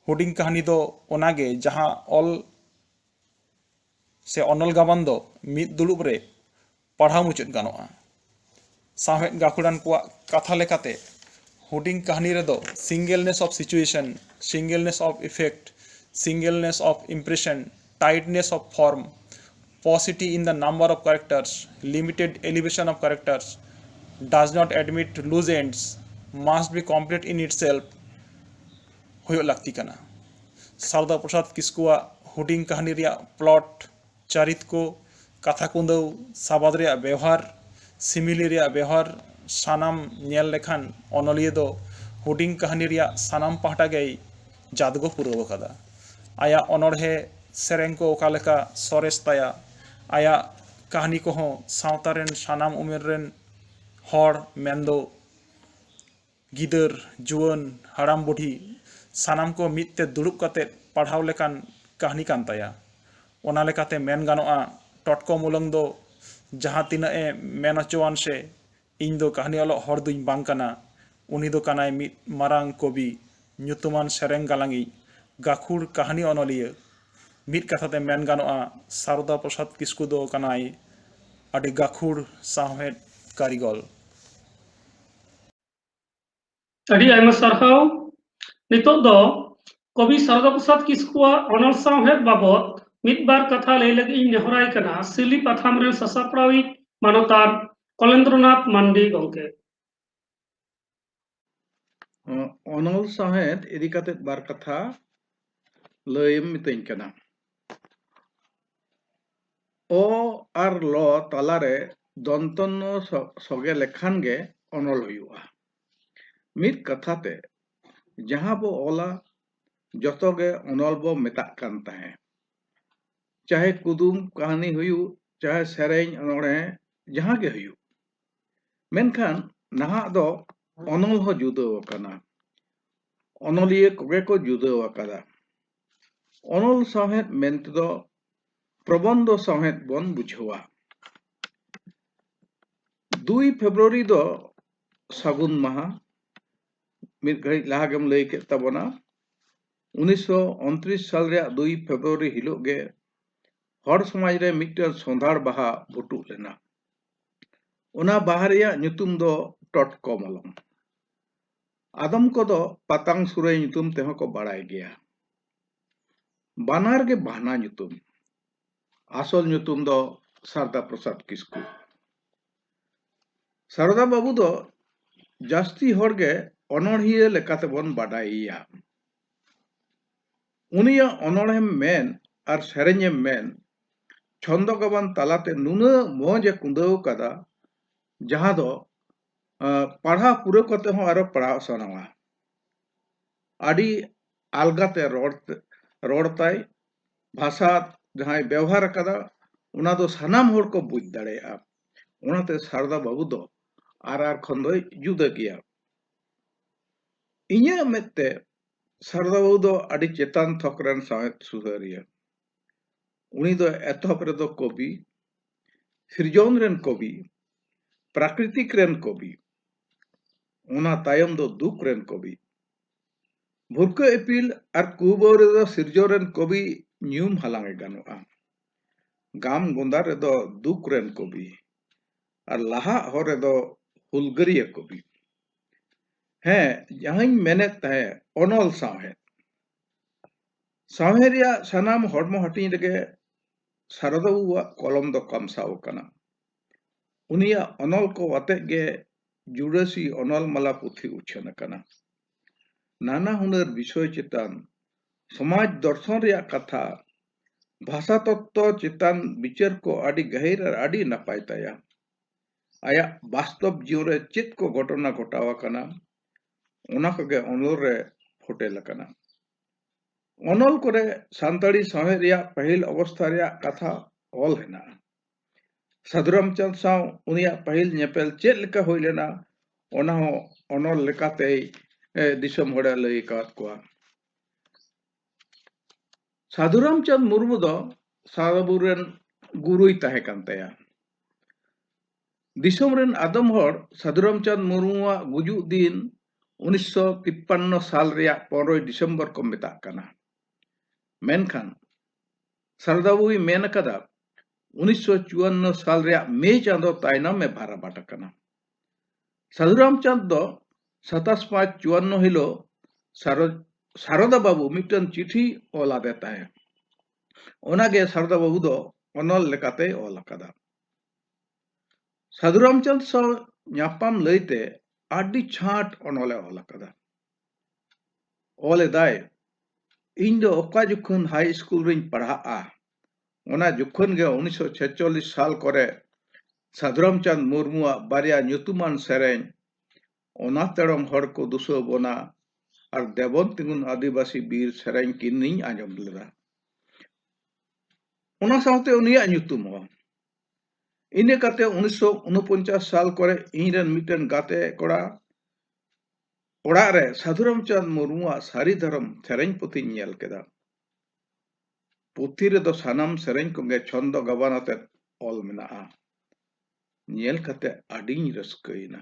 हुडिंग कहानी दो ओनागे जहां all से ऑनल गाबान दो मिद दुलुब रे पढ़ाव मुचाद गानोआ। साहेब गाकुड़ान को कथा लेकाते हुडिंग कहानी रे दो singleness of situation, singleness of effect, singleness of impression, tightness of form, paucity in the number of characters, limited elevation of characters, does not admit loose ends, must be complete in itself हुयो लगती कना। सारदा प्रसाद किस्कुआ हुडिंग कहानी रिया plot, चरित को, कथा कुंदव, साबाद रिया व्यवहार, simile रिया व्यवहार सानाम nail लेखान अनलिया दो हुडिंग कहानी रिया सानाम पाहटा गई जादगो पुरव कदा। आया अनड़हे सेरेंग को ओकालेका सरेस ताया, आया कहानी को हों सावता रेन सानाम उमेर रेन हर मेंदो गिदर, जुआन, हाराम बुढ़ी सानाम को मित्ते दुड़ुब कते पढ़ाव लेकान कहानी कान ताया। ओना लेकाते मेन गानोआ टटको मुलंग दो जहां तिना ए मेन अचोआन से इन दो कहानी अलो हर दुई बांग कना, उनी दो कनाय मित मारांग कवि nyutuman sereng galangi gakhur kahani onoliya mid kathate men ganoa Saroda Prasad Kisku do kanai adi gakhur sahmed karigol। ᱟᱹᱰᱤ ᱟᱭᱢᱟ ᱥᱟᱨᱦᱟᱣ। ᱱᱤᱛᱚᱜ ᱫᱚ ᱠᱚᱵᱤ ᱥᱟᱨᱚᱫᱟ ᱯᱨᱚᱥᱟᱫ ᱠᱤᱥᱠᱩᱣᱟᱜ ᱚᱱᱚᱞ ᱥᱟᱶᱦᱮᱫ ᱵᱟᱵᱚᱫ ᱢᱤᱫᱵᱟᱨ ᱠᱟᱛᱷᱟ ᱞᱟᱹᱭ ᱞᱟᱹᱜᱤᱫ ᱤᱧ ᱱᱮᱦᱚᱨᱟᱭ ᱠᱟᱱᱟ ᱥᱤᱞᱤ ᱯᱟᱛᱷᱟᱢ ᱨᱮᱱ ᱥᱟᱥᱟᱯᱲᱟᱣᱤᱡ ᱢᱟᱱᱚᱛᱟᱱ ᱠᱚᱞᱮᱱᱫᱨᱚᱱᱟᱛᱷ ᱢᱟᱱᱰᱤ ᱜᱚᱢᱠᱮ। অনল সাহেদ ইদি কাতেত বার কথা লইম মিতইন কানা। ᱚ ᱟᱨ ᱞᱚ ᱛᱟᱞᱟᱨᱮ ᱫᱚᱱᱛᱚᱱᱱᱚ ᱥᱚᱜᱮ ᱞᱮᱠᱷᱟᱱ ᱜᱮ ᱚᱱᱚᱞ ᱦᱩᱭᱩᱜᱼᱟ। ᱢᱤᱫ ᱠᱟᱛᱷᱟᱛᱮ ᱡᱟᱦᱟᱸ ᱵᱚ ᱚᱞᱟ ᱡᱚᱛᱚ ᱜᱮ ᱚᱱᱚᱞ ᱵᱚ ᱢᱮᱛᱟᱜ ᱠᱟᱱ ᱛᱟᱦᱮᱸ। ᱪᱟᱦᱮ ᱠᱩᱫᱩᱢ ᱠᱟᱹᱦᱱᱤ ᱦᱩᱭᱩᱜ, ᱪᱟᱦᱮ ᱥᱮᱨᱮᱧ ᱚᱱᱚᱬᱦᱮ ᱡᱟᱦᱟᱸ ᱜᱮ ᱦᱩᱭᱩᱜ। ᱢᱮᱱᱠᱷᱟᱱ ᱱᱟᱦᱟᱜ ᱫᱚ ᱚᱱᱚᱞ ᱦᱚᱸ ᱡᱩᱫᱟᱹᱣ ᱟᱠᱟᱱᱟ। ᱚᱱᱚᱞᱤᱭᱟᱹ ᱠᱚᱜᱮ ᱠᱚ ᱡᱩᱫᱟᱹᱣ ᱟᱠᱟᱫᱟ। ᱚᱱᱚᱞ ᱥᱟᱶᱦᱮᱫ ᱢᱮᱱᱛᱮᱫᱚ प्रबंध साहेद बन बुझावा। 2 फेब्रुआरी दो सगुन माहा मिद घड़ी लहा गेम लई के तबना। 1929 साल रे 2 फेब्रुआरी हिलोग गे हर समाज रे मिट्टन सोंधार बाहा भुटुग लेना ओना बाहा रेया nyutum दो टटको मलम आदम को दो पतंग सुरई nyutum तेहो को बाड़ाय गया बानार गे बहाना nyutum आसल nyutum दो सारदा प्रसाद किस्कू सारदा बाबू दो जास्ती हर गे अनोढ़िया लेकाते बन बाडाइया उनिया अनोढ़ेम मेन और सेरेंयेम मेन छंद गबन तालाते नुना मौज कुंदव कदा जहां दो पढ़ा पूरा करते हो आरो पढ़ा सनावा आदि आलगाते रोड़ताय भाषा जहां व्यवहार कदा उना दो सनाम होड़ को बुझ दाड़ेया उनाते सारदा बाबू दो आर खन दो जुदा गया इन्या मेते सारदा बाबू दो आदि चेतन थकरन साहेत सुधारिया उनी दो एतहब रे दो कवि सिरजौन रेन कवि प्राकृतिक रेन कवि उना तायम दो दुख रेन कवि भुरका एपिल और कुबो रे दो सिरजौन रेन कवि न्यूम हलांगे गानोआ गाम गोंदा रे दो दुख रेन कवि और लाहा हरे दो हुलगरिया कवि है जहां मेने तहे अनल साहे रिया सनाम हड़मो हटिंग रेगे सारदा बाबूआ कलम दो कमसाव कना उनिया अनल को वाते गे जुड़सी अनल माला पुथी उछन कना नाना हुनर विषय चेतन समाज दर्शन रिया कथा भाषा तत्व चेतन विचार को आदि गहिर और आदि नपाय ताया आया वास्तव जीवन रे चेत को घटना घटावा कना उना कगे अनल रे फोटेल कना अनल करे सांताड़ी साहे रिया पहल अवस्था रिया कथा ऑल हेना साधुरामचंद साव उनिया पहल नेपेल चेत लेका होई लेना ओना हो अनल लेकाते दिसम होड़ा लई कात कोआ साधुरामचंद मुर्मू दो साराबुरेन गुरुई ताहे कान तया दिसम रेन आदम हर साधुरामचंद मुर्मुआ गुजु दिन 1953 साल रिया 15 दिसंबर को मेता कना मेनखान सारदाबुई मेन कदा 1954 साल रिया मे चांदो तायनम में भारा बाटा कना साधुरामचंद दो 27/5/54 हिलो सारदा बाबू मिटन चिठी ओला देता है ओनागे सारदा बाबू दो अनल लेकाते ओला कदा साधुरामचंद सो न्यापाम लईते आदि छाट अनले ओला कदा ओले दाय इन दो ओका जुखन हाई स्कूल रिन पढ़ा ओना जुखन गे 1946 साल करे साधुरामचंद मुर्मुआ बारिया ᱧᱩᱛᱩᱢᱟᱱ सेरेन ओना तेड़म हड़ को दुसो बोना और देवन तिंगुन आदिवासी बीर सेरेन किन्नी आंजम लेदा ओना साउते उनिया ᱧᱩᱛᱩᱢ हो इने कते 1949 साल करे इनरन मिटन गाते कोड़ा ओड़ा रे साधुरामचंद मुर्मुआ सारी धर्म सेरेन पुथि नेल केदा पुथि रे दो सानाम सेरेन कोगे छंद गबानाते ऑल मेना नेल कते आडिन रस्कइना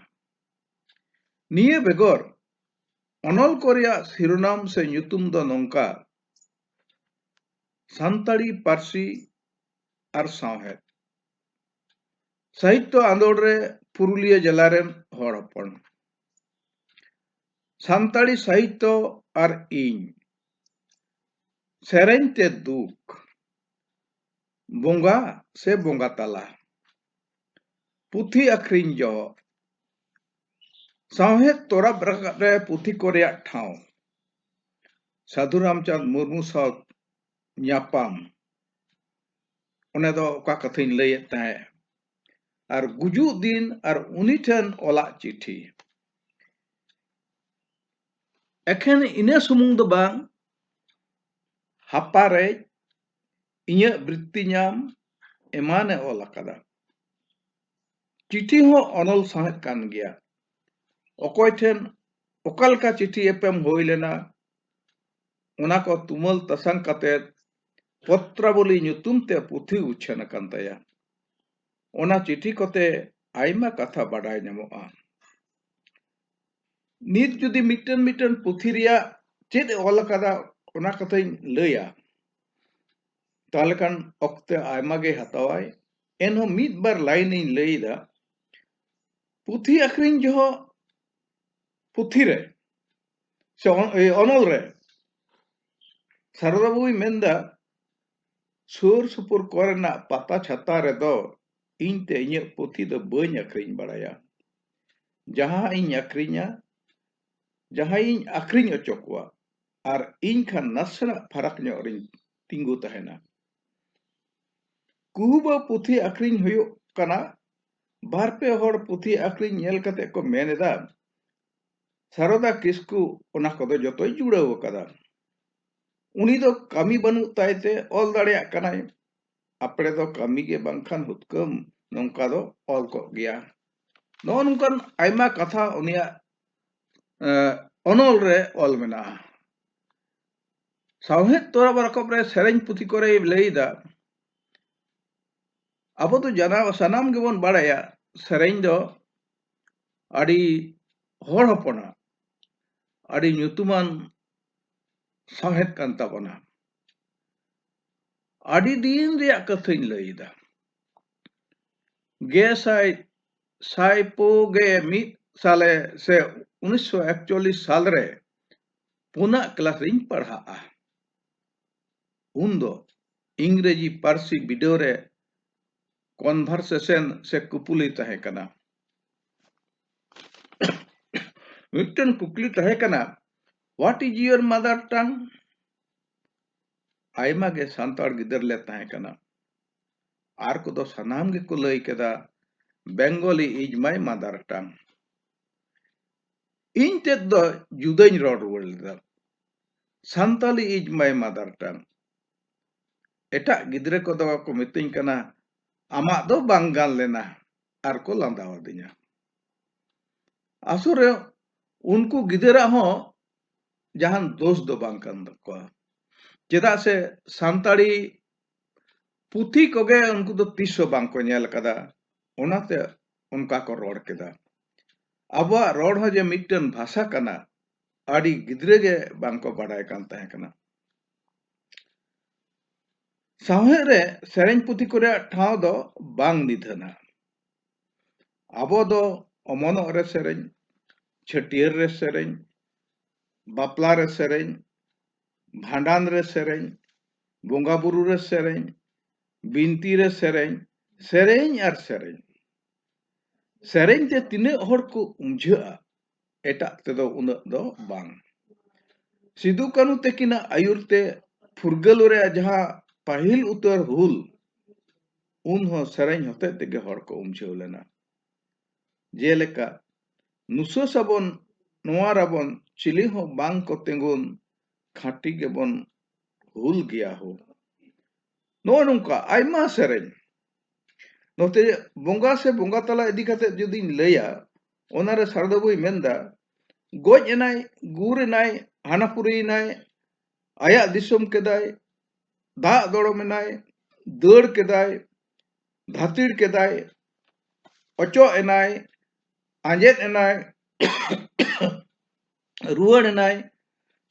निये बेगोर अनल कोरिया शिरोनाम से ᱧᱩᱛᱩᱢ दो नोंका सान्ताड़ी पारसी और सावहेद साहित्य आंदोलन रे पुरुलिया जिला रेन हड़ हपन सान्ताड़ी साहित्य और इन सेरेन ते दुख बोंगा से बोंगा ताला पुथी अखरिन जो सावहेद तोराब रे पुथी कोरिया ठाव साधुरामचंद मुर्मू साव ᱧᱟᱯᱟᱢ उन्हें दो का कथिन लय ताहे और गुजु दिन और उनी ठन ओला चिठी एखन इने सुमुंग दो बांग हापारे इन्या वृत्ति नाम एमाने ओला कदा चिठी हो अनल साहेब कान गया ओकोय ठन ओकल का चिठी एपम होई लेना उना को तुमल तसंग कते पत्रावली ᱧᱩᱛᱩᱢ ते पुथी उछन कान तया ओना चिठी कोते आयमा कथा बाडाय ᱧᱟᱢᱚᱜᱼᱟ नित जुदी मिटन मिटन पुथी रिया चेद ओल कदा ᱚᱱᱟ ᱠᱟᱛᱷᱟᱧ ᱞᱟᱹᱭᱟ ᱛᱟᱦᱞᱮ ᱠᱷᱟᱱ ᱚᱠᱛᱮ ᱟᱭᱢᱟ ᱜᱮ ᱦᱟᱛᱟᱣᱟᱭ ᱮᱱᱦᱚᱸ ᱢᱤᱫ ᱵᱟᱨ ᱞᱟᱭᱤᱱᱤᱧ ᱞᱟᱹᱭᱫᱟ ᱯᱩᱛᱷᱤ ᱟᱠᱷᱨᱤᱧ ᱡᱚᱦᱚᱜ ᱯᱩᱛᱷᱤ ᱨᱮ ᱥᱮ ᱚᱱᱚᱞ ᱨᱮ ᱥᱟᱨᱚᱫᱟ ᱵᱟᱵᱩᱭ ᱢᱮᱱᱫᱟ ᱥᱩᱨ ᱥᱩᱯᱩᱨ ᱠᱚᱨᱮᱱᱟᱜ ᱯᱟᱛᱟ ᱪᱷᱟᱛᱟ ᱨᱮᱫᱚ ᱤᱧ ᱛᱮ ᱤᱧᱟᱹᱜ ᱯᱩᱛᱷᱤ ᱫᱚ ᱵᱟᱹᱧ ᱟᱠᱷᱨᱤᱧ ᱵᱟᱲᱟᱭᱟ ᱡᱟᱦᱟᱸ ᱤᱧ ᱟᱠᱷᱨᱤᱧᱟ ᱡᱟᱦᱟᱸᱭ ᱤᱧ ᱟᱠᱷᱨᱤᱧ ᱦᱚᱪᱚ ᱠᱚᱣᱟ ᱟᱨ ᱤᱧ ᱠᱷᱟᱱ ᱱᱟᱥᱮᱱᱟᱜ ᱯᱷᱟᱨᱟᱠ ᱧᱚᱜ ᱨᱤᱧ ᱛᱤᱸᱜᱩ ᱛᱟᱦᱮᱱᱟ ᱠᱩᱦᱩᱵᱟ ᱯᱩᱛᱷᱤ ᱟᱠᱷᱨᱤᱧ ᱦᱩᱭᱩᱜ ᱠᱟᱱᱟ ᱵᱟᱨᱯᱮ ᱦᱚᱲ ᱯᱩᱛᱷᱤ ᱟᱠᱷᱨᱤᱧ ᱧᱮᱞ ᱠᱟᱛᱮ ᱠᱚ ᱢᱮᱱ ᱮᱫᱟ ᱥᱟᱨᱚᱫᱟ ᱠᱤᱥᱠᱩ ᱚᱱᱟ ᱠᱚᱫᱚ ᱡᱚᱛᱚᱭ ᱡᱩᱲᱟᱹᱣ ᱟᱠᱟᱫᱟ ᱩᱱᱤ ᱫᱚ ᱠᱟᱹᱢᱤ ᱵᱟᱹᱱᱩᱜ ᱛᱟᱭᱛᱮ ᱚᱞ ᱫᱟᱲᱮᱭᱟᱜ ᱠᱟᱱᱟᱭ ᱟᱯᱲᱮ ᱫᱚ ᱠᱟᱹᱢᱤ ᱜᱮ ᱵᱟᱝᱠᱷᱟन ᱦᱩᱛᱠᱟᱹᱢ ᱱᱚᱝᱠᱟ ᱫᱚ ᱚᱞ ᱠᱚᱜ ᱜᱮᱭᱟ ᱱᱚᱜᱼᱚ ᱱᱚᱝᱠᱟᱱ ᱟᱭᱢᱟ ᱠᱟᱛᱷᱟ ᱩᱱᱤᱭᱟᱜ ᱚᱱᱚᱞ ᱨᱮ ᱚᱞ ᱢᱮᱱᱟᱜᱼᱟ ᱥᱟᱶᱦᱮᱫ ᱛᱚᱨᱟᱵ ᱨᱟᱠᱟᱵ ᱨᱮ ᱥᱮᱨᱮᱧ ᱯᱩᱛᱷᱤ ᱠᱚᱨᱮᱭ ᱞᱟᱹᱭᱫᱟ ᱟᱵᱚ ᱫᱚ ᱥᱟᱱᱟᱢ ᱜᱮᱵᱚᱱ ᱵᱟᱲᱟᱭᱟ ᱥᱮᱨᱮᱧ ᱫᱚ ᱟᱹᱰᱤ ᱦᱚᱲ ᱦᱚᱯᱚᱱᱟᱜ ᱟᱹᱰᱤ ᱧᱩᱛᱩᱢᱟᱱ ᱥᱟᱶᱦᱮᱫ ᱠᱟᱱ ᱛᱟᱵᱚᱱᱟ ᱟᱹᱰᱤ ᱫᱤᱱ ᱨᱮᱭᱟᱜ ᱠᱟᱛᱷᱟᱧ ᱞᱟᱹᱭᱫᱟ 1941 সালে से 1941 साल रे पुना क्लास रिंग पढ़ाआ उन्दो इंग्रेजी पारसी वीडियो रे कन्वर्सेशन से कुपुली तहे कना मिटन कुकली तहे कना what is your mother tongue आयमा गे सांताड़ गिदर ले तहे कना आर को दो सनाम गे को लई केदा Bengali is my mother tongue इन तेद दो जुदाई रोड रुवाड़ Santali is my mother tongue एटा गिदरे को दो को मितिंग कना आमा दो बांगाल लेना आर को लांदावा दिया आसुरे उनको गिदरा हो जहां दोष दो बांकन को चेदा से सान्ताड़ी पुथी कोगे उनको दो तीसो बांको नेल कदा ओनाते उनका को रोड केदा अबवा रोड हो जे मिटन भाषा कना आड़ी गिदरे गे बांको बाडाय कान तहे कना सावहे रे सेरेन पुथी को ठाव दो बांग निधना आबो दो अमनो रे सेरेन छटियर रे सेरेन बापला रे सेरेन भांडान रे सेरेन बोंगा बुरु रे सेरेन बिनती रे सेरेन सेरेन आर सेरेन सेरेन ते तिने हर को उमझा एटा ते दो उन दो बांग सिदु कानु तेकिना आयुरते फुरगल रे जहां पाहिल उतर हुल उन हो सेरेन होते तेगे हर को उमझाव लेना जेलेका नुसो सबन नोआराबन चिली हो बांग को तेंगुन खाटी गेबन हुल गया हो नो नुका आयमा सेरेन नोते बोंगा से बोंगा तला इदी कते जुदी लैया ओनारे सारदबुई मेंदा गोज एनाय गुर एनाय हानापुरी एनाय आया दिसम केदाय दा दड़म एनाय दड़ केदाय धातिड़ केदाय अचो एनाय आंजेद एनाय रुआड़ एनाय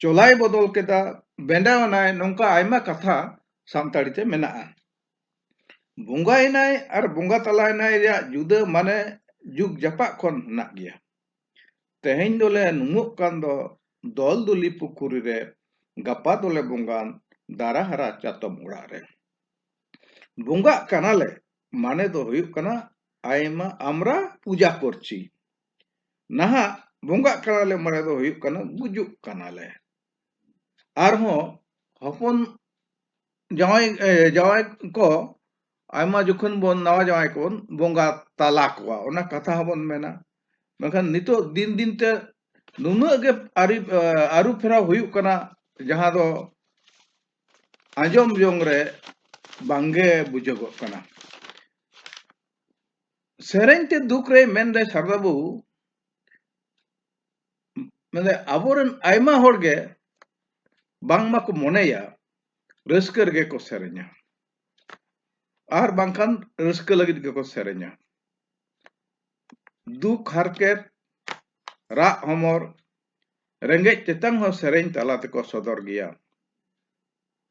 चोलाय बदल केदा बेंडा एनाय नोंका आयमा कथा सानताड़ी ते मेनाआ बोंगा एनाय और बोंगा तला एनाय रे जुदा माने जुग जपा खन ना गया तेहेन दोले नुमुक कान दो दल दुली पुकुरी रे गपा दोले बोंगान दारा हरा चातम उड़ा रे बोंगा कानाले माने दो हुयुक कना आयमा आमरा पूजा करची नहा बोंगा कानाले माने दो हुयुक कना गुजुक कानाले आरहो हपन जावाय को आयमा जुखन बोन नवा जावाय को बोंगा ताला कोआ ओना कथा हबन मेना मेखान नितो दिन दिन ते नुना गे आरु फेरा हुयुक कना जहां दो आंजम जोंग रे बांगे बुझगो कना सेरेन ते दुख रे मेन रे सरदाबू मेने आबोरन आयमा होड़ गे बांगमा को मोनेया रस्कर गे को सेरेन्या आर बांखान रस्कर लगित गे को सेरेन्या दुख हारकेत रा हमर रेंगे चेतंग हो सेरेन तला ते को सदर गया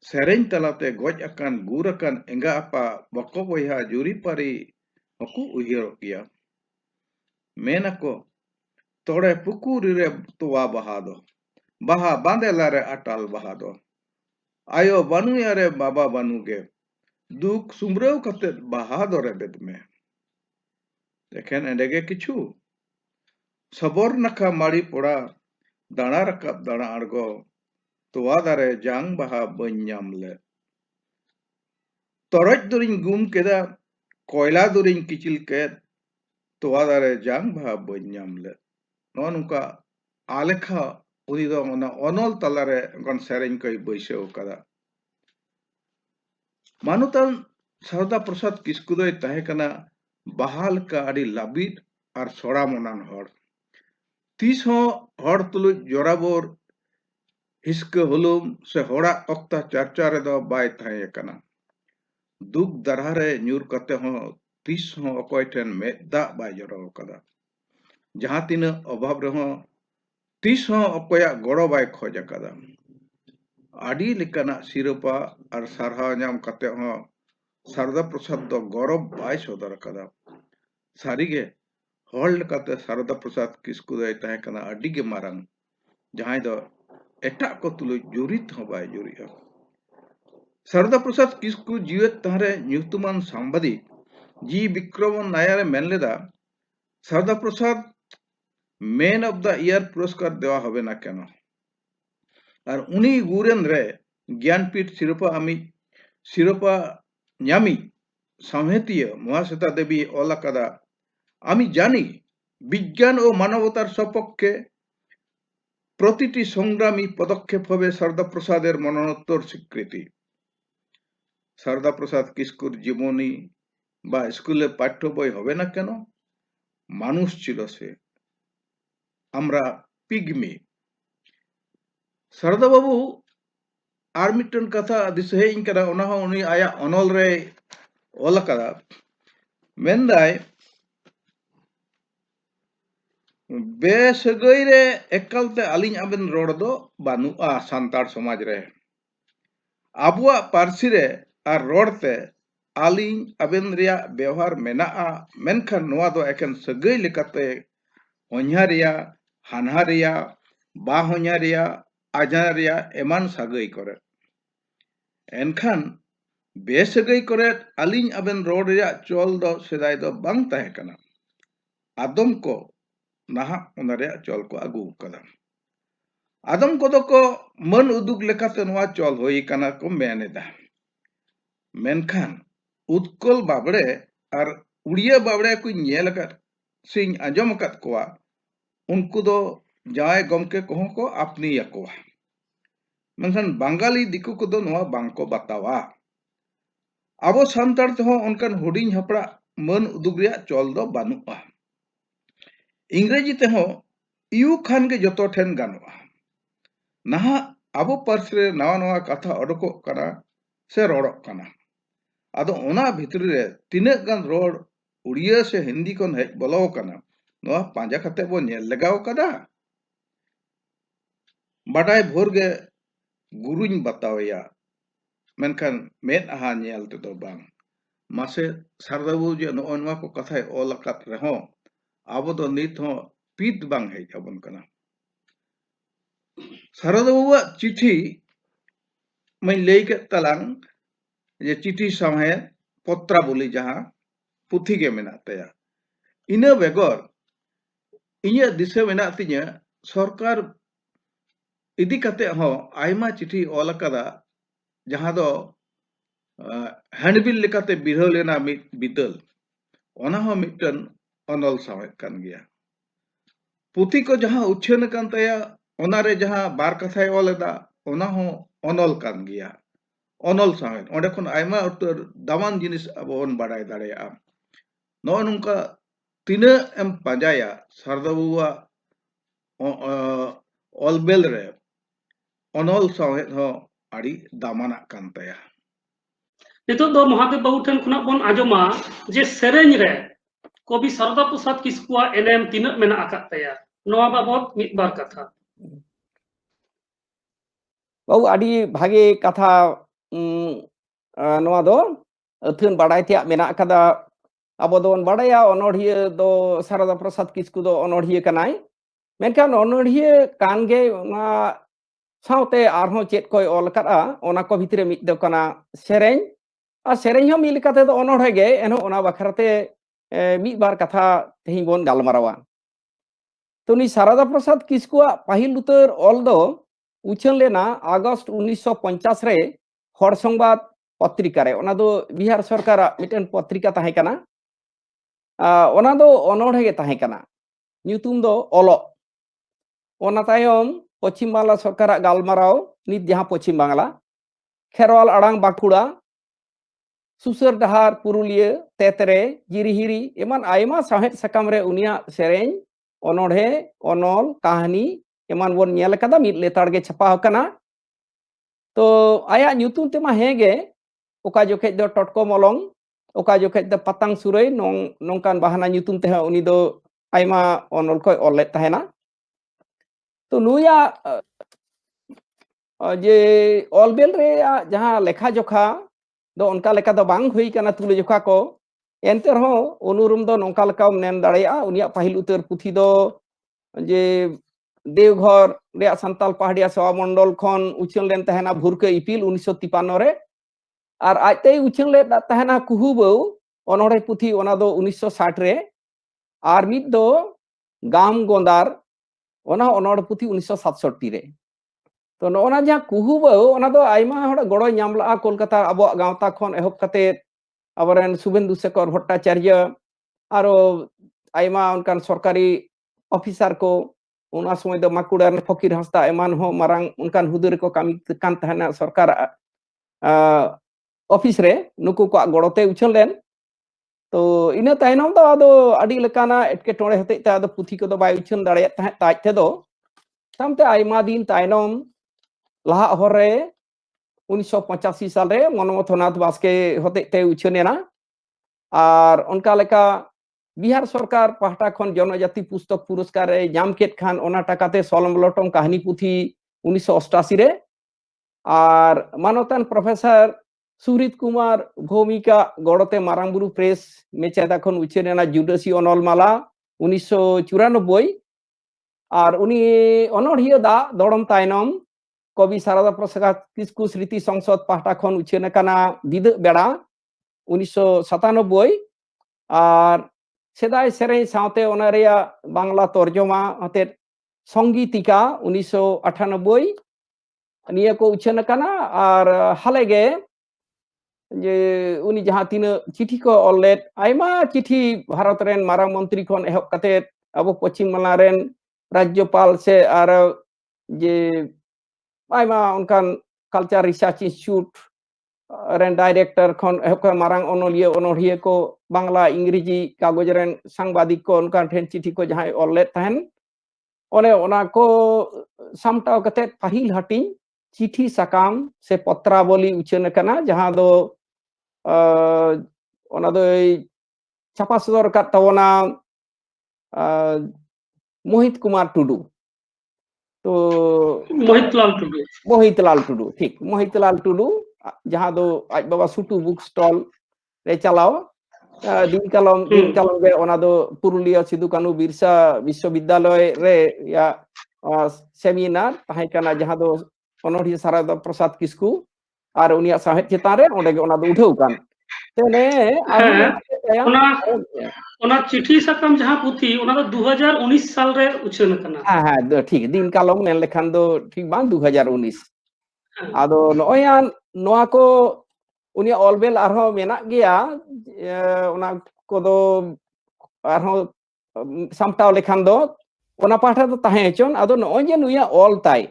सेरेñ तलाते गoj akan गुर akan एंगा आपा बको बोया जुरीपारी हकु उहिरोग गया मेनako तोड़े पुकुरी रे तुआ बहादो बाहा बांदेला रे अटाल बहादो आयो बानुया रे बाबा बानुगे दुख सुमरेव कते बहादो रे बेद में देखें एंडेगे किछु सबोर नखा माड़ी पोड़ा दाना रकब दाना अड़गो तुआ दारे जांग बहा बन्याम ले तोरज दुरिन गुम केदा कोयला दुरिन किचिल के तुआ दारे जांग बहा बन्याम ले नुका आलेखा उनी दो अनल तलारे गन सेरेñ कोई बैसेव कदा मानुतान सारदा प्रसाद किस्कु दोय ताहे कना बहाल का अड़ी लाबिद और सोड़ा मोनान हर तीस हो हर तुलुज जोराबोर हिस्क हुलुम से होड़ा अक्ता चर्चा रे दो बाय ताहे कना दुख दरहारे न्यूर कते हो तीस हो अकोय ठेन मेदा बाय जोरो कदा जहां तीन अभाव रहो तीस हो अकोया गड़ो बाय खोज कदा आड़ी लेकाना सिरपा और सारहा नाम कते हो सारदा प्रसाद दो गौरव बाय सदर कदा सारीगे हॉल कते सारदा प्रसाद किस्कु दय ताहे कना आड़ी गे मारंग जहां दो एटा को तुलु जुरित हो बाय जुरिया सारदा प्रसाद किस्कु जीवित तारे न्यूतुमान सांबादिक जी विक्रम नायर मेन लेदा Sarada Prasad man of the year पुरस्कार देवा होबे ना केनो और उनी गुरेन रे ज्ञानपीठ सिरोपा न्यामी सामहेतिय महाश्वेता देवी ओलाकादा आमी जानी विज्ञान और मानवतार सपक्षे प्रतिटी संग्रामी पदक्षेप होबे सारदा प्रसादेर मनोनोत्तर स्वीकृति सारदा प्रसाद किस्कुर जीवनी बा स्कूले पाठ्य बई होबे ना केनो मानुष छिलो से आमरा पिगमी सारदा बाबू आर मिटन कथा दिसे हेñ कदा ओना हो उनी आया अनल रे ओल कदा मेनदाय बेसगई रे एकालते अलिñ आबेन रोड दो बानुआ सांतार समाज रे आबुआ पारसी रे आर रोडते अलिñ आबेन रिया व्यवहार मेनाआ मेनखान नोआ दो एकेन सगई लेकाते होñहारिया हानहारिया बा होñहारिया आजारिया एमान सागई करे एनखान बेसगई करे अलिñ आबेन रोड रिया चोल दो सेदाय दो बांग ताहे कना आदम को नाहा उना रिया चोल को आगू कदा आदम को दो को मन उदुग लेकाते नोआ चोल होई कना को मेनेदा मेनखान उत्कल बाबड़े और उड़िया बाबड़े को ñेल कर सिंह आंजम कत कोआ उनको दो जाय गमके कोह को अपनी यकोआ मेनखान बंगाली दिकु को दो नोआ बांको बतावा अब सांतार ते हो उनकान हुडिñ हपड़ा मन उदुग रिया चोल दो बानुआ इंग्रेजी ते हो यू खान के जतो ठेन गानुआ नहा अब पार्स रे नवा नवा कथा अडको कना से रोड़क कना आदो ओना भितरी रे तिने गान रोड उड़िया से हिंदी कोन हेज बोलो कना नोआ पांजा कते बो नेल लगाव कदा बाडाय भोर गे गुरुñ बतावया मेनखान मेद आहा नेल ते दो बांग मासे सारदाबू जे नोआ को कथाय ओल अकात रहो आबो दो नित हो पीत बांग हेज अबन कना सारदाबूआ चिठी मैं लई के तलांग जे चिठी समे पत्रा बोली जहां पुथी के मेना तया इना बेगर इnya दिसे मेना तिnya सरकार इदी कते हो आयमा चिठी ओल कदा जहां दो हैंडबिल लेकाते बिरह लेना मिट बितल ओना हो मिटन अनल सावे कान गया पुथी को जहां उच्छेन कान तया ओना रे जहां बार कथाय ओलेदा ओना हो अनल कान गया अनल सावे ओंडे खन आयमा उतर दामान जिनिस अबोन बाडाय दाड़ेया नो नुका तिना एम पाजाया सारदाबुआ ओलबेल रे अनल सावे हो आड़ी दामाना कान तया नितो दो महादेव बाबू ठेन खुना बोन आजमा जे सेरेñ रे कवि सारदा प्रसाद किस्कुआ एनेम तिना मेना आकात तया नोआ बाबत मिद बार कथा बाबू आड़ी भागे कथा ᱱᱚᱣᱟ ᱫᱚ ᱟᱹᱛᱷᱟᱹᱱ ᱵᱟᱰᱟᱭ ᱛᱮᱭᱟᱜ ᱢᱮᱱᱟᱜ ᱠᱟᱫᱟ ᱟᱵᱚ ᱫᱚᱵᱚᱱ ᱵᱟᱰᱟᱭᱟ ᱚᱱᱚᱲᱦᱤᱭᱟᱹ ᱫᱚ ᱥᱟᱨᱚᱫᱟ ᱯᱨᱚᱥᱟᱫ ᱠᱤᱥᱠᱩ ᱫᱚ ᱚᱱᱚᱲᱦᱤᱭᱟᱹ ᱠᱟᱱᱟᱭ ᱢᱮᱱᱠᱷᱟन ᱚᱱᱚᱲᱦᱤᱭᱟᱹ ᱠᱟᱱ ᱜᱮ ᱚᱱᱟ साउते आरहों चेत कोई ऑल करा ओना को भितरे मिद दो कना सेरेñ आ सेरेñ हो मिल काते दो ओनोढ़े गे एनो ओना बखरते मिद बार कथा तेहिं बोन गालमारावा तो नी सारदा प्रसाद किस्कुआ पाहिल उतर ऑल दो उछन लेना अगस्त 1950 रे हर संबाद पत्रिका रे ओना दो बिहार सरकार मिटन पत्रिका ताहे कना ओना दो ओनोढ़े गे ताहे कना ᱧᱩᱛᱩᱢ दो ऑलो ओना तायम पश्चिम बांग्ला सरकार गालमाराव नित जहां पश्चिम बांग्ला खेरवाल अड़ांग बाकुड़ा सुसर डहार पुरुलिया तेतरे जिरिहिरी एमान आयमा साहेद सकाम रे उनिया सेरेñ ओनोढ़े ओनोल कहानी एमान बोन नेल कदा मिद लेताड़ गे छपा हकना तो आया ᱧᱩᱛᱩᱢ तेमा हेगे ओका जोखे दो टटको मलंग ओका जोखे दो पतंग सुरई नोंकान बहाना ᱧᱩᱛᱩᱢ ते उनी दो आयमा ओनोल को ऑलेट तहेना तो नुया जे ऑलबेल रे जहां लेखा जोखा दो उनका लेखा दो बांग हुई कना तुले जोखा को एंते रहो अनुरुम दो नोंका लेका नेन दाड़ेया उनिया पाहिल उतर पुथी दो जे देवघर रे संताल पहाड़िया सभा मंडल खन उछल लेन तहना भुरके इपिल 1953 रे और आजते उछल ले तहना कुहुबो ओनोड़े पुथी ओना दो 1960 रे और मिद दो गाम गोंदार ओना ओनोड़ पुथी 1967 रे तो नोना जहां कुहुबो ओना दो आयमा हड़ गड़ो नामला कोलकाता अबो गावता खन एहब कते अबरेन शुभेंदु शेखर भट्टाचार्य आरो आयमा उनकान सरकारी ऑफिसर को उना समय दो माकुड़ान फकीर हंसदा एमान हो मारांग उनकान हुदुर को कामी कान तहना सरकार ऑफिस रे नुकु को गड़ोते उछल लेन तो इना तायनम दो आदो अडी लेकाना एटके टोड़े हते ता आदो पुथी को दो बाय उछन दाड़े ताज ते दो तामते आयमा दिन तायनम लाहा हरे 1985 साल रे मनमथनाथ बास्के होते ते उछनेना और उनका लेका बिहार सरकार पाहटा खन जनजाति पुस्तक पुरस्कार रे जाम केट खान ओना टाकाते सोलम लटम कहानी पुथी 1988 रे और मानवतान प्रोफेसर सुहृत कुमार भूमिका गड़ते मारांगबुरु प्रेस मेचेदा खन उछनेना जुडसी अनलमाला 1994 और उनी अनोढ़िया दा दड़म तायनम कवि सारदा प्रसाद किस्कु स्मृति संसद पाहटा खन उछेन काना बिद बेड़ा 1997 और सेदाय सेरेñ सावते ओना रेया बांग्ला तर्जमा हते संगीतिका 1998 निया को उछेन काना और हालेगे जे उनी जहां तीन चिठी को ऑलेट आयमा चिठी भारत रेन मारांग मंत्री खन एहब कते अब पश्चिम बांग्ला रेन राज्यपाल से और जे आयमा उनकान कल्चर रिसर्च इंस्टीट्यूट रेन डायरेक्टर खन एहब मारांग ओनोलिया ओनोढ़िया को बांग्ला इंग्रेजी कागज रेन सांबादिक को उनकान ठेन चिठी को जहां ऑलेट तहन ओने ओना को सामटाव कते पाहिल हटिंग चिठी सकाम से पत्रावली उछन कना जहां दो ओना दो छापा सदर का तवना मोहित कुमार टुडू तो मोहितलाल टुडू ठीक मोहितलाल टुडू जहां दो आज बाबा सुटू बुक स्टॉल रे चलाओ दिन कालम गे ओना दो पुरुलिया सिदु कानू बिरसा विश्वविद्यालय रे या सेमिनार ताहे काना जहां दो ओनोढ़िया सारदा प्रसाद किस्कू और उनिया साहित्य चेतान रे ओंडे गे ओना दो उठाउ कान तेने ओना चिठी सकाम जहां पुथी ओना दो 2019 साल रे उछन कना हां ठीक दिन कालम नेन लेखान दो ठीक बां 2019 आदो नोयान नोआ को उनिया ऑलबेल आरो मेना गया ओना को दो आरो सामटाव लेखान दो ओना पाठा दो ताहे चोन आदो नोय जे नुया ऑल ताई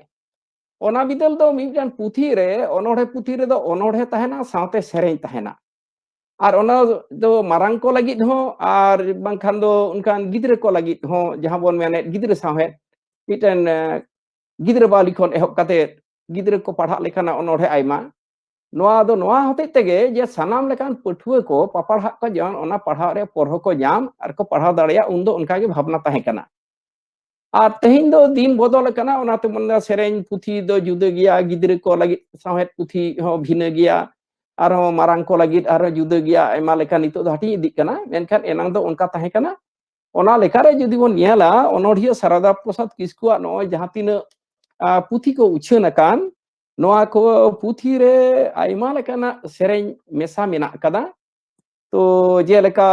ओना बिदल दो मिगन पुथी रे ओनोढ़े पुथी रे दो ओनोढ़े तहना सावते सेरेñ तहना और ओना दो मारांग को लगी हो और बांखान दो उनकान गिद्रे को लगी हो जहां बोन मेने गिद्रे साहे मिटन गिद्रे बाली खन एहब कते गिद्रे को पढ़ा लेखाना ओनोढ़े आयमा नोआ दो नोआ होते तेगे जे सनाम लेकान पठुए को पपढ़ा को जन ओना पढ़ा रे पढ़ो को जाम और को पढ़ा दाड़िया उन दो उनका के भावना ताहे कना और तेहिं दो दिन बदल कना ओनाते मन सेरेन पुथी दो जुदा गया गिद्र को लगी साहेब पुथी हो भिन्न गया और मारांग को लगी और जुदा गया एमा लेका नितो हटी इदी कना मेनखान एनांग दो उनका ताहे कना ओना लेकारे जुदी बोन नेला अनोढ़िया सारदा प्रसाद किस्कुआ नो जहां तीन पुथी को उछन अकान नोआ को पुथी रे आइमा लेकाना सेरेन मेसा मेना कदा तो जेलेका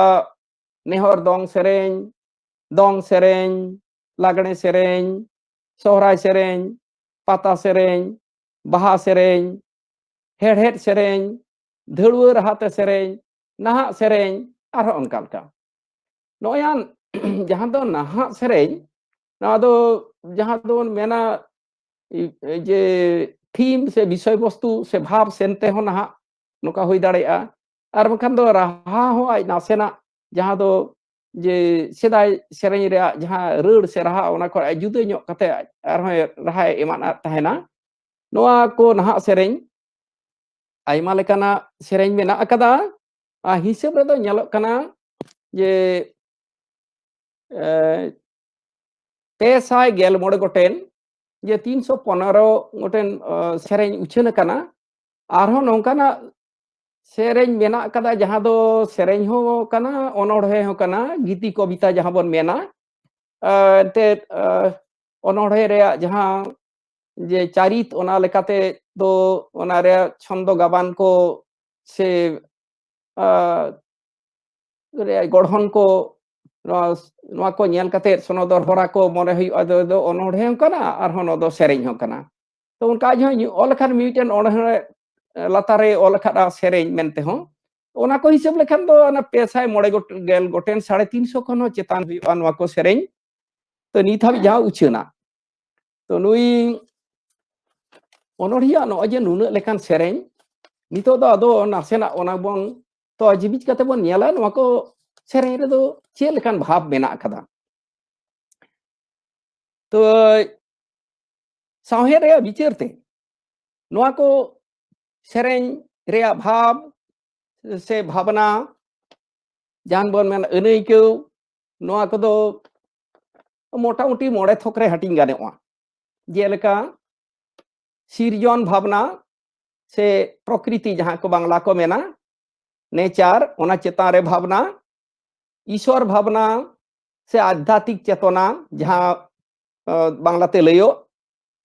नेहर दong सेरेन लागणे सेरेन सोहराय सेरेन पाता सेरेन बाहा सेरेन हेड़हेड़ सेरेन धड़ुआ राहाते सेरेन नाहा सेरेन आरो अनका लेका नोयान जहां दो नाहा सेरेन ना दो जहां दो मेना जे थीम से विषय वस्तु से भाव सेनते हो ना नोका हुई दाड़ेया और बखान दो राहा हो आज नासेना जहां दो जे सेदाय सेरेन रे जहां रड़ से राहा ओना को जुदे ᱧᱚᱜ कते आरो राहा एमाना तहेना नोआ को नाहा सेरेन आइमा लेकाना सेरेन मेना अकदा हिसाब रे दो ñeloक kana जे 311 गोटेन जे 315 गोटेन सेरेन उछन kana आरो नोंकाना सेरेन मेना कदा जहां दो सेरेन हो kana अनोढ़े हो kana गीति कविता जहां बन मेना ते अनोढ़े रे जहां जे चारित ओना लेकाते दो ओना रे छंद गाबान को से रे गढ़न को नोआ को नेल कते सोनोदर होरा को मने हुई दो अनोढ़े हो kana आरो नो दो सेरेन हो kana तो उनका जो ऑल खान मिटन ओढ़े लातारे ऑल खड़ा सेरेन मेनते हो ओना को हिसाब लेखान दो ना पेसाय मोड़े गेल गोटेन 350 खन चेतान हुआ नोआ को सेरेन तो नित हाबि जहां उछना तो नुई अनोढ़िया नो जे नुन लेखान सेरेन नितो दो आदो नासेना ओना बोन तो अजीबिज कते बोन नेला नोआ को सेरेन रे दो चे लेखान भाव मेना कदा तो साहे रे विचारते नोआ को सेरेन रे भाव से भावना जान बोन मेन अनैक्यौ नोआ को दो मोटामुटी मोड़े थोकरे हटिंग गानेवा जेलेका सिरजन भावना से प्रकृति जहां को बांग्ला को मेना नेचर ओना चेतान रे भावना ईश्वर भावना से आध्यात्मिक चेतना जहां बांग्लाते लयो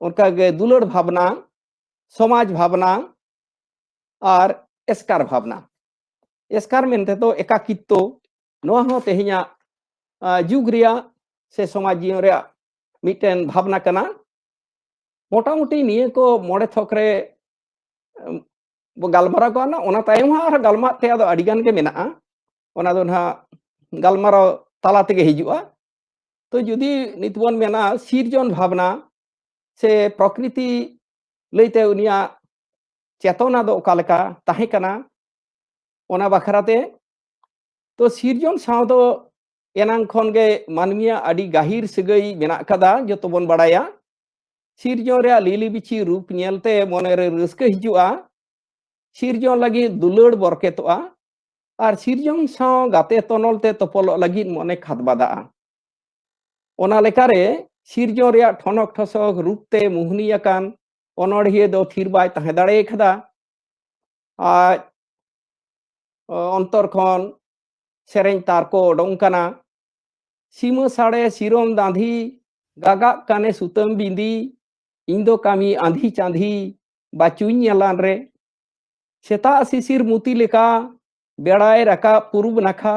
उनका दुलड़ भावना समाज भावना और एस्कार भावना एस्कार मेनते तो एकाकित्व नोआ हो तेहिया जुग रिया से समाज जीवन रे मिटेन भावना कना मोटामुटी निये को मोड़े थोकरे गलमारा को ना ओना तायम और गलमा ते आदो अडिगान के मेना ओना दो ना गलमारा ताला तेगे हिजुआ तो जुदी नितबन मेना सिरजन भावना से प्रकृति लैते उनिया चेतना दो ओकालेका ताहे कना ओना बखराते तो सिरजन साव दो एनांग खन गे मानमिया अडी गाहिर सगई मेना कदा जतो बन बड़ाया सिरजन रे लीली बिची रूप नेलते मने रे रस्का हिजुआ सिरजन लगी दुलड़ बरकेतोआ और सिरजन साव गाते तनलते तपल लगी मने खादबादा ओना लेकारे सिरजन रे ठनक ठसक रूपते मुहनियाकान अनोढ़िया दो थिर बाय ताहे दाड़े खदा आज अंतर खन सेरेन तार को डोंकाना सीमा साड़े सिरोम दांधी गागा काने सुतम बिंदी इंदो कामी आंधी चांधी बाचुन नेलान रे सेता सिसिर मुती लेका बेड़ाय रका पूर्व नाखा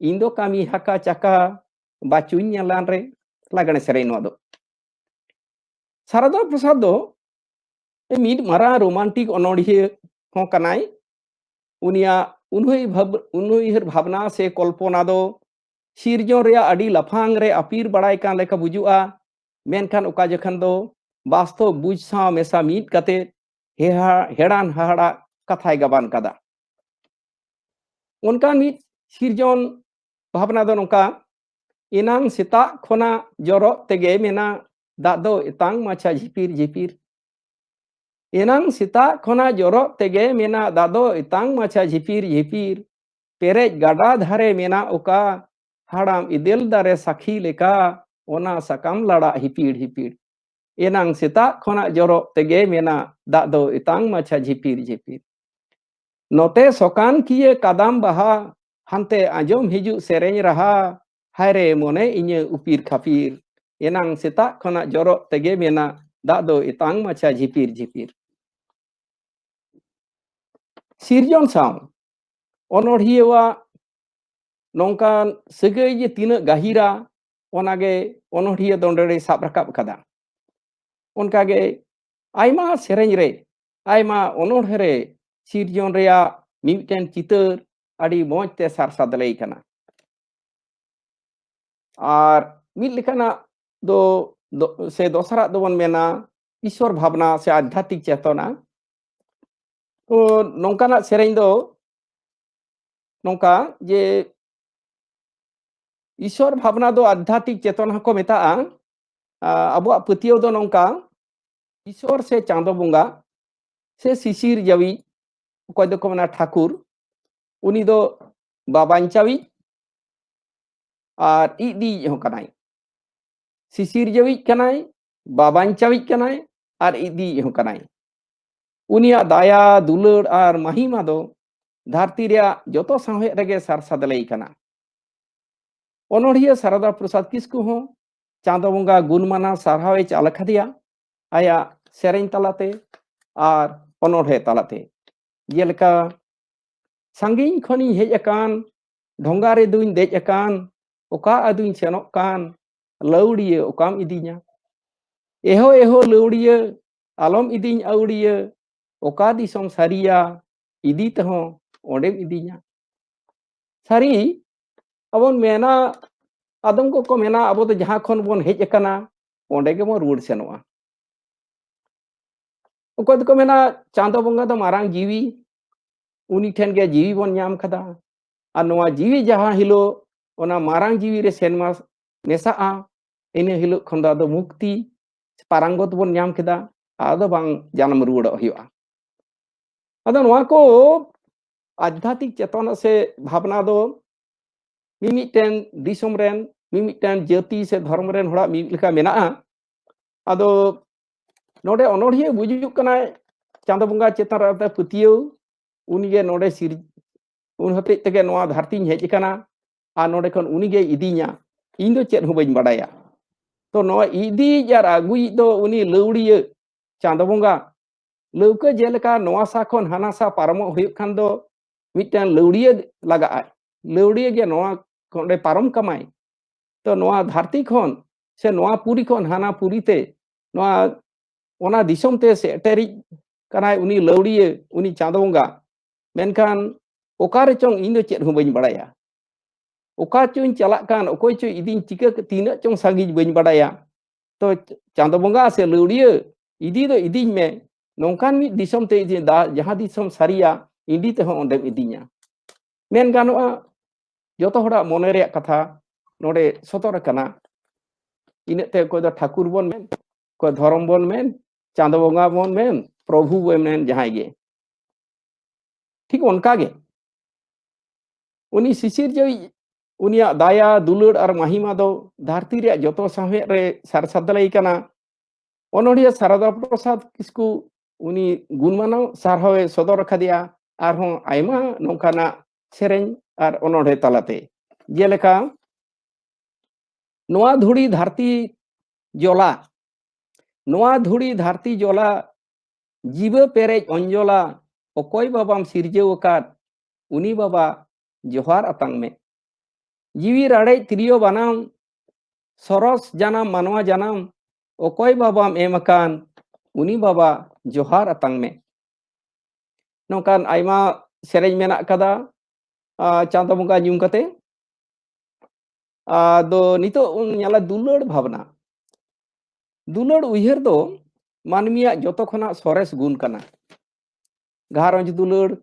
इंदो कामी हाका चाका बाचुन नेलान रे लागणे सेरेन नो दो सारदा प्रसाद दो मिड मारा रोमांटिक अनोढ़िया हो कनाय उनिया उन्हैर भावना से कल्पना दो सिरजन रे अडी लफांग रे अपीर बड़ाय कान लेका बुजुआ मेनखान ओका जखन दो वास्तव बुझ सा मेसा मीट कते हेड़ान हाड़ा कथाय गबान कदा उनका मीट सिरजन भावना दो नोका इनांग सेता खोना जरो तेगे मेना दा दो इतांग माछा झिपिर झिपिर एनांग सीता खोना जरो तेगे मेना दादो इतांग माछा झिपिर झिपिर पेरेज गाडा धारे मेना ओका हाड़ाम इदेल दारे साखी लेका ona sakam lada hipir hipir enang seta khona jorok tege mena dak do itang macha jipir jipir note sokan kiye kadam baha hante ajom hiju sereny raha haire mone inye upir khapir enang seta khona jorok tege mena dak do itang macha jipir jipir sirjon saw onodhiyewa nongkan sagai je tina gahira onage onodhiya dondere sab rakab kada onkage aima sereny re aima onodhe re sirjon reya mimten chitar adi moj te sar sadalei kana ar mid lekana do se dosara do bon mena ईश्वर भावना से आध्यात्मिक चेतना तो नौकाना सेरें दो नौका जे ईश्वर भावना दो आध्यात्मिक चेतना को मेता अब पतियो दो नौका ईश्वर से चांदो बुंगा से शिशिर जवी कोई दो को मना ठाकुर उनी दो बाबांचावी और इदी हो कनाई शिशिर जवी कनाई बाबांचावी कनाई और इदी हो कनाई उनिया दाया दुलड़ और महिमा दो धरती रे जोतो साहे रेगे सार सदलई कना ओनोढ़िया शारदा प्रसाद किस्कु हो चांदो बंगा गुणमाना सारहावे चाल खदिया आया सेरें तलाते और ओनोढ़े तलाते जेलका संगीन खनी हेज अकान ढोंगारे दुइन देज अकान ओका अदुइन सेनोक कान लौड़िए ओकाम इदिnya एहो एहो लौड़िए आलम इदिñ औड़िए ओका दिसम सारिया इदी तहो ओडेम इदिnya सारी अबन मेना आदम को मेना अब तो जहां खन बन हेज अकाना ओंडे के बन रुड़ सेनोआ ओको को मेना चांदो बंगा दो मारांग जीवी उनी ठेन के जीवी बन नाम खदा आ नोआ जीवी जहां हिलो ओना मारांग जीवी रे सेनमा मेसा इन हिलो खंदा दो मुक्ति पारंगत बन नाम खदा आदो बांग जानम रुड़ हुआ अदो नोआ को आध्यात्मिक चेतना से भावना दो मिमिटेन दिसम रेन मिमिटेन जाति से धर्म रेन होड़ा मिमिलका मेना आदो नोडे ओनोढ़िए बुजुक कना चांदो बंगा चेतन राते पतियो उनिगे नोडे सिर उन हते तगे नोआ धरती हेज कना आ नोडे खन उनिगे इदिnya इन दो चेत हो बइन बडाया तो नोआ इदी जार आगुई दो उनी लौड़िए चांदो बंगा लौके जेलका नोआ सा खन हाना सा पारमो हुयुक खान दो मिटेन लौड़िए लगा लौड़िए गे नोआ खंडे पारम कमाई तो नोआ धरती खन से नोआ पुरी खन हाना पुरी ते नोआ ओना दिसम ते से एटेरी कनाय उनी लौड़िए उनी चांदो बंगा मेनखान ओकारे चोंग इन दो चेत हो बइन बडाया ओका चों चला कान ओकोय चो इदिन चिका तीना चों सांगी बइन बडाया तो चांदो बंगा से लौड़िए इदी दो इदिन में नौकान मी दिसम ते जहां दिसम सारिया इंडी ते हो ओंडे इदिnya मेन गानोआ जोतो होड़ा मोने रे कथा नोडे सतर कना इने ते कोई दो ठाकुर बन मेन कोई धर्म बन मेन चांदो बंगा बन मेन प्रभु बन मेन जहां गे ठीक उनका गे उनी शिशिर जो उनिया दाया दुलड़ और महिमा दो धरती रे जोतो साहे रे सार सदलई कना ओनोढ़िया शारदा प्रसाद किस्कु उनी गुणमानो सारहावे सदर खदिया आरहों आयमा नौकाना सेरें और ओनोढ़े तलाते जेलेका नोआ धुड़ी धरती जोला नोआ धुड़ी धरती जोला जीव पेरेज अंजोला ओकोय बाबाम सिरजेव काट उनी बाबा जोहार अतंग में जीवी राड़े त्रियो बनाम सरस जानम मानवा जानम ओकोय बाबाम एमकान उनी बाबा जोहार अतंग में नौकान आयमा सेरेज मेना कदा चांदो बंगा ᱧᱩᱢ कते दो नितो ᱧᱮᱞᱟ दुलड़ भावना दुलड़ उयहर दो मानमिया जोतो खना सोरेस गुण कना घारंज दुलड़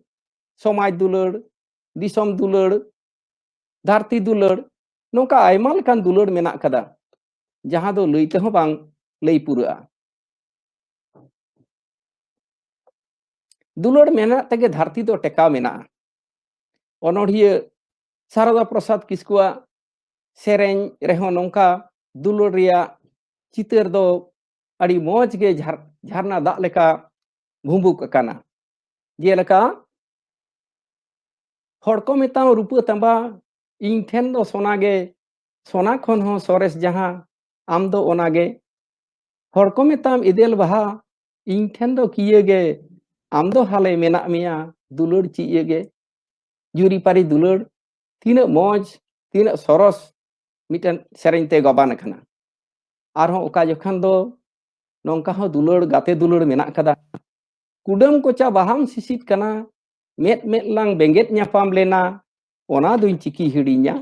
समाज दुलड़ दिसम दुलड़ धरती दुलड़ नौका आयमा लेकान दुलड़ मेना कदा जहां दो लईते हो बांग लई पुरा दुलड़ मेना तगे धरती दो टेका मेना ओनोढ़िया शारदा प्रसाद किस्कुआ सेरें रेहो नौका दुलड़ रिया चितर दो अड़ी मौज गे झरना दाग लेका भुंबुक अकाना जेलेका हड़ को मेताम रूपा तांबा इन ठेन दो सोना गे सोना खन हो सोरेस जहां आम दो ओनागे हड़ को मेताम इदेल बहा इन ठेन दो किए गे आम दो हाले मेना मिया दुलड़ चिए गे जुरी पारी दुलड़ तीना मौज तीना सोरस मिटन सेरेñ ते गबान अकाना आरहों ओका जखन दो नौका हो दुलड़ गाते दुलड़ मेना कदा कुडम कोचा बाहाम सिसित कना मेट मेट लांग बेंगेट न्यापाम लेना ओना दुई चिकी हिड़िया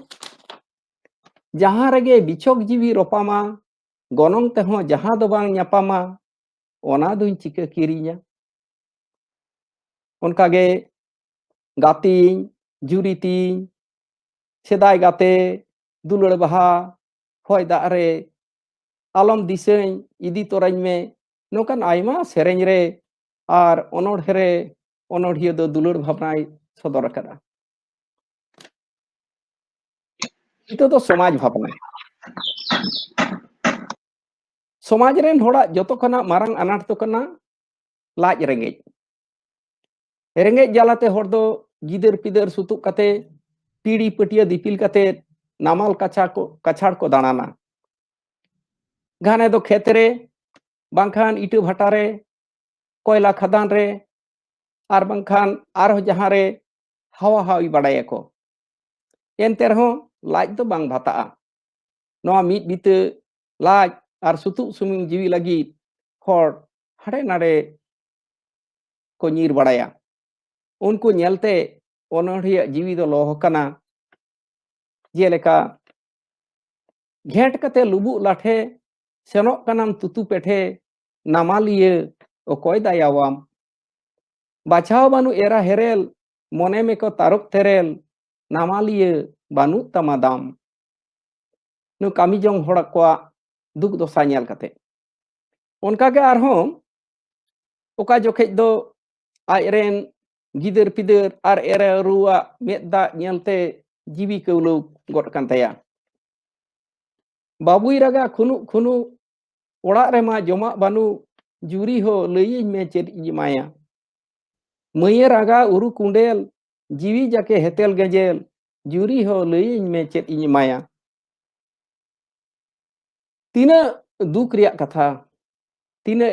जहां रगे बिछोक जीवी रोपामा गनोंग तेहो जहां दो बांग न्यापामा ओना दुई चिका किरिया उनकागे गाती जुरीती सेदाय गाते दुलड़ बहा होय दारे आलम दिसें इदी तोराñ में नोकान आयमा सेरेñ रे आर ओनोढ़े रे ओनोढ़िया दो दुलड़ भावनाय सदर अकादा इतो दो समाज भावना समाज रेन होड़ा जतो खना मारंग अनाट तो कना लाज रेंगेज रेंगेज जालाते होड़ दो गिदर पिदर सुतुक कते पीड़ी पटिया दिपिल कते नामाल कछाड़ को दानाना घाने दो खेतरे बांखान इटू भाटारे कोयला खदान रे आर बांखान आरो जहां रे हवा हावी बड़ाया को एनते रहो लाज दो बांग भाता नोआ मीट बीते लाज आर सुतुक सुमिंग जीवी लगी होड़ हड़े नाड़े को नीर बड़ाया उनको नेलते ओनोढ़िया जीवी दो लोह कना जेलेका घेट कते लुबु लाठे सेनोक कनाम तुतु पेठे नामालिये ओकोय दायावाम बाछाव बानु एरा हेरेल मोने में को तारुक तेरेल नामालिये बानु तमादाम नु कामी जोंग होड़ा कोआ दुख दोसा नेल कते उनका के आरहों ओका जोखेज दो आयरेन गिदर पिदर आर एरा रुआ मेदा नेलते जीवी कौलो गोट कान तया बाबुई रगा खुनु खुनु ओड़ा रेमा जमा बानु जुरी हो लई में चेद इमाया मये रागा उरु कुंडेल जीवी जाके हेतेल गजेल जुरी हो लई में चेद इमाया तीना दुख रिया कथा तीना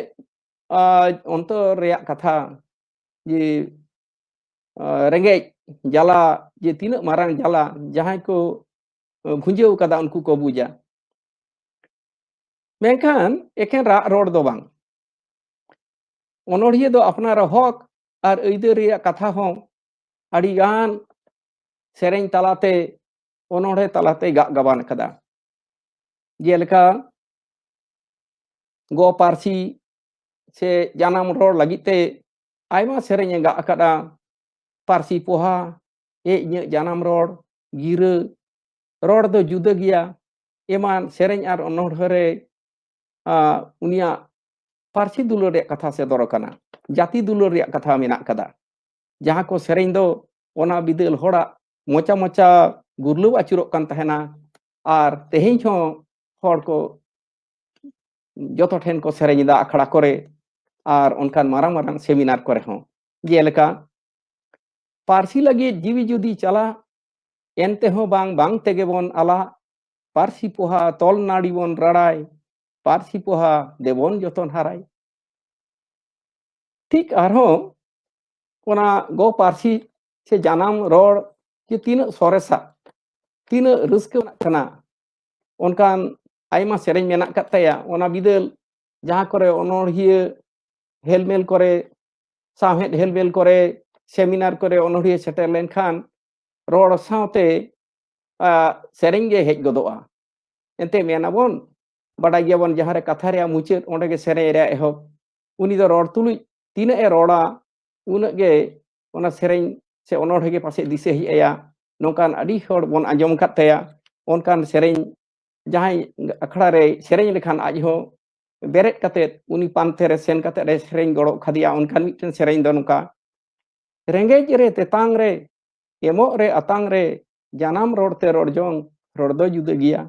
अंतर रिया कथा जे रेंगे जाला जे तीना मारंग जाला जहां को भुंजेव कदा उनको को बुझा मेखान एकेन रा रोड दो बांग ओनोढ़िया दो अपना हक और अइदार रिया कथा हो अड़ीगान सेरेñ तलाते ओनोढ़े तलाते गबान कदा जेलेका गो पारसी से जानाम रोड लगिते आयमा सेरेñ गा अकादा पारसी पोहा ए इᱧ जानाम रोड गिरा रोड दो जुदा गिया एमान सेरेñ आर ओनोढ़े रे उनिया पारसी दुलड़ रे कथा से दरकना जाति दुलड़ रे कथा मेना कदा जहां को सेरेñ दो ओना बिदल होड़ा मोचा मोचा गुरलु अचुरोक कान तहना आर तेहेñ हो होड़ को जतो ठेन को सेरेñ दा अखड़ा करे आर उनकान मारंग मारंग सेमिनार करे हो जेलेका पारसी लगी जीवी जुदी चला एनते हो बांग बांग तेगे बोन आला पारसी पोहा तोल नाड़ी बोन रड़ाय पारसी पोहा देबोन जतन हाराय ठीक आरहो ओना गो पारसी से जानाम रोड के तीन सोरेसा तीन रस्क कना उनकान आयमा सेरेñ मेना कतया ओना बिदल जहां करे ओनोढ़िया हेलमेल करे साहेद हेलमेल करे सेमिनार करे ओनोढ़िया सेटर लेनखान रोड सावते सेरेñ गे हेज गदोआ एनते मेनाबोन बड़ा गियाबोन जहां रे कथा रे मुचाद ओंडे गे सेरेñ रे एहब उनी दो रोड तुलुज तीना ए रोड़ा उना गे ओना सेरेñ से ओनोढ़े गे पासे दिसे हिया नोकान अडी होड़ बोन आंजम कतया ओनकान सेरेñ जहां अखड़ा रे सेरेñ लेखान आज हो बेरेट कते उनी पांथे रे सेन कते रे सेरेñ गड़ो खदिया उनकान मिटन सेरेñ दो नुका रेंगेज रे तेतांग रे एमो रे अतांग रे जानाम रोड ते रोड जोंग रोड दो जुदा गिया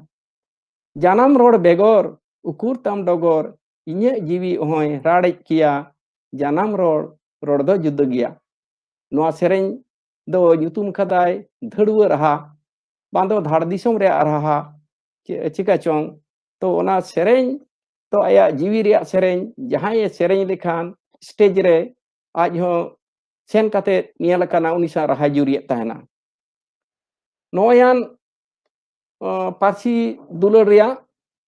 janam rod begor ukur tam dogor inya jiwi ohoy radej kia janam rod do juda gya noa sereng do nyutum kadai dhadua raha bando dhar disom re raha chika chong to ona sereng to aya jiwi rea sereng jahaye sereng lekhan stage re aj ho sen kate niel kana unisa raha juriet tahena noyan parsi dulur rea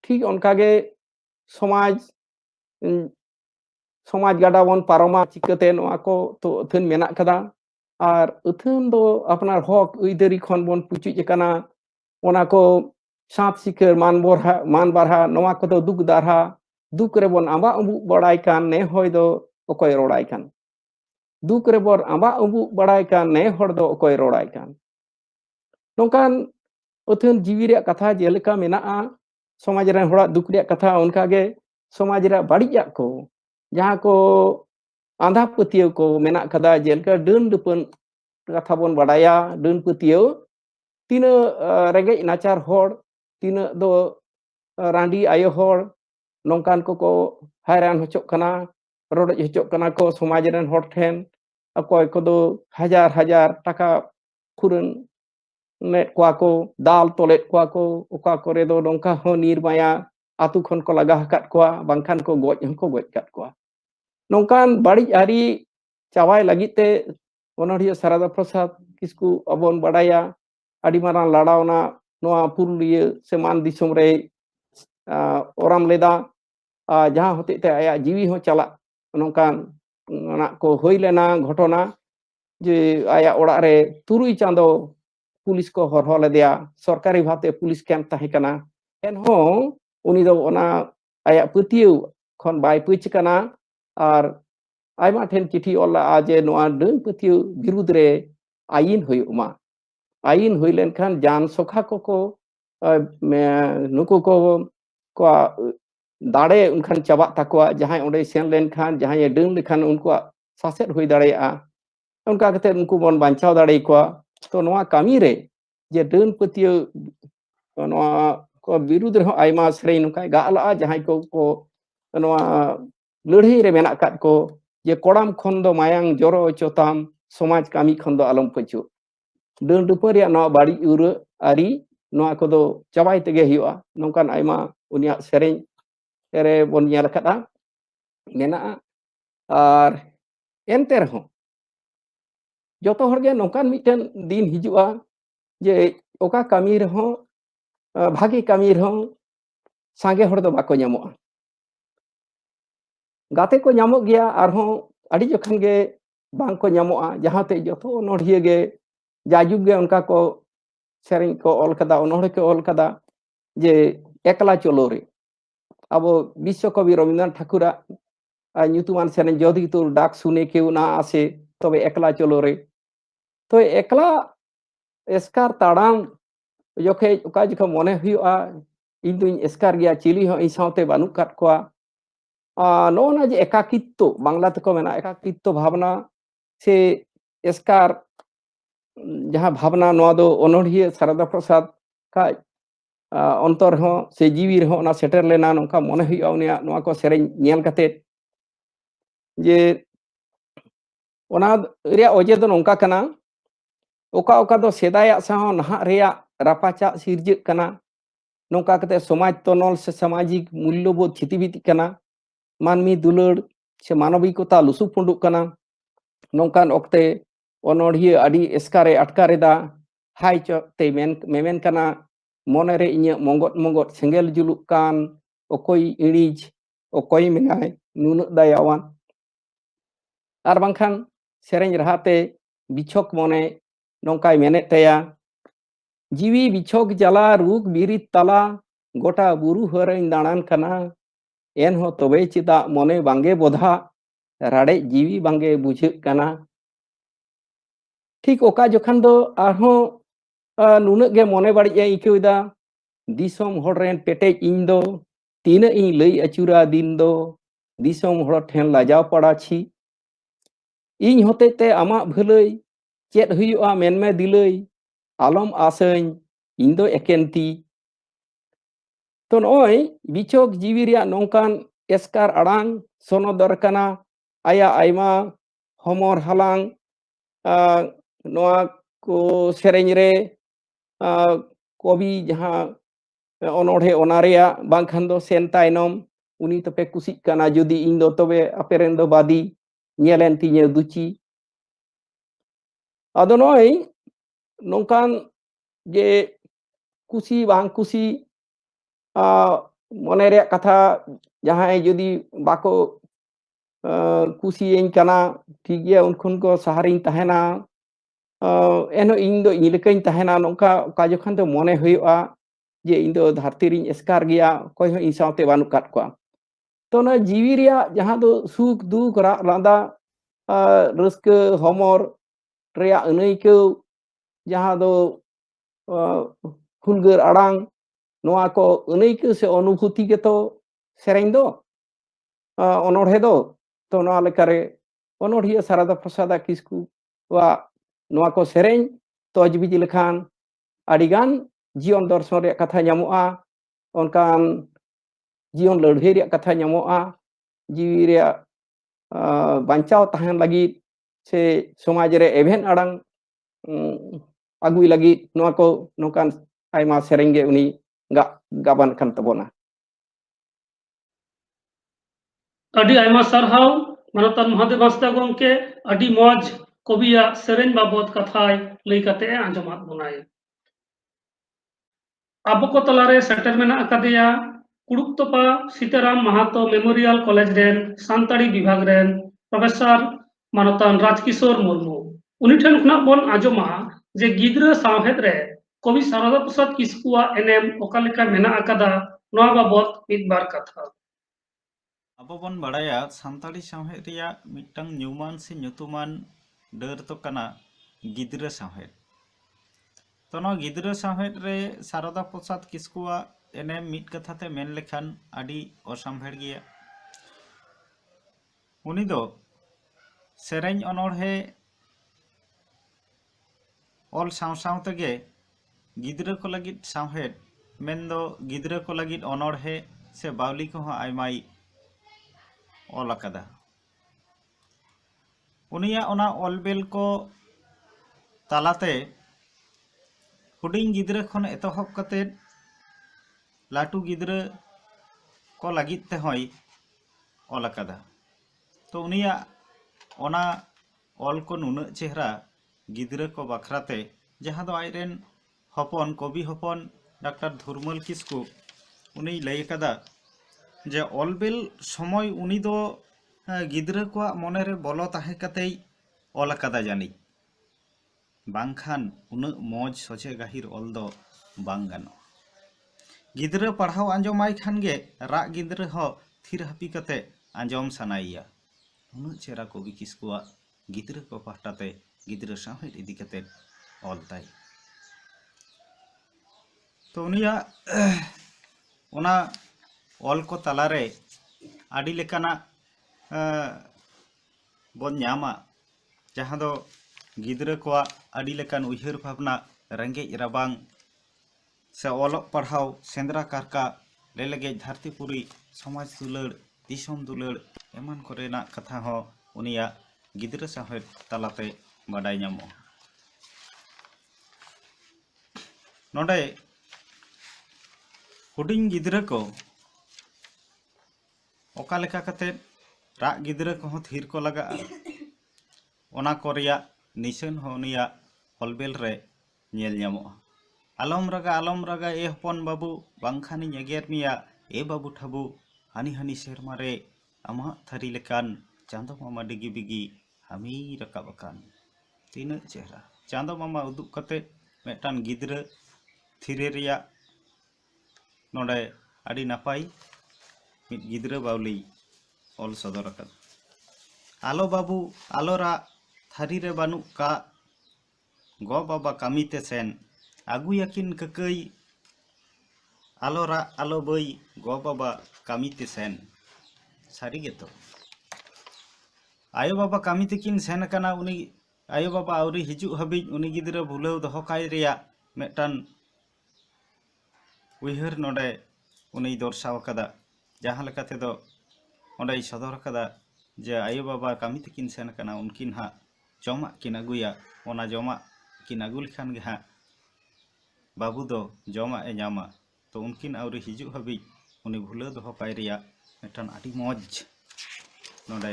ठीक उनकागे समाज समाज गाडा बन पारमा चिकते नोआ को तो अथन मेना कदा और अथन दो अपना हक उइदरी खन बन पुचु जकना ओना को सात सिकर मान बारहा नोआ को तो दुख दारहा दुख रे बन आबा अबु बड़ाई कान ने होय दो ओकोय रोड़ाई कान दुख रे बन आबा अबु बड़ाई कान ने हर दो ओकोय रोड़ाई कान नोकान अथन जीवी रे कथा जेलका मेना समाज रे होड़ा दुख रे कथा उनकागे समाज रे बाड़िया को जहाँ को आंधा पतियो को मेना कदा जेलका डन दुपन कथा बन बड़ाया डन पतियो तीन रेगे नाचार होड़ तीन दो रांडी आयो होड़ नौकान को हैरान होचोक कना रोड होचोक कना को समाज रे होड़ ठेन अकोय को दो हजार हजार टाका खुरन net kwa ko dal tolet kwa ko oka kore do dongka ho nirmaya atu khon ko lagah kat kwa bangkhan ko goj kat kwa nongkan badi ari cawai lagi te onoriya Sarada Prasad Kisku abon badaya adi marang ladauna noa Purulia seman disum re oram leda jaha hote te aya jiwi ho chala nongkan anak ko hoi lena ghotona je aya orak re turui chando police को हरहो लेदिया सरकारी भाते police camp ताहेकना एनहो उनी दो ओना आया पतियु खन bye पुचकना और आयमा ठेन चिठी ओला आजे नोआ डन पतियु विरुद्ध रे आईन हुयुमा आईन हुई लेनखान जान सोखा को नुको को दाड़े उनखान चाबा तकवा जहां ओंडे सेन लेनखान जहां डन लेखान उनको सासेट हुई दाड़ेया उनका कते उनको बन बांचाव दाड़े को तो नोआ कामी रे जे डन पतियो नोआ को विरुद्ध रे आयमा सरे नुका गाला जहां को नोआ लड़ही रे मेना काट को जे कोड़ाम खन दो मायांग जोरो चोताम समाज कामी खन दो आलम पचु डन दुपरिया नोआ बाड़ी उर आरी नोआ को दो चाबाई तेगे हिवा नोकान आयमा उनिया सरे रे बन नेल कदा मेना और एनते रहो जोतो हरगे नोकान मिटन दिन हिजुआ जे ओका कामी रहो भागी कामी रहो सांगे हर दो बाको ᱧᱟᱢᱚᱜᱼᱟ गाते को ᱧᱟᱢᱚᱜ गया आरहो अड़ी जखन गे बांग को ᱧᱟᱢᱚᱜᱼᱟ जहाते जोतो नोढ़िए गे जाजुग गे उनका को सेरिंग को ऑल कदा नोढ़े के ऑल कदा जे एकला चलो रे अब विश्व कवि रविन्द्रनाथ ठाकुरा ᱧᱩᱛᱩᱢᱟᱱ सेरिंग जोधी तो डाक सुने के ना आसे तबे एकला चलो रे तो एकला एस्कार ताड़ाम जोखे उका जोखे मने हुआ इन दुई एस्कार गया चिली हो इन साउते बानु काट कोआ नोना जे एकाकित्व बांग्ला तको मेना एकाकित्व भावना से एस्कार जहां भावना नोआ दो ओनोढ़िया सारदा प्रसाद का अंतर हो से जीवी हो ना सेटर लेना नोका मने हुआ उनिया नोआ को सेरें नेल कते जे ओना रिया ओजे दो नोंका कना ओका ओका दो सेदाया साह नहा रिया रापाचा सिरज कना नोंका कते समाज तनल से सामाजिक मूल्यबोध छितिबिति कना मानमी दुलड़ से मानविकता लुसु पुंडुक कना नोंकान ओक्ते ओनोढ़िया अडी एस्कारे अटकारेदा हाय चते मेमेन कना मोनेरे इnya mongot सेंगेल जुलुक कान ओकोई इणिज ओकोई मेनाय नुनुक दायावान आर बांखान सेरेंज रहाते बिछोक मोने नौकाय मेने तया जीवी बिछोक जला रूक बिरित तला गोटा बुरु हरें दाड़ान कना एन हो तबे चिदा मोने बांगे बोधा राड़े जीवी बांगे बुझे कना ठीक ओका जोखान दो आहो नुनक गे मोने बाड़ी इकेदा दिसोम होड़रेन पेटे इन दो तीन इन लई अचुरा दिन दो दिसोम होड़ ठेन लाजाव पड़ा छी इन होते ते आमा भलई चेत हुयुआ मेनमे दिलई आलम आसई इन दो एकेंती तो नॉय बिचोक जीवी रिया नोंकान एस्कार अड़ांग सोनोदर कना आया आयमा हमर हालांग नोआ को सेरेंज रे कवि जहां ओनोढ़े ओनारिया बांखान दो सेन तायनम उनी तपे कुसिक कना जुदी इन दो तबे अपेरेन दो बादी ñelen tiñe दुची आदो नॉय नोंकान जे कुसी बांग कुसी मने रे कथा जहां जुदी बाको कुसी कना ठीक गया उनखुन को सहारिन तहना एनो इन दो इलकइन तहना नोंका का जखन तो मने हुआ जे इन दो धरती रिन एस्कार गया कोई हो इन साथे बानु काट को तो ना जीवी रिया जहां दो सुख दुख लादा रस्क हमर रिया अनैको जहां दो हुलगर अड़ांग नोआ को अनैको से अनुभूति के तो सेरेंग दो ओनोढ़े दो तो नोआ लेकारे ओनोढ़िया सारदा प्रसाद किस्कू वा नोआ को सेरेंग तो अजबिज लेखान अडिगान जीवन दर्शन रे कथा ᱧᱟᱢᱚᱜᱼᱟ ओनकान जीवन लड़ाई रे कथा ᱧᱟᱢᱚᱜᱼᱟ जीवी रे बांचाव तहन लगी से समाज रे एभेन अड़ांग अगुई लगी नोआ को नोकान आयमा सेरेंगे उनी गाबान खान तबोना अडी आयमा सरहाव मानतान महादेव हांसदा गोंके अडी मौज कविया सेरेंज बाबत कथाय लई कते आंजमात बोनाय अब को तलारे सेटर मेना अकादेया कुड़ुकतोपा सीताराम महातो मेमोरियल कॉलेज रेन सानताड़ी विभाग रेन प्रोफेसर मानतान राजकिशोर मुर्मू उनी ठेन खुना बोन आंजमा जे गिद्रा सावहेद रे कवि सारदा प्रसाद किस्कुआ एनएम ओकालेका मेना अकादा नोआ बाबत मिद बार कथा अब बन बड़ाया सानताड़ी सावहेद रिया मिट्टांग न्यूमान से ᱧᱩᱛᱩᱢᱟᱱ डर तो कना गिद्रा सावहेद तो नो गिद्रा सावहेद रे सारदा प्रसाद किस्कुआ एनएम मिट कथाते मेन लेखान आदि असामभेड़ गया उनी दो सेरेंज अनोढ़े ऑल साव साव तगे गिद्रा को लगित सावहेद मेन दो गिद्रा को लगित अनोढ़े से बावली को आयमाई ऑल अकादा उनिया ओना ऑलबेल को तालाते हुडिंग गिद्रा खन एतहब कते लाटू गिद्रा को लगित ते होय ऑल अकादा तो उनिया ओना ऑल को नुना चेहरा गिद्रा को बखराते जहां दो आयरेन हपन कवि हपन डॉक्टर धुरमल किस्कू उनी लई कदा जे ऑलबेल समय उनी दो गिद्रा को मने रे बोलो ताहे कते ऑल अकादा जानी बांखान उन मौज सोचे गाहिर ऑल दो बांग गानो गिद्रा पढ़ाव आंजमाय खान गे रा गिद्रा हो थिर हापी कते आंजम सनाइया उन चेरा कवि किस्कुआ गिद्रा को पाटाते गिद्रा सावहेद इदी कते ऑल ताई तो उनिया ओना ऑल को तलारे आडी लेकाना बन ᱧᱟᱢᱟ जहां दो गिद्रा को आडी लेकान उयहर भावना रेंगे राबांग से ऑलोक पढ़ाव सेंद्रा कारका ले लगे धरतीपुरी समाज दुलड़ दिसम दुलड़ एमान कोरेना कथा हो उनिया गिद्रा सावहेद तालाते बाडाय ᱧᱟᱢᱚᱜᱼᱟ नोडे हुडिंग गिद्रा को ओका लेका कते रा गिद्रा को थीर को लगा ओना को रिया निशान हो उनिया ऑलबेल रे ñᱮᱞ ᱧᱟᱢᱚᱜᱼᱟ आलम रगा ए हपन बाबू बांखानी एगेर मिया ए बाबू ठाबू हानी हानी सेरमा रे आमा थारी लेकान चांदो मामा डिगी बिगी हामी रकाबकान तीन चेहरा चांदो मामा उदुक कते मेटान गिद्रा थिरे रिया नोडे आडी नापाई मिद गिद्रा बावली ऑल सदर अकद आलो बाबू आलोरा थारी रे बानु का गो बाबा कामीते सेन आगु याकिन ककई आलोरा आलो बई गो बाबा कामीते सेन सारी गेतो आयो बाबा कामीते किन सेन कना उनी आयो बाबा आउरी हिजु हबी उनी गिद्रा भुलाव दहो काय रिया मेटान उयहर नोडे उनी दर्शाव कदा जहाँ लेका तेदो ओंडे सदर कदा जे आयो बाबा कामी तकिन सेन कना उनकिन हाँ जमा किन अगुया ओना जमा किन अगु लेखान गे हाँ बाबू दो जमा ए नामा तो उनकिन आउरी हिजु हबी उनी भूले दोहो पाय रिया मिदटान आडी मौज नोंडे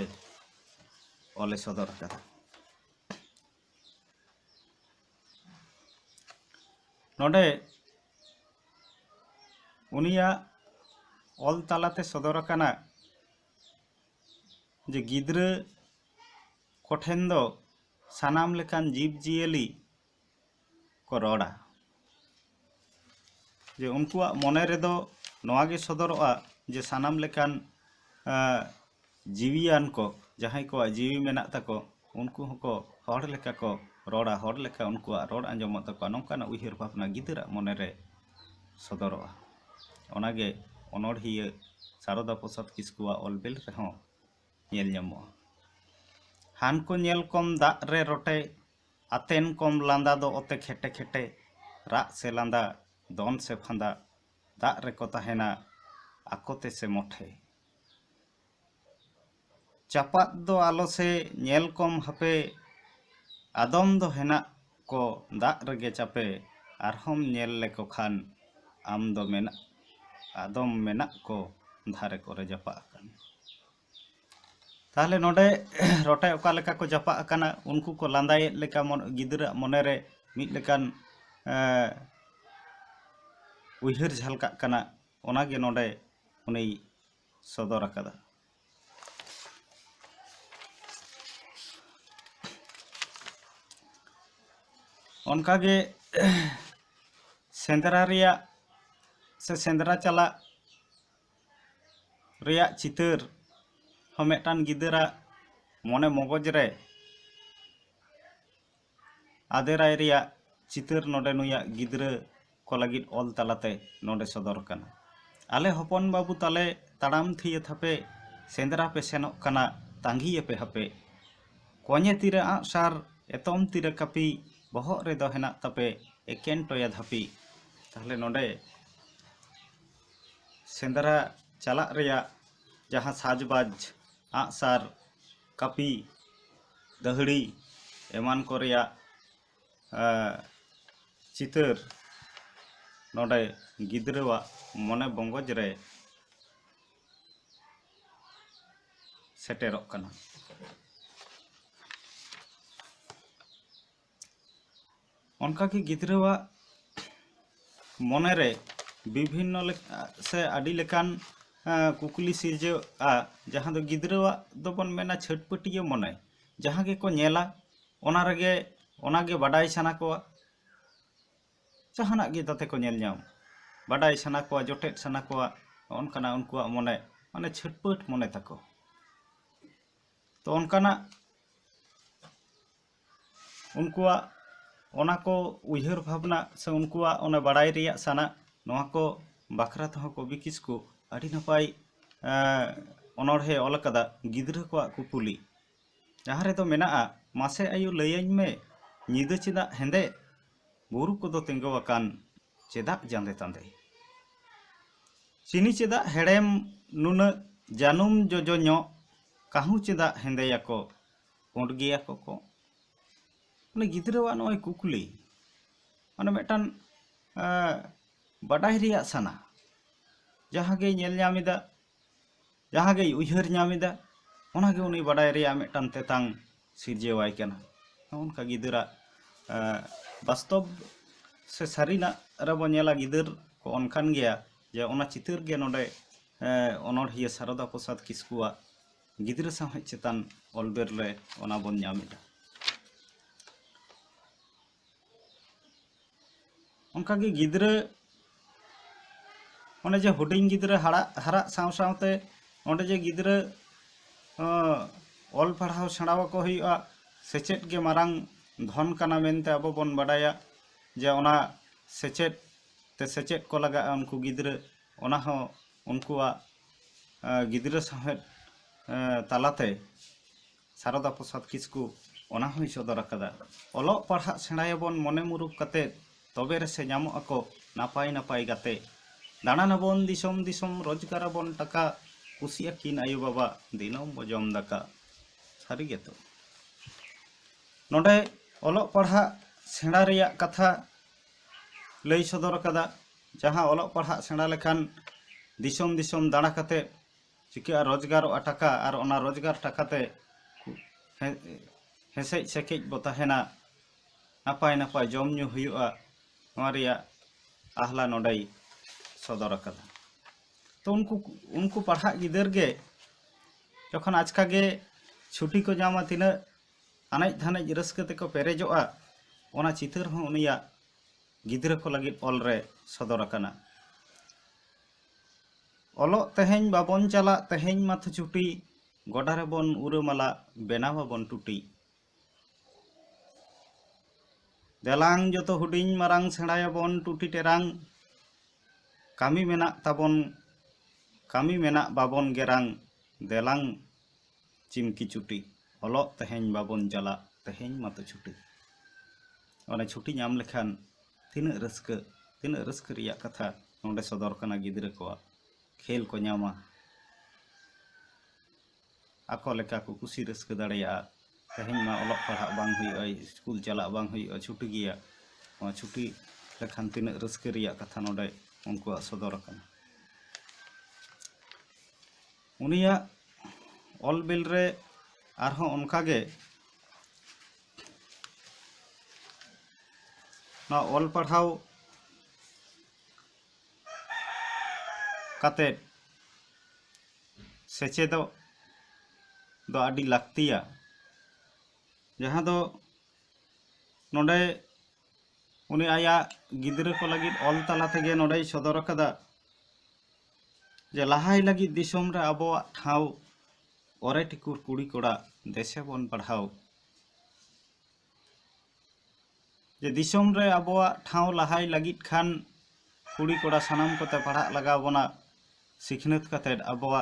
ओले सदर कदा नोंडे उनिया ऑल तालाते सदर कना जे गिद्रे कोठेन दो सानाम लेकान जीव जियली को रोड़ा जे उनकुआ मने रेदो नोआगे सदरोआ जे सानाम लेकान जीवियान को जहां को जीवी मेना तको उनको हको हर लेका को रोड़ा हर लेका उनकुआ रोड आंजम तको नोंकाना उहिर भावना गिद्रा मने रे सदरोआ ओनागे अनोढ़िया शारदा प्रसाद किस्कुआ ऑलबेल रेहों नेल ᱧᱟᱢᱚᱜᱼᱟ हान को नेल कम दाग रे रोटे आतेन कम लांदा दो ओते खेटे खेटे राग से लांदा दन से फांदा दाग रे को ताहेना आकोते से मोठे चापात दो आलो से नेल कम हपे आदम दो हेना को दाग रेगे चापे आरहम नेल लेको खान आम दो मेना आदम मेना को धारे को रे जपा अकन ताहले नोडे रोटे ओका लेका को जपा अकना उनको को लांदाय लेका गिद्रा मने रे मिद लेकान उहिर झलका कना ओनागे नोडे उनी सदर अकदा ओनकागे सेंद्रा रिया से सेंद्रा चला रिया चितर हमेटान गिदरा मने मगज रे आदेराय रिया चितर नोडे नुया गिद्रा को लगित ऑल तालाते नोडे सदर कना आले हपन बाबू ताले ताड़ाम थिए थापे सेंद्रा पे सेनोक कना तांगिए पे हपे कोने तीरे आसार एतम तीरे कापी बहक रे दो हेना तापे एकेन टोया धापी ताहले नोडे सेंद्रा चला रिया जहाँ साजबाज आसार कापी दहड़ी एमान को रिया चितर नोडे गिद्रवा मने बंगज रे सेटेरोक कना उनका की गिद्रवा मने रे विभिन्न से आडी लेकान कुकुली सिरजे जहाँ दो गिद्रवा दो बन मेना छटपटिया मने जहाँ के को नेला ओना रगे ओनागे बाडाई सना को जहाना गे ताते को नेल ᱧᱟᱢ बाडाई सना को जोटेट सना को ओनकाना उनकुआ मने माने छटपट मने ताको तो ओनकाना उनकुआ ओना को उयहर भावना से उनकुआ ओने बाडाई रिया सना नोआ को बाखरा तह कवि किस्कु आड़ी नपाय अनोढ़े ऑल कदा गिद्रा को कुपुली जहाँ रे तो मेना मासे आयु लयन में निद चेदा हेंदे बुरु को दो तेंगोवाकान चेदा जांदे तांदे चिनी चेदा हेड़ेम नुन जानुम जोजो ᱧᱚ काहू चेदा हेंदे याको पुंड गिया को माने गिद्रावा नोय कुकुली माने मेटान बाडाय रिया सना जहाँ गे नेल ᱧᱟᱢᱮᱫᱟ जहाँ गे उयहर ᱧᱟᱢᱮᱫᱟ ओनागे उनी बाडाय रिया मेटान तेतांग सिरजेवाय कना उनका गिद्रा वास्तव से सारीना रबो नेला गिदर को अनकान गया जे ओना चितर गे नोडे अनोढ़िया शारदा प्रसाद किस्कुआ गिद्रा साहे चेतान ऑलबेर ले ओना बन ᱧᱟᱢᱮᱫᱟ उनका गे गिद्रा ओने जे हुडिंग गिद्रा हरा साव सावते ओंडे जे गिद्रा ऑल पढ़ाव सेणावा को हुआ सेचेट गे मारांग धन कना मेनते अब बन बाडाया जे ओना सेचेट ते सेचेट को लगा उनको गिद्रा ओना हो उनकुआ गिद्रा साहेब तालाते शारदा प्रसाद किस्कु ओना होई सदर अकदा ओलो पढ़ा सेणायाबन मने मुरुक कते तबे रे से ᱧᱟᱢᱚᱜ ᱟᱠᱚ नापाय नापाय गाते दाणानाबन दिसोम दिसोम रोजगाराबन टाका कुसियाकिन आयु बाबा दिनम बो जम दाका सारी गेतो नोडे ओलोग पढ़ा सेड़ा रेया कथा लई सदर कदा जहाँ ओलोग पढ़ा सेड़ा लेखान दिसोम दिसोम दाड़ा कते चिका रोजगार टाका और ओना रोजगार टाकाते हेसेज सेकेज बो तहेना नापाय नापाय जम न्यू हुयुआ नोआ रेया आहला नोडे सदर कदा तो उनको पढ़ा गिदर गे जखन आजका गे छुट्टी को जामा तीना अनेज धानेज रस्क तेको पेरेजोआ ओना चितर हों उनिया गिदर को लगी ऑल रे सदर कना ओलो तेहेñ बाबन चला तेहेñ माथ छुट्टी गोडारे बन उरमाला बेनावाबन टुटी देलांग जतो हुडिñ मारांग सेड़ायाबन टुटी टेरांग कामी मेना ताबन कामी मेना बाबन गेरांग देलांग चिमकी छुट्टी ओलो तेहेñ बाबन चला तेहेñ माथ छुट्टी ओना छुट्टी नाम लेखान तीना रस्क रिया कथा नोडे सदर कना गिदरा को खेल को नामा आको लेका को कुसी रस्क दाड़ेया तेहेñ मा ओलोग पढ़ा बांग हुयुआ स्कूल चला बांग हुयुआ छुट्टी गिया ओना छुट्टी लेखान तीना रस्क रिया कथा नोडे उनको सदर कना उनिया ऑल बिल रे आरहों उनकागे ना ऑल पढ़ाओ काते सेचेदो दो आदि लाक्तिया जहाँ दो नोडे उनी आया गिदरे को लगी ऑल तला तेगे नोडे सदर कदा जे लाहाई लगी दिसोम रे आबोआ ठाव ओरे टिकुर कुड़ी कोड़ा देशे बन पढ़ाओ जे दिसोम रे आबोआ ठाव लाहाई लगित खान कुड़ी कोड़ा सानाम कोते पढ़ा लगा बना सिखनत कते आबोआ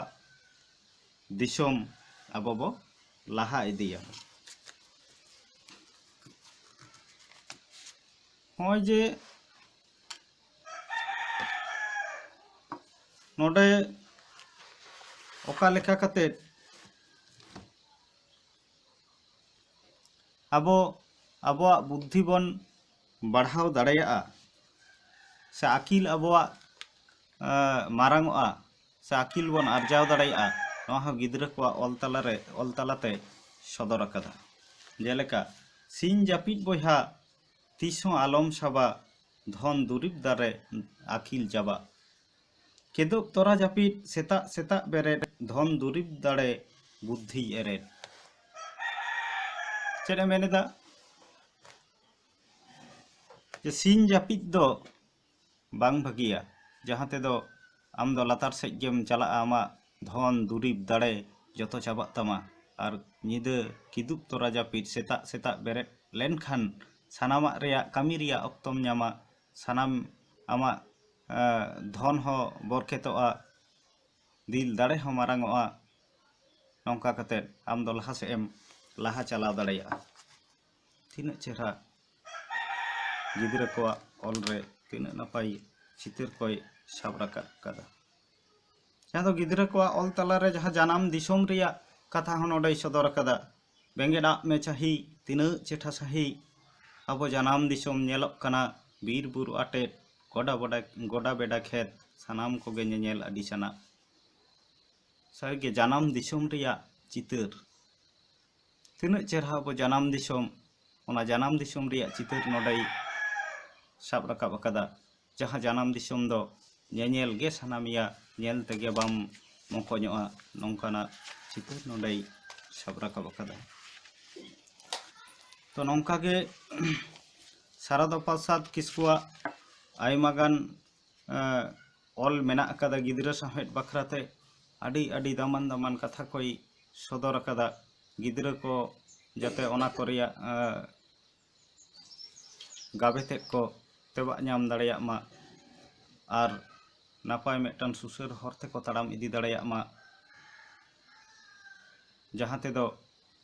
दिसोम आबो बो लाहा इदिया होय जे नोडे ओका लेखा कते आबो आबोआ बुद्धि बन बढ़ाव दाड़ेया से आकिल आबोआ मारांगोआ से आकिल बन आर्जाव दाड़ेया नोहा गिदरा को ऑल तलाते सदर कदा जेलेका सिन जापिद बयहा तीसों आलम साबा धन दुरिब दारे आकिल जाबा केदुब तोरा जापिद सेता सेता बेरे धन दुरिब दाड़े बुद्धि एरे चेरे मेनेदा जे सिन जापिद दो बांग भागिया जहाँ ते दो आम दो लातार सेज गेम चला आमा धन दुरिब दाड़े जतो चाबा तमा और निदे किदुब तोरा जापिद सेता सेता बेरे लेनखान सानामा रेया कामी रिया अक्तम न्यामा सानाम आमा धन हो बरकेतोआ दिल दाड़े हो मारांगोआ नौका कते आम दो लहा से एम लाहा चलाव दाड़ेया तीना चेहरा गिदरा को ऑल रे तीना नपाई चितर कोई साब राकाब कदा जहाँ दो गिदरा को ऑल तला रे जहाँ जानाम दिसोम रिया कथा हो नोडे सदर कदा बेंगेडा में चाही तीना चेठा साही आबो जानाम दिसोम नेलोग कना बीर बुरु आटे गोडा बेडा खेत सानाम को गे नेल आदि सना सारगे जानाम दिसोम रिया चितर तीना चेहरा आबो जानाम दिसोम ओना जानाम दिसोम रिया चितर नोडे साब राकाब कदा जहाँ जानाम दिसोम दो नेल गे सानामिया नेल तेगे बाम मकोñoa नोंकाना चितर नोडे साब राकाब कदा तो नौका गे सारदा प्रसाद किस्कुआ आयमागान ऑल मेना कदा गिदरा साहेद बखराते आडी आडी दामान दामान कथा कोई सदर कदा गिदरा को जाते ओना कोरिया गाबेते को तेबा नाम दाड़ेया मा और नापाय मेटन सुसर हरते को ताड़ाम इदी दाड़ेया मा जहाँ ते दो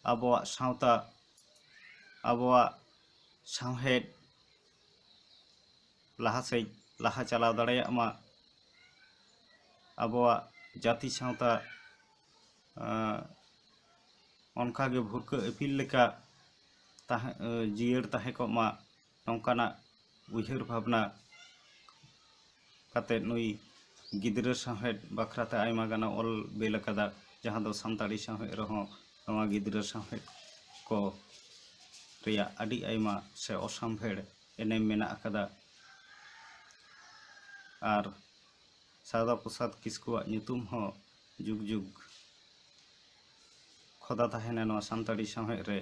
आबोआ सावता आबोआ साहेद लाहा से लाहा चलाव दाड़ेया मा ᱟᱵᱚᱣᱟᱜ ᱡᱟᱹᱛᱤ ᱥᱟᱶᱛᱟ ᱚᱱᱠᱟᱜᱮ ᱵᱷᱩᱨᱠᱟᱹ ᱤᱯᱤᱞ ᱞᱮᱠᱟ ᱡᱤᱭᱟᱹᱲ ᱛᱟᱦᱮᱸ ᱠᱚᱜ ᱢᱟ ᱱᱚᱝᱠᱟᱱᱟᱜ ᱩᱭᱦᱟᱹᱨ ᱵᱷᱟᱵᱽᱱᱟ ᱠᱟᱛᱮᱫ ᱱᱩᱭ ᱜᱤᱫᱽᱨᱟᱹ ᱥᱟᱶᱦᱮᱫ ᱵᱟᱠᱷᱨᱟᱛᱮ ᱟᱭᱢᱟ ᱜᱟᱱ ᱚᱞ ᱵᱮᱞ ᱟᱠᱟᱫᱟ, ᱡᱟᱦᱟᱸ ᱫᱚ ᱥᱟᱱᱛᱟᱲᱤ ᱥᱟᱶᱦᱮᱫ ᱨᱮᱦᱚᱸ ᱱᱚᱣᱟ ᱜᱤᱫᱽᱨᱟᱹ ᱥᱟᱶᱦᱮᱫ ᱠᱚ ᱨᱮᱭᱟᱜ ᱟᱹᱰᱤ ᱟᱭᱢᱟ ᱥᱮ ᱚᱥᱟᱢᱵᱷᱮᱲ ᱮᱱᱮᱢ ᱢᱮᱱᱟᱜ ᱟᱠᱟᱫᱟ। ᱟᱨ ᱥᱟᱨᱚᱫᱟ ᱯᱨᱚᱥᱟᱫᱽ ᱠᱤᱥᱠᱩᱣᱟᱜ ᱧᱩᱛᱩᱢ ᱦᱚᱸ ᱡᱩᱜᱽ ᱡᱩᱜᱽ ᱠᱷᱚᱫᱟ ᱛᱟᱦᱮᱱᱟ ᱱᱚᱣᱟ ᱥᱟᱱᱛᱟᱲᱤ ᱥᱟᱶᱦᱮᱫ ᱨᱮ।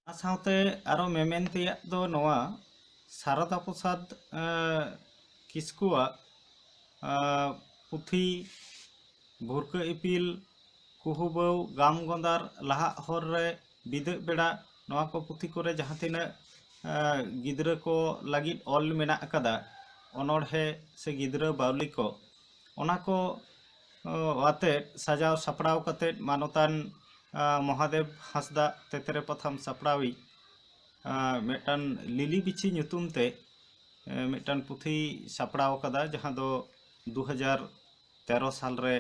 ᱚᱱᱟ ᱥᱟᱶᱛᱮ ᱟᱨᱚ ᱢᱮᱢᱮᱱ ᱛᱮᱭᱟᱜ ᱫᱚ ᱱᱚᱣᱟ ᱥᱟᱨᱚᱫᱟ ᱯᱨᱚᱥᱟᱫᱽ ᱠᱤᱥᱠᱩᱣᱟᱜ ᱯᱩᱛᱷᱤ ᱵᱷᱩᱨᱠᱟᱹ ᱤᱯᱤᱞ, ᱠᱩᱦᱩᱵᱟᱹᱣ, ᱜᱟᱢ ᱜᱚᱸᱫᱟᱨ, ᱞᱟᱦᱟᱜ ᱦᱚᱨ ᱨᱮ, ᱵᱤᱫᱟᱹᱜ ᱵᱮᱲᱟ, ᱱᱚᱣᱟ ᱠᱚ ᱯᱩᱛᱷᱤ ᱠᱚᱨᱮ ᱡᱟᱦᱟᱸ ᱛᱤᱱᱟᱹᱜ ᱜᱤᱫᱽᱨᱟᱹ ᱠᱚ ᱞᱟᱹᱜᱤᱫ ᱚᱞ ᱢᱮᱱᱟᱜ ᱟᱠᱟᱫᱟ ᱚᱱᱚᱬᱦᱮ ᱥᱮ ᱜᱤᱫᱽᱨᱟᱹ ᱵᱟᱣᱞᱤ ᱠᱚ, ᱚᱱᱟ ᱠᱚ ᱟᱛᱮᱫ ᱥᱟᱡᱟᱣ ᱥᱟᱯᱲᱟᱣ ᱠᱟᱛᱮᱫ ᱢᱟᱱᱚᱛᱟᱱ ᱢᱚᱦᱟᱫᱮᱵ ᱦᱟᱸᱥᱫᱟ ᱛᱮᱛᱨᱮ ᱯᱟᱛᱷᱟᱢ ᱥᱟᱯᱲᱟᱣᱤᱡ ᱢᱤᱫᱴᱟᱱ ᱞᱤᱞᱤ ᱵᱤᱪᱷᱤ ᱧᱩᱛᱩᱢ ᱛᱮ ᱢᱤᱫᱴᱟᱱ ᱯᱩᱛᱷᱤ ᱥᱟᱯᱲᱟᱣ ᱟᱠᱟᱫᱟ, ᱡᱟᱦᱟᱸ ᱫᱚ 2013 সাল রে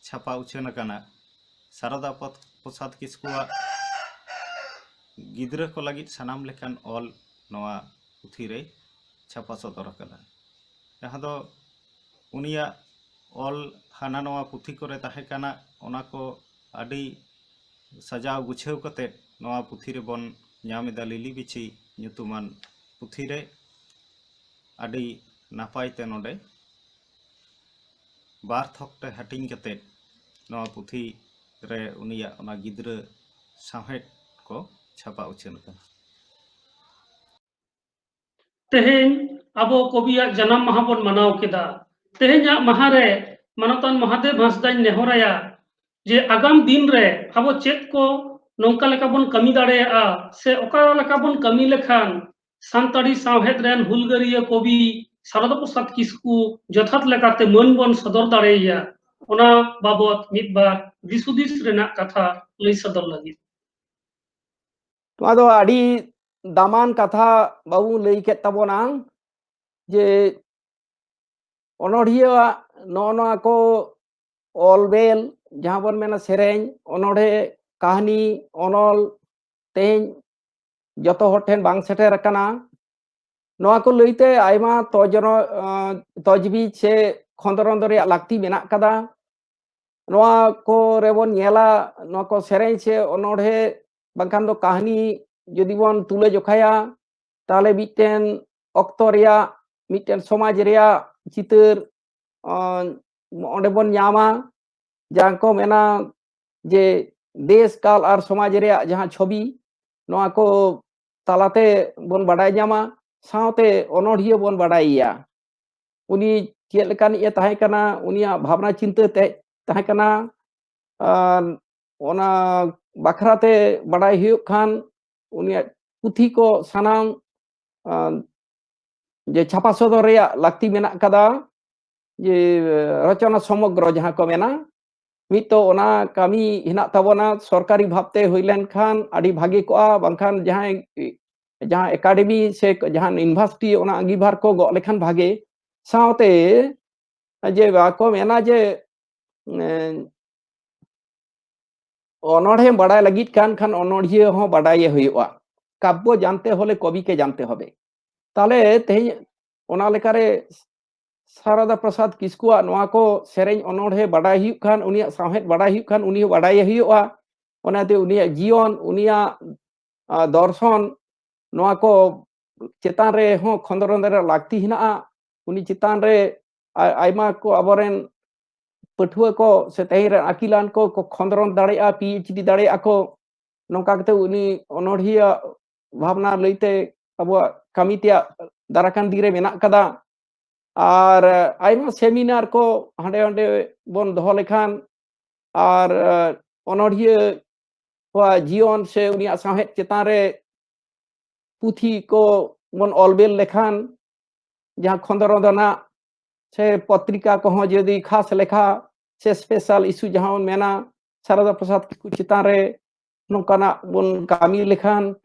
ছাপা উচ্ছেন আকানা। সারদা প্রসাদ কিস্কুয়াᱜ ᱜᱤᱫᱽᱨᱟᱹ ᱠᱚ ᱞᱟᱹᱜᱤᱫ ᱥᱟᱱᱟᱢ ᱞᱮᱠᱟᱱ ᱚᱞ ᱱᱚᱣᱟ ᱯᱩᱛᱷᱤ ᱨᱮ ᱪᱷᱟᱯᱟ ᱥᱚᱫᱚᱨ ᱟᱠᱟᱫᱟ, ᱡᱟᱦᱟᱸ ᱫᱚ ᱩᱱᱤᱭᱟᱜ ᱚᱞ ᱦᱟᱱᱟ ᱱᱚᱣᱟ ᱯᱩᱛᱷᱤ ᱠᱚᱨᱮ ᱛᱟᱦᱮᱸ ᱠᱟᱱᱟ, ᱚᱱᱟ ᱠᱚ ᱟᱹᱰᱤ ᱥᱟᱡᱟᱣ ᱜᱩᱪᱷᱟᱹᱣ ᱠᱟᱛᱮᱫ ᱱᱚᱣᱟ ᱯᱩᱛᱷᱤ ᱨᱮᱵᱚᱱ ᱧᱟᱢ ᱮᱫᱟ। ᱞᱤᱞᱤ ᱵᱤᱪᱷᱤ ᱧᱩᱛᱩᱢᱟᱱ ᱯᱩᱛᱷᱤ ᱨᱮ ᱟᱹᱰᱤ ᱱᱟᱯᱟᱭ ᱛᱮ ᱱᱚᱰᱮ ᱵᱟᱨ ᱛᱷᱚᱠᱛᱮ ᱦᱟᱹᱴᱤᱧ ᱠᱟᱛᱮᱫ ᱱᱚᱣᱟ ᱯᱩᱛᱷᱤ ᱨᱮ ᱩᱱᱤᱭᱟᱜ ᱚᱱᱟ ᱜᱤᱫᱽᱨᱟᱹ ᱥᱟᱶᱦᱮᱫ ᱠᱚ ᱪᱷᱟᱯᱟ ᱩᱪᱷᱟᱹᱱ ᱟᱠᱟᱱᱟ। तेहें अबो कवियाग जन्म माहा बन मनाव केदा। तेहें माहा रे मानतान महादेव हांसदाኝ नेहराया जे आगाम दिन रे अबो चेत को नौका लेका बन कमी दाड़ेया से ओका लेका बन कमी लेखान सानताड़ी सावहेद रेन हुलगरिया कवि सारदा प्रसाद किस्कू जथात लेकाते मन बन सदर दाड़ेया, ओना बाबत मिद बार दिसुदिस रेना कथा लई सदर लगी। तो आड़ी दामान कथा बाबू लई के तबोना जे अनोढ़िया नौना को ऑलबेल जहाँ बन मेना सेरें अनोढ़े कहानी अनल तेज जतो होठेन बांग सेटेर रकना नोआ को लईते आयमा तजबीज से खंदरन दरे लाक्ति मेना कदा नोआ को रेबन नेला नोआ को सेरें से अनोढ़े बांखान दो कहानी जदि बन तुले जोखाया ताले मिटेन अक्तो रिया मिटेन समाज रिया चितर ओंडे बन ᱧᱟᱢᱟ जहाँ को मेना जे देश काल और समाज रिया जहाँ छवि नोआ को तालाते बन बाडाय ᱧᱟᱢᱟ सावते अनोढ़िया बन बाडायया उनी चेद लेकान ये ताहे कना उनिया भावना चिंता ते ताहे कना ओना बखराते बाडाय हुयुग खान उनिया पुथी को सानाम जे छापा सदर रिया लाक्ति मेना कदा जे रचना समग्र जहाँ को मेना मितो ओना कमी हिना तबोना सरकारी भावते हुइलेन खान आडी भागी को बांखान जहाँ एकाडेमी से जहाँ यूनिवर्सिटी ओना अंगीभार को गो लेखान भागे सावते जे बाको मेना जे अनोढ़े बाडाय लगित खान अनोढ़िया हो बाडाय हुयुआ काव्य जानते होले कवि के जानते होबे ताले तेज ओना लेकारे सारदा प्रसाद किस्कुआ नोआ को सेरें अनोढ़े बाडाय हुयुग खान उनिया सावहेद बाडाय हुयुग खान उनी बाडाय हुयुआ ओनाते उनिया जीवन उनिया दर्शन नोआ को चेतान रे हो खंदरन रे लाक्ति हिना उनी चेतान रे आयमा को अबरेन पठुआ को से तेहर अकिलान को खंदरन दाड़ेया पीएचडी दाड़ेया को नौका कते उनी अनोढ़िया भावना लईते अब कमितिया दाराकान दिरे मेना कदा और आयमा सेमिनार को हांडे हांडे बन दोहो लेखान और अनोढ़िया को जीवन से उनिया सावहेद चेतान रे पुथी को बन ऑलबेल लेखान जहाँ खंदरदना से पत्रिका को जदि खास लेखा से स्पेशल इशू जहाँ मेना सारदा प्रसाद किस्कू चितान रे नौकाना बन कामी लेखान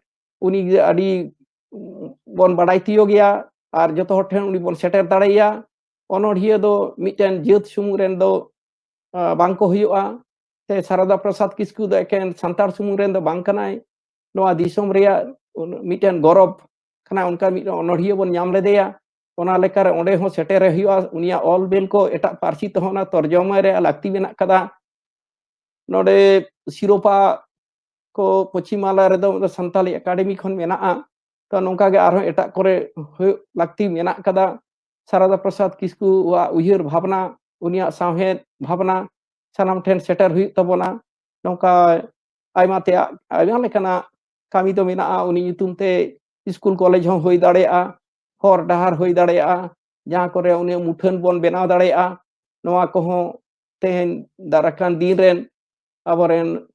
उनी आडी बन बाडाय तियो गया और जतो हर ठेन उनी बन सेटेर दाड़ेया onodhiya do miten jaat sumung ren do bangko huyuga te Sarada Prasad Kisku do eken santar sumung ren do bang kanai noa disom rea miten gorob kana unka miten onodhiya bon nyam ledeya ona lekare onde ho setere huyuga unia ol bel ko etak parsi tohona torjoma re lakti menak kada node siropa ko Pochimala redo Santali Academy khon menaa to nongka ge arho etak kore lakti menak kada Sarada Prasad Kisku wa uyhir bhabna unia sawhet bhabna sanam ten setter hui tabona nongka aima te aima lekana kami to menaa uni nyutum te school college hon hoi dareya hor dahar hoi dareya jaha kore uni muthan bon benaw dareya noa ko ho tehen darakan din ren aboren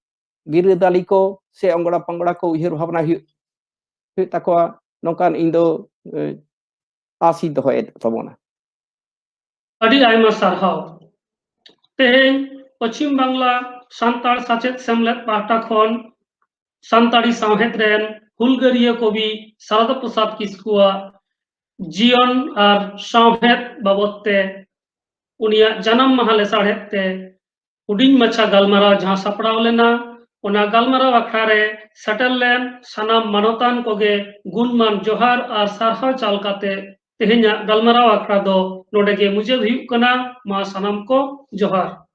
biradali ko se ongoda pangoda ko uyhir bhabna hui takoa nongkan indo asi dohoe tabona adi aima sarhaw tehen Pachim Bangla Santar Sachet Semlet Pahta khon Santari Sawhet ren Hulgariya Kobi Sarada Prasad Kiskuwa Jion ar Sawhet babotte unia janam maha lesarhet te huding macha galmaraw jaha sapraw lena ona galmaraw akhra re settle len sanam manotan koge gunman johar ar sarhaw chal kate tehenya galmaraw akhra do nodege mujhe huyuk kana ma sanam ko johar।